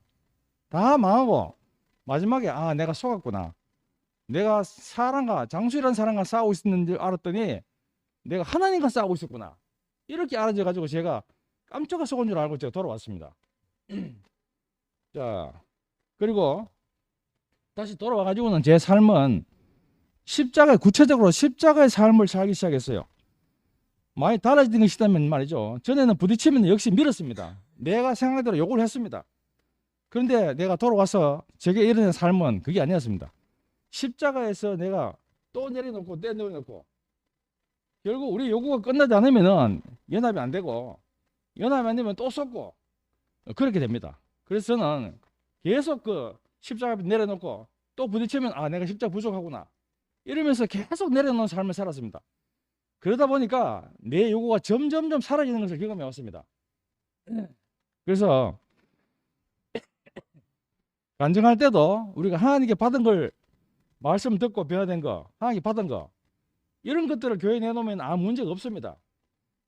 다 망하고 마지막에 아 내가 속았구나. 내가 사람과 장수이라는 사람과 싸우고 있었는 줄 알았더니 내가 하나님과 싸우고 있었구나. 이렇게 알아져 가지고 제가 깜짝아 속은 줄 알고 제가 돌아왔습니다. 자 그리고 다시 돌아와 가지고는 제 삶은 구체적으로 십자가의 삶을 살기 시작했어요. 많이 달라진 것이 있다면 말이죠. 전에는 부딪히면 역시 밀었습니다. 내가 생각대로 요구를 했습니다. 그런데 내가 돌아와서 제게 일어난 삶은 그게 아니었습니다. 십자가에서 내가 또 내려놓고 내려놓고 결국 우리 요구가 끝나지 않으면은 연합이 안 되고 연합이 안 되면 또 쏟고 그렇게 됩니다. 그래서 저는 계속 그 십자가 앞에 내려놓고 또 부딪히면 아 내가 십자가 부족하구나 이러면서 계속 내려놓는 삶을 살았습니다. 그러다 보니까 내 요구가 점점점 사라지는 것을 경험해 왔습니다. 그래서 간증할 때도 우리가 하나님께 받은 걸 말씀 듣고 변화된 거 하나님께 받은 거 이런 것들을 교회에 내놓으면 아무 문제가 없습니다.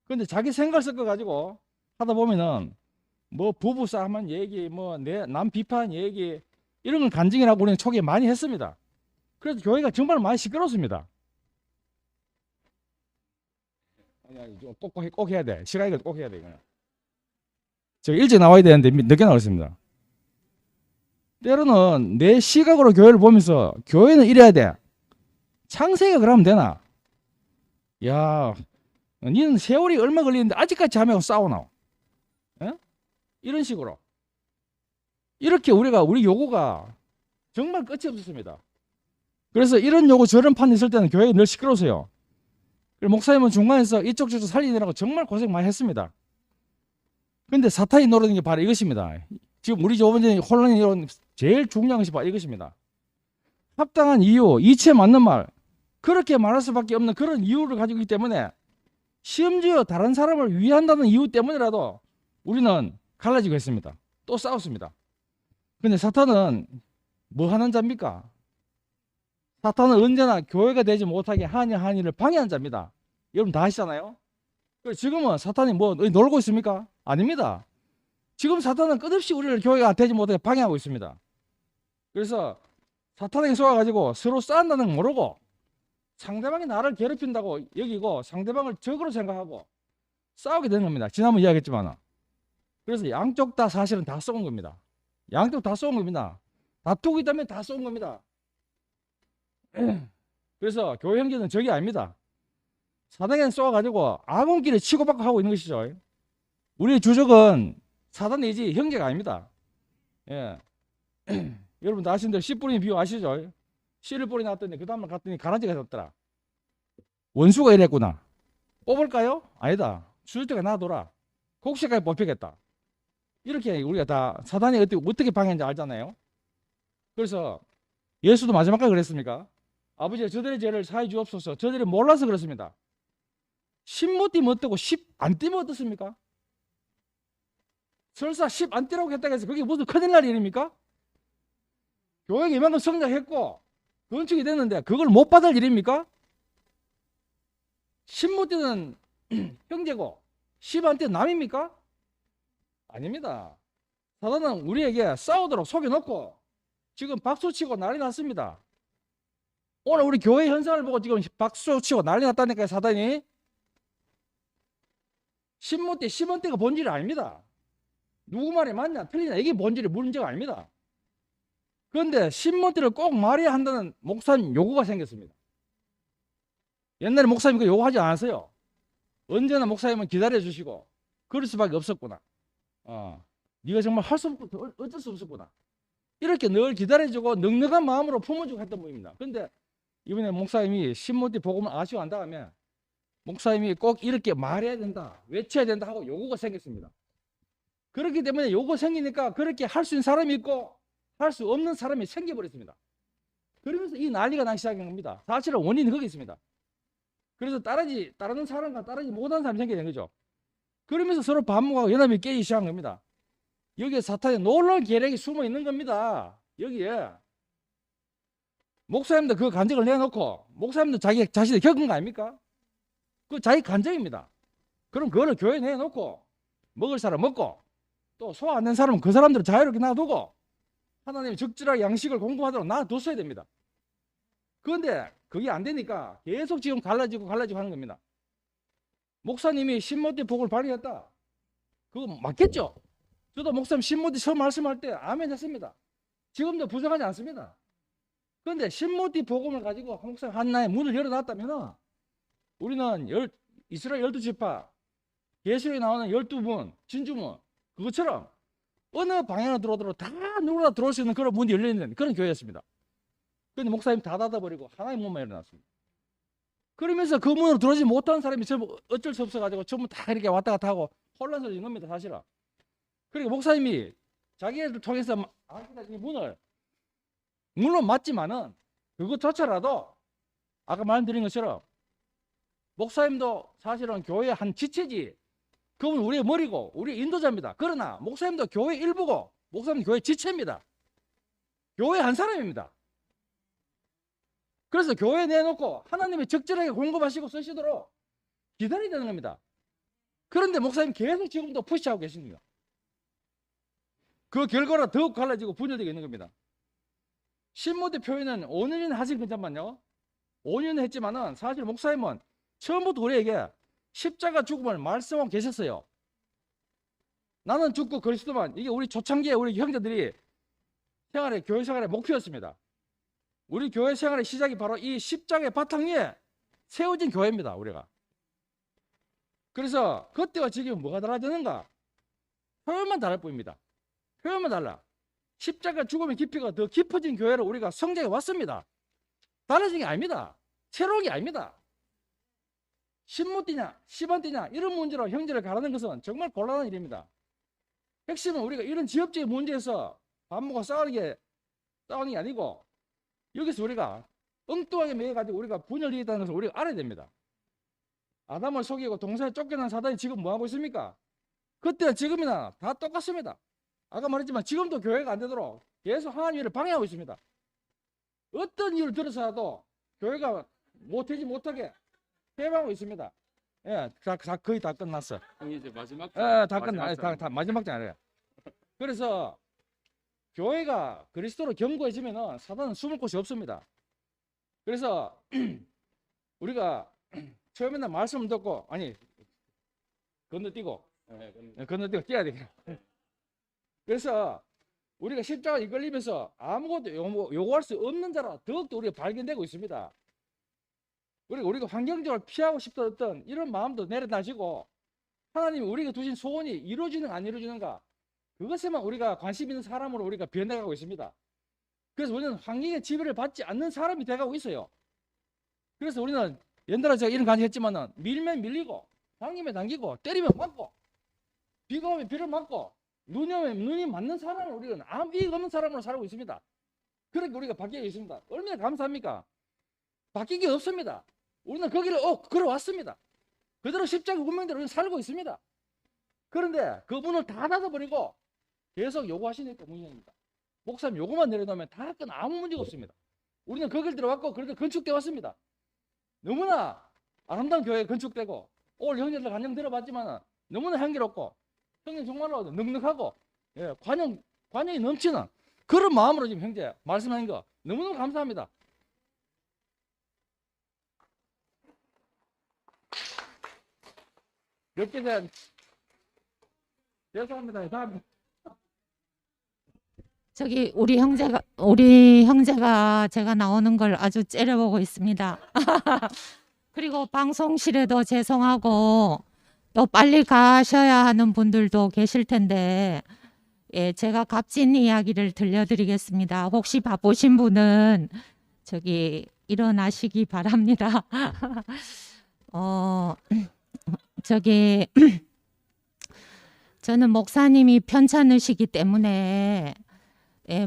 그런데 자기 생각을 섞어가지고 하다 보면은 뭐 부부 싸움한 얘기 뭐 내 남 비판 얘기 이런 건 간증이라고 우리는 초기에 많이 했습니다. 그래서 교회가 정말 많이 시끄럽습니다. 꼭 해야 돼. 시간이 꼭 해야 돼. 이거는. 제가 일찍 나와야 되는데 늦게 나왔습니다. 때로는 내 시각으로 교회를 보면서 교회는 이래야 돼. 창세기가 그러면 되나? 야, 니는 세월이 얼마 걸리는데 아직까지 자매하고 싸우나? 에? 이런 식으로. 이렇게 우리 요구가 정말 끝이 없었습니다. 그래서 이런 요구 저런 판 있을 때는 교회가 늘 시끄러우세요. 목사님은 중간에서 이쪽 저쪽 살리느라고 정말 고생 많이 했습니다. 그런데 사탄이 노리는 게 바로 이것입니다. 지금 우리 조원장이 혼란이 이런 제일 중요한 것이 바로 이것입니다. 합당한 이유, 이치에 맞는 말, 그렇게 말할 수밖에 없는 그런 이유를 가지고 있기 때문에 심지어 다른 사람을 위한다는 이유 때문이라도 우리는 갈라지고 있습니다. 또 싸웠습니다. 근데 사탄은 뭐 하는 자입니까? 사탄은 언제나 교회가 되지 못하게 한이를 방해하는 자입니다. 여러분 다 아시잖아요. 지금은 사탄이 뭐 놀고 있습니까? 아닙니다. 지금 사탄은 끝없이 우리를 교회가 되지 못하게 방해하고 있습니다. 그래서 사탄에게 쏘아가지고 서로 싸운다는 걸 모르고 상대방이 나를 괴롭힌다고 여기고 상대방을 적으로 생각하고 싸우게 되는 겁니다. 지난번 이야기했지만. 그래서 양쪽 다 사실은 다 쏘은 겁니다. 양쪽 다 쏘은 겁니다. 다투고 있다면 다 쏘은 겁니다. 그래서 교회 형제는 적이 아닙니다. 사단에게 쏘아가지고 아군끼리 치고받고 하고 있는 것이죠. 우리의 주적은 사단이지 형제가 아닙니다. 예. 여러분 다 아시는 대로 씨 뿌리는 비유 아시죠? 씨를 뿌리 놨더니 그 다음날 갔더니 가라지가 졌더라. 원수가 이랬구나. 뽑을까요? 아니다. 주저때가 놔둬라. 곡식까지 뽑히겠다. 이렇게 우리가 다 사단이 어떻게 방해하는지 알잖아요. 그래서 예수도 마지막까지 그랬습니까? 아버지가 저들의 죄를 사해 주옵소서. 저들이 몰라서 그렇습니다. 10 못 뛰면 어떻고 10 안 뛰면 어떻습니까? 설사 10 안 뛰라고 했다고 해서 그게 무슨 큰일 날 일입니까? 교회가 이만큼 성장했고 건축이 됐는데 그걸 못 받을 일입니까? 10 못 뛰는 형제고 10 안 뛰는 남입니까? 아닙니다. 사단은 우리에게 싸우도록 속여놓고 지금 박수치고 난리 났습니다. 오늘 우리 교회 현상을 보고 지금 박수치고 난리 났다니까요. 사단이. 10 못 뛰, 10원 뛰가 본질이 아닙니다. 누구 말이 맞냐 틀리냐 이게 본질이 문제가 아닙니다. 그런데 10 못 뛰를 꼭 말해야 한다는 목사님 요구가 생겼습니다. 옛날에 목사님 그 요구하지 않았어요. 언제나 목사님은 기다려 주시고 그럴 수밖에 없었구나. 네가 정말 할 수 없고 어쩔 수 없었구나. 이렇게 늘 기다려주고 넉넉한 마음으로 품어주고 했던 분입니다. 그런데 이번에 목사님이 10 못 뛰 복음을 아쉬워한 다음에 목사님이 꼭 이렇게 말해야 된다, 외쳐야 된다 하고 요구가 생겼습니다. 그렇기 때문에 요구 생기니까 그렇게 할 수 있는 사람이 있고 할 수 없는 사람이 생겨버렸습니다. 그러면서 이 난리가 나기 시작한 겁니다. 사실은 원인이 거기 있습니다. 그래서 따르는 사람과 따르지 못하는 사람이 생기게 된 거죠. 그러면서 서로 반목하고 연합이 깨지기 시작한 겁니다. 여기에 사탄의 놀라운 계략이 숨어 있는 겁니다. 여기에 목사님도 그 간증을 내놓고 목사님도 자기 자신이 겪은 거 아닙니까? 그 자기 간증입니다. 그럼 그거를 교회에 내놓고 먹을 사람 먹고 또 소화 안 된 사람은 그 사람들을 자유롭게 놔두고 하나님이 적절하게 양식을 공부하도록 놔뒀어야 됩니다. 그런데 그게 안 되니까 계속 지금 갈라지고 하는 겁니다. 목사님이 신모티 복을 발휘했다. 그거 맞겠죠? 저도 목사님 신모티 처음 말씀할 때 아멘 했습니다. 지금도 부정하지 않습니다. 그런데 신모티 복음을 가지고 목사님 한나의 문을 열어놨다면 우리는 이스라엘 12지파 예수에 나오는 12문 진주문 그것처럼 어느 방향으로 들어오더라도 다 누구나 들어올 수 있는 그런 문이 열려있는 그런 교회였습니다. 그런데 목사님 다 닫아버리고 하나의 문만 열어놨습니다. 그러면서 그 문으로 들어오지 못하는 사람이 전부 어쩔 수 없어가지고 전부 다 이렇게 왔다 갔다 하고 혼란스러운 겁니다. 사실은. 그러니까 목사님이 자기를 통해서 이 문을 물론 맞지만은 그것조차라도 아까 말씀드린 것처럼 목사님도 사실은 교회의 한 지체지 그분 우리의 머리고 우리의 인도자입니다. 그러나 목사님도 교회 일부고 목사님도 교회 지체입니다. 교회 한 사람입니다. 그래서 교회에 내놓고 하나님이 적절하게 공급하시고 쓰시도록 기다려야 되는 겁니다. 그런데 목사님 계속 지금도 푸시하고 계십니다. 그 결과로 더욱 갈라지고 분열되고 있는 겁니다. 신모대 표현은 5년이나 하신 거잖만요. 5년 했지만은 사실 목사님은 처음부터 우리에게 십자가 죽음을 말씀하고 계셨어요. 나는 죽고 그리스도만 이게 우리 초창기에 우리 형제들이 교회 생활의 목표였습니다. 우리 교회 생활의 시작이 바로 이 십자가의 바탕 위에 세워진 교회입니다. 우리가. 그래서 그때와 지금 뭐가 달라졌는가? 표현만 다를 뿐입니다. 표현만 달라. 십자가 죽음의 깊이가 더 깊어진 교회로 우리가 성장해 왔습니다. 달라진 게 아닙니다. 새로운 게 아닙니다. 10못 뛰냐 10안 뛰냐 이런 문제로 형제를 가르는 것은 정말 곤란한 일입니다. 핵심은 우리가 이런 지역적인 문제에서 반목과 싸우는 게 아니고 여기서 우리가 엉뚱하게 매여가지고 우리가 분열이 있다는 것을 우리가 알아야 됩니다. 아담을 속이고 동산에 쫓겨난 사단이 지금 뭐 하고 있습니까? 그때나 지금이나 다 똑같습니다. 아까 말했지만 지금도 교회가 안 되도록 계속 하나님 일을 방해하고 있습니다. 어떤 이유를 들어서라도 교회가 못하게 해방하고 있습니다. 예, 거의 다 끝났어. 이제 마지막 예, 다 끝나. 다 마지막 장이에요. 그래서 교회가 그리스도로 견고해지면은 사단은 숨을 곳이 없습니다. 그래서 우리가 처음에는 말씀을 듣고 건너뛰고 뛰어야 돼. 그래서 우리가 십자가 이끌리면서 아무것도 요구할 수 없는 자라 더욱더 우리가 발견되고 있습니다. 우리가 환경적으로 피하고 싶었던 이런 마음도 내려놔지고 하나님이 우리가 두신 소원이 이루어지는가 안 이루어지는가 그것에만 우리가 관심 있는 사람으로 우리가 변해가고 있습니다. 그래서 우리는 환경의 지배를 받지 않는 사람이 돼가고 있어요. 그래서 우리는 연달아 제가 이런 간증 했지만은 밀면 밀리고 당기면 당기고 때리면 맞고 비가 오면 비를 맞고 눈이 오면 눈이 맞는 사람을 우리는 아무 이익 없는 사람으로 살고 있습니다. 그렇게 우리가 바뀌어 있습니다. 얼마나 감사합니까? 바뀐 게 없습니다. 우리는 거기를 걸어왔습니다. 그대로 십자가 운명대로 우리는 살고 있습니다. 그런데 그 문을 다 닫아버리고 계속 요구하시니까 문제입니다. 목사님 요구만 내려놓으면 다 끝 아무 문제가 없습니다. 우리는 거길 들어왔고 그래도 건축돼 왔습니다. 너무나 아름다운 교회가 건축되고 오늘 형제들 간증 들어봤지만 너무나 향기롭고 형님 정말로 넉넉하고 관용이 넘치는 그런 마음으로 지금 형제 말씀하는 거 너무너무 감사합니다. 몇 개 된 죄송합니다. 다음 우리 형제가 제가 나오는 걸 아주 째려보고 있습니다. 그리고 방송실에도 죄송하고 또 빨리 가셔야 하는 분들도 계실 텐데 제가 값진 이야기를 들려드리겠습니다. 혹시 바쁘신 분은 일어나시기 바랍니다. 저는 목사님이 편찮으시기 때문에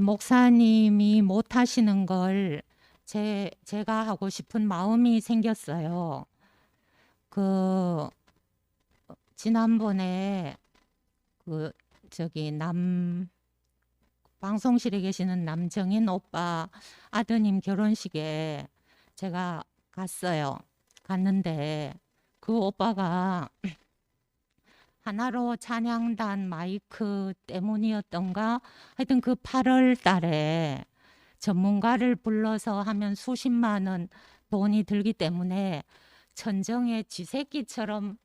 목사님이 못 하시는 걸 제가 하고 싶은 마음이 생겼어요. 지난번에 방송실에 계시는 남정인 오빠 아드님 결혼식에 제가 갔는데 그 오빠가 하나로 찬양단 마이크 때문이었던가 하여튼 그 8월 달에 전문가를 불러서 하면 수십만 원 돈이 들기 때문에 천정에 쥐새끼처럼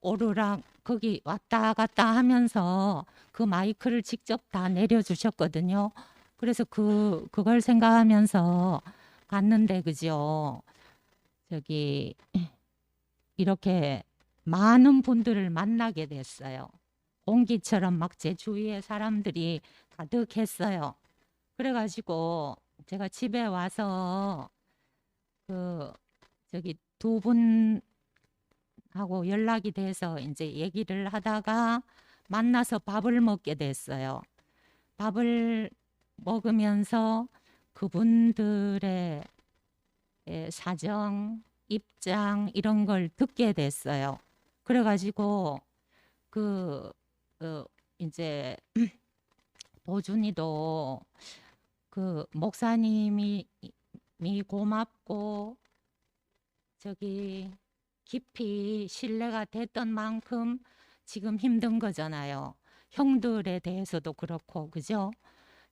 오르락 거기 왔다 갔다 하면서 그 마이크를 직접 다 내려주셨거든요. 그래서 그걸 생각하면서 갔는데 그죠. 이렇게 많은 분들을 만나게 됐어요. 공기처럼 막 제 주위에 사람들이 가득했어요. 그래가지고 제가 집에 와서 두 분하고 연락이 돼서 이제 얘기를 하다가 만나서 밥을 먹게 됐어요. 밥을 먹으면서 그분들의 사정, 입장 이런 걸 듣게 됐어요. 그래가지고 이제 보준이도 목사님이 고맙고 깊이 신뢰가 됐던 만큼 지금 힘든 거잖아요. 형들에 대해서도 그렇고 그죠?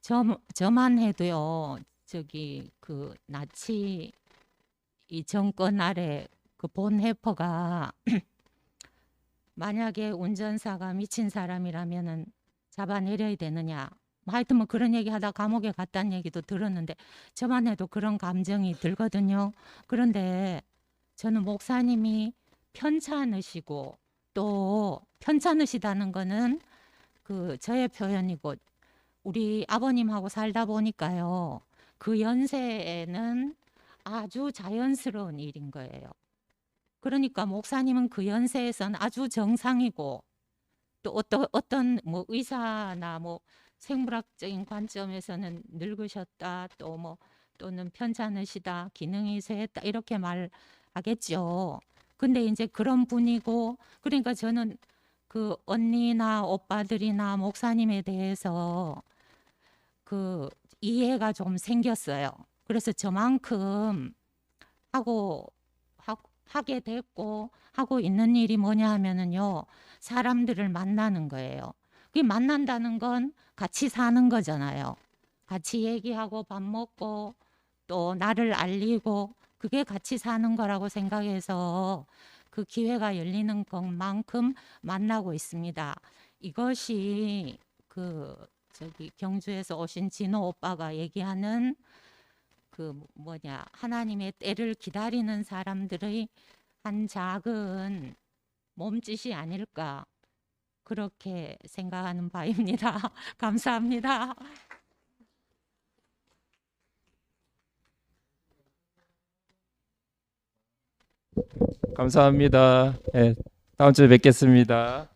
저만 해도요. 나치 이 정권 아래 본 해퍼가 만약에 운전사가 미친 사람이라면은 잡아내려야 되느냐. 하여튼 뭐 그런 얘기 하다 감옥에 갔다는 얘기도 들었는데 저만 해도 그런 감정이 들거든요. 그런데 저는 목사님이 편찮으시고 또 편찮으시다는 거는 저의 표현이고 우리 아버님하고 살다 보니까요. 그 연세에는 아주 자연스러운 일인 거예요. 그러니까 목사님은 그 연세에선 아주 정상이고 또 어떤 뭐 의사나 뭐 생물학적인 관점에서는 늙으셨다, 또 뭐 또는 편찮으시다, 기능이 쇠했다 이렇게 말하겠죠. 근데 이제 그런 분이고, 그러니까 저는 그 언니나 오빠들이나 목사님에 대해서 그 이해가 좀 생겼어요. 그래서 저만큼 하게 됐고 하고 있는 일이 뭐냐 하면은요, 사람들을 만나는 거예요. 그게 만난다는 건 같이 사는 거잖아요. 같이 얘기하고 밥 먹고 또 나를 알리고, 그게 같이 사는 거라고 생각해서 그 기회가 열리는 것만큼 만나고 있습니다. 이것이 그 저기 경주에서 오신 진호 오빠가 얘기하는 그 뭐냐, 하나님의 때를 기다리는 사람들의 한 작은 몸짓이 아닐까, 그렇게 생각하는 바입니다. 감사합니다. 감사합니다. 예, 다음 주에 뵙겠습니다.